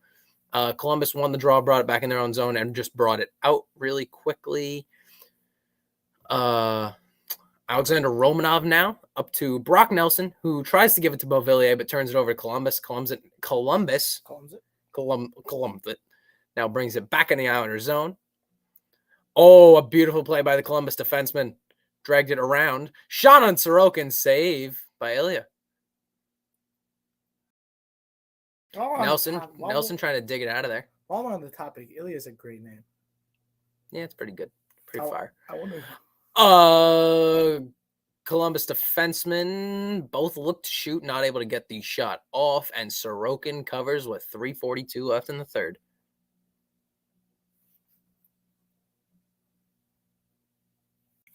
Columbus won the draw, brought it back in their own zone, and just brought it out really quickly. Alexander Romanov now up to Brock Nelson, who tries to give it to Beauvillier, but turns it over to Columbus. Columbus now brings it back in the Islanders zone. Oh, a beautiful play by the Columbus defenseman. Dragged it around. Shot on Sorokin. Save by Ilya. Nelson trying to dig it out of there. While we're on the topic, Ilya is a great name. Yeah, it's pretty good. Pretty fire. I wonder. Columbus defensemen both look to shoot, not able to get the shot off, and Sorokin covers with 3:42 left in the third.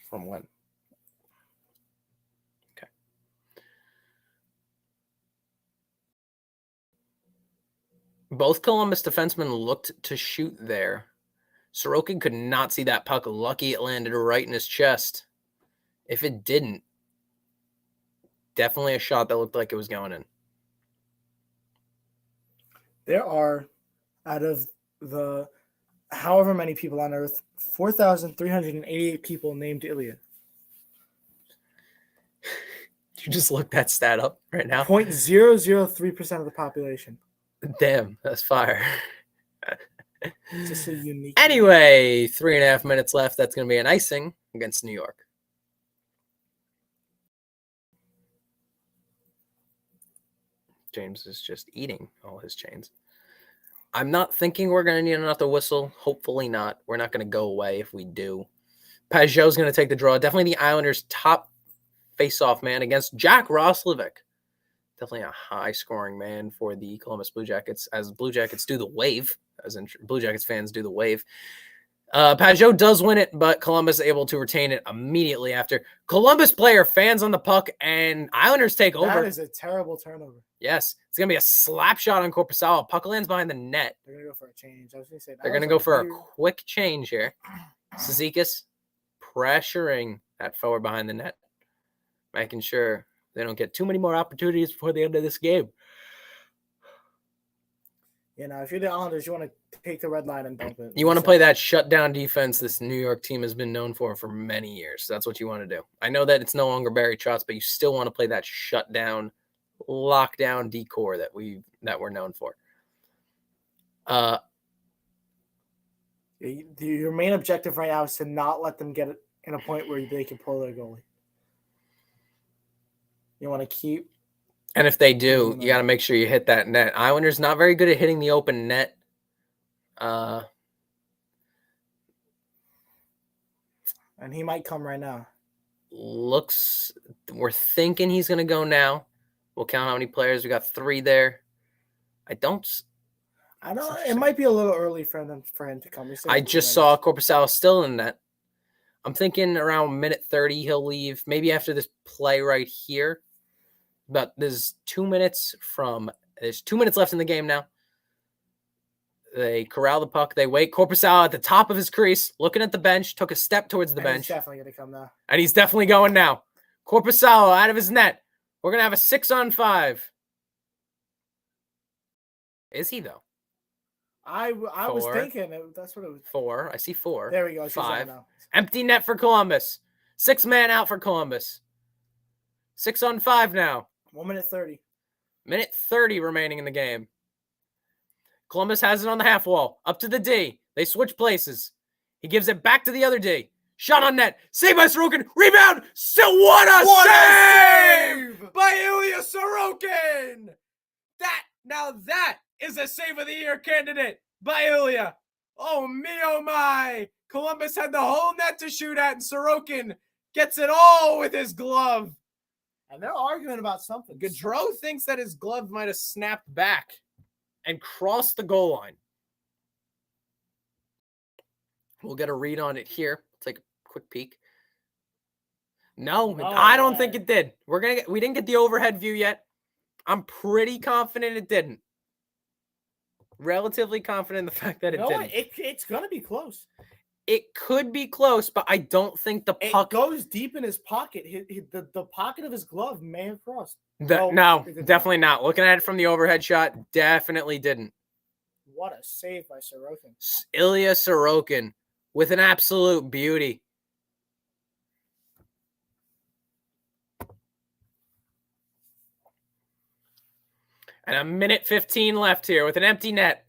From when? Okay. Both Columbus defensemen looked to shoot there. Sorokin could not see that puck. Lucky it landed right in his chest. If it didn't, definitely a shot that looked like it was going in. There are, out of the however many people on Earth, 4,388 people named Ilya. You just looked that stat up right now. 0.003% of the population. Damn, that's fire. It's just a unique. Anyway, 3.5 minutes left. That's going to be an icing against New York. James is just eating all his chains. I'm not thinking we're going to need another whistle. Hopefully not. We're not going to go away if we do. Pajot's going to take the draw. Definitely the Islanders' top face-off man against Jack Roslovic. Definitely a high-scoring man for the Columbus Blue Jackets, as Blue Jackets do the wave, as in Blue Jackets fans do the wave. Pajot does win it, but Columbus able to retain it immediately after. Columbus player fans on the puck, and Islanders take over. That is a terrible turnover. Yes, it's going to be a slap shot on Korpisalo. Puck lands behind the net. They're going to go for a change. I was going to say they're going to go for a quick change here. Cizikas pressuring that forward behind the net, making sure they don't get too many more opportunities before the end of this game. You know, if you're the Islanders, you want to take the red line and dump it. You want to play that shutdown defense this New York team has been known for many years. That's what you want to do. I know that it's no longer Barry Trotz, but you still want to play that shutdown, lockdown decor that we're known for. Your main objective right now is to not let them get in a point where they can pull their goalie. You want to keep. And if they do, you got to make sure you hit that net. Islanders not very good at hitting the open net. And he might come right now. We're thinking he's going to go now. We'll count how many players. We got 3 there. I know it might be a little early for him to come. I just saw Korpisalo still in net. I'm thinking around minute 30 he'll leave. Maybe after this play right here. But there's 2 minutes left in the game now. They corral the puck. They wait. Korpisalo at the top of his crease, looking at the bench, took a step towards the bench. He's definitely going to come now. And he's definitely going now. Korpisalo out of his net. We're going to have a 6-on-5. Is he, though? I was thinking that's what it was. 4. I see 4. There we go. 5. Empty net for Columbus. 6-man out for Columbus. 6-on-5 now. 1 minute 30. Minute 30 remaining in the game. Columbus has it on the half wall. Up to the D. They switch places. He gives it back to the other D. Shot on net. Save by Sorokin. Rebound. Still what a save by Ilya Sorokin. That is a save of the year candidate by Ilya. Oh me, oh my. Columbus had the whole net to shoot at, and Sorokin gets it all with his glove. And they're arguing about something. Gaudreau thinks that his glove might have snapped back and crossed the goal line. We'll get a read on it here. Take a quick peek. No, I don't think it did. We didn't get the overhead view yet. I'm pretty confident it didn't. Relatively confident in the fact that it didn't. It's gonna be close. It could be close, but I don't think the puck goes deep in his pocket. The pocket of his glove may have crossed. No, definitely not. Looking at it from the overhead shot, definitely didn't. What a save by Sorokin. Ilya Sorokin with an absolute beauty. And a minute 15 left here with an empty net.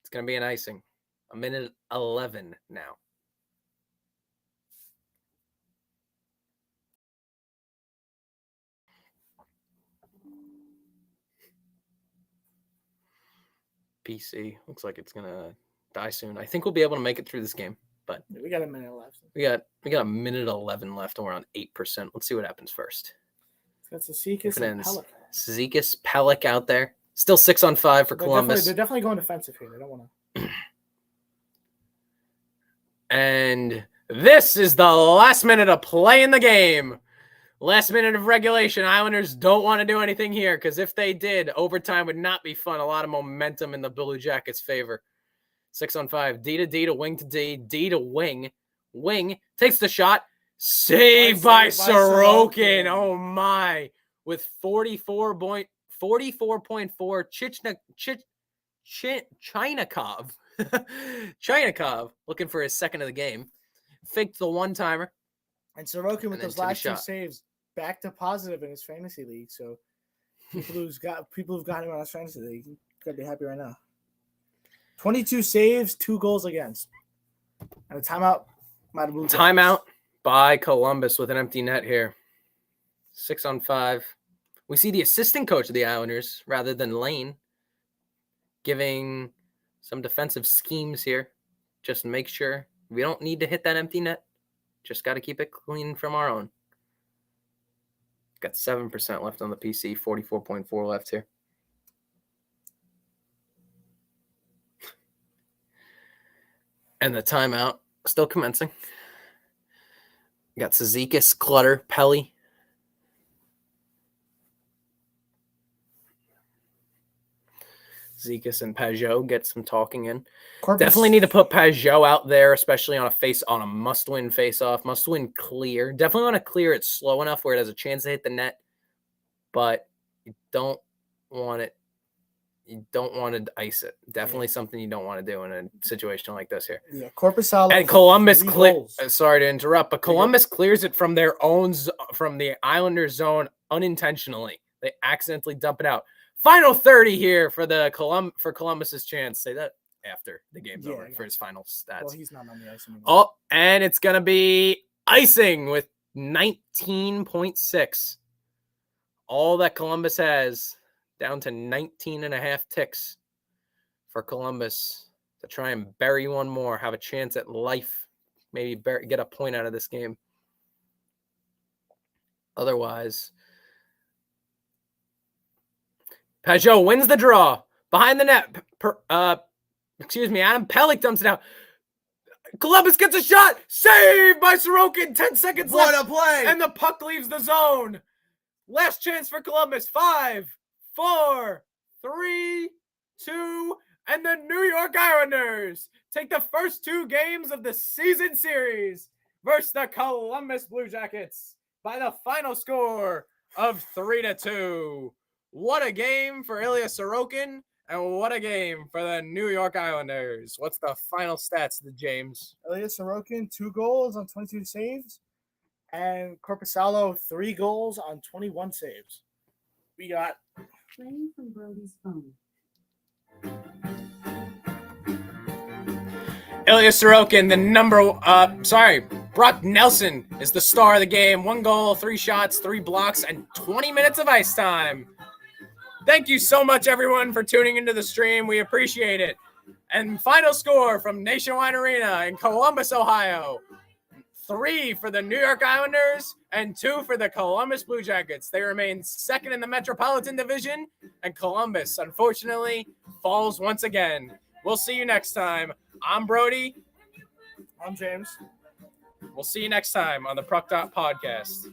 It's going to be an icing. A minute 11 now. PC looks like it's going to die soon. I think we'll be able to make it through this game, but we got a minute left. We got a minute 11 left, and we're on 8%. Let's see what happens first. That's Cizikas and Pelech. Cizikas, Pelech out there. Still 6-on-5 for Columbus. They're definitely going defensive here. They don't want to. And this is the last minute of play in the game. Last minute of regulation. Islanders don't want to do anything here because if they did, overtime would not be fun. A lot of momentum in the Blue Jackets' favor. 6-on-5. D to wing to D. D to wing. Wing takes the shot. Saved by Sorokin. Oh, my. With 44.4 Chynakov. Chynakov looking for his second of the game. Faked the one-timer. And Sorokin with those last two saves back to positive in his fantasy league. So people who've got him on his fantasy league gotta be happy right now. 22 saves, 2 goals against. And a timeout. Timeout by Columbus with an empty net here. 6-on-5. We see the assistant coach of the Islanders rather than Lane giving some defensive schemes here. Just make sure we don't need to hit that empty net. Just got to keep it clean from our own. Got 7% left on the PC, 44.4 left here. And the timeout still commencing. Got Cizikas, Clutter, Pelly. Cizikas and Pajot get some talking in. Definitely need to put Pajot out there, especially on a must-win face-off, must-win clear. Definitely want to clear it slow enough where it has a chance to hit the net, but you don't want it. You don't want to ice it. Definitely something you don't want to do in a situation like this here. Yeah, Korpisalo and Columbus sorry to interrupt, but Columbus clears it from their own from the Islanders zone unintentionally. They accidentally dump it out. Final 30 here for Columbus's chance. Say that after the game's over for his final stats. Well, he's not on the ice anymore. Oh, and it's gonna be icing with 19.6. All that Columbus has, down to 19.5 ticks for Columbus to try and bury one more, have a chance at life, maybe get a point out of this game. Otherwise, Pajot wins the draw. Behind the net. Adam Pelech dumps it out. Columbus gets a shot. Saved by Sorokin. 10 seconds left. What a play. And the puck leaves the zone. Last chance for Columbus. 5, 4, 3, 2, and the New York Islanders take the first 2 games of the season series versus the Columbus Blue Jackets by the final score of 3-2. What a game for Ilya Sorokin, and what a game for the New York Islanders. What's the final stats, James? Ilya Sorokin, 2 goals on 22 saves, and Korpisalo, 3 goals on 21 saves. We got playing from Brody's phone. Ilya Sorokin, Brock Nelson is the star of the game. 1 goal, 3 shots, 3 blocks, and 20 minutes of ice time. Thank you so much, everyone, for tuning into the stream. We appreciate it. And final score from Nationwide Arena in Columbus, Ohio. 3 for the New York Islanders and 2 for the Columbus Blue Jackets. They remain second in the Metropolitan Division, and Columbus, unfortunately, falls once again. We'll see you next time. I'm Brody. I'm James. We'll see you next time on the Puck Dot Podcast.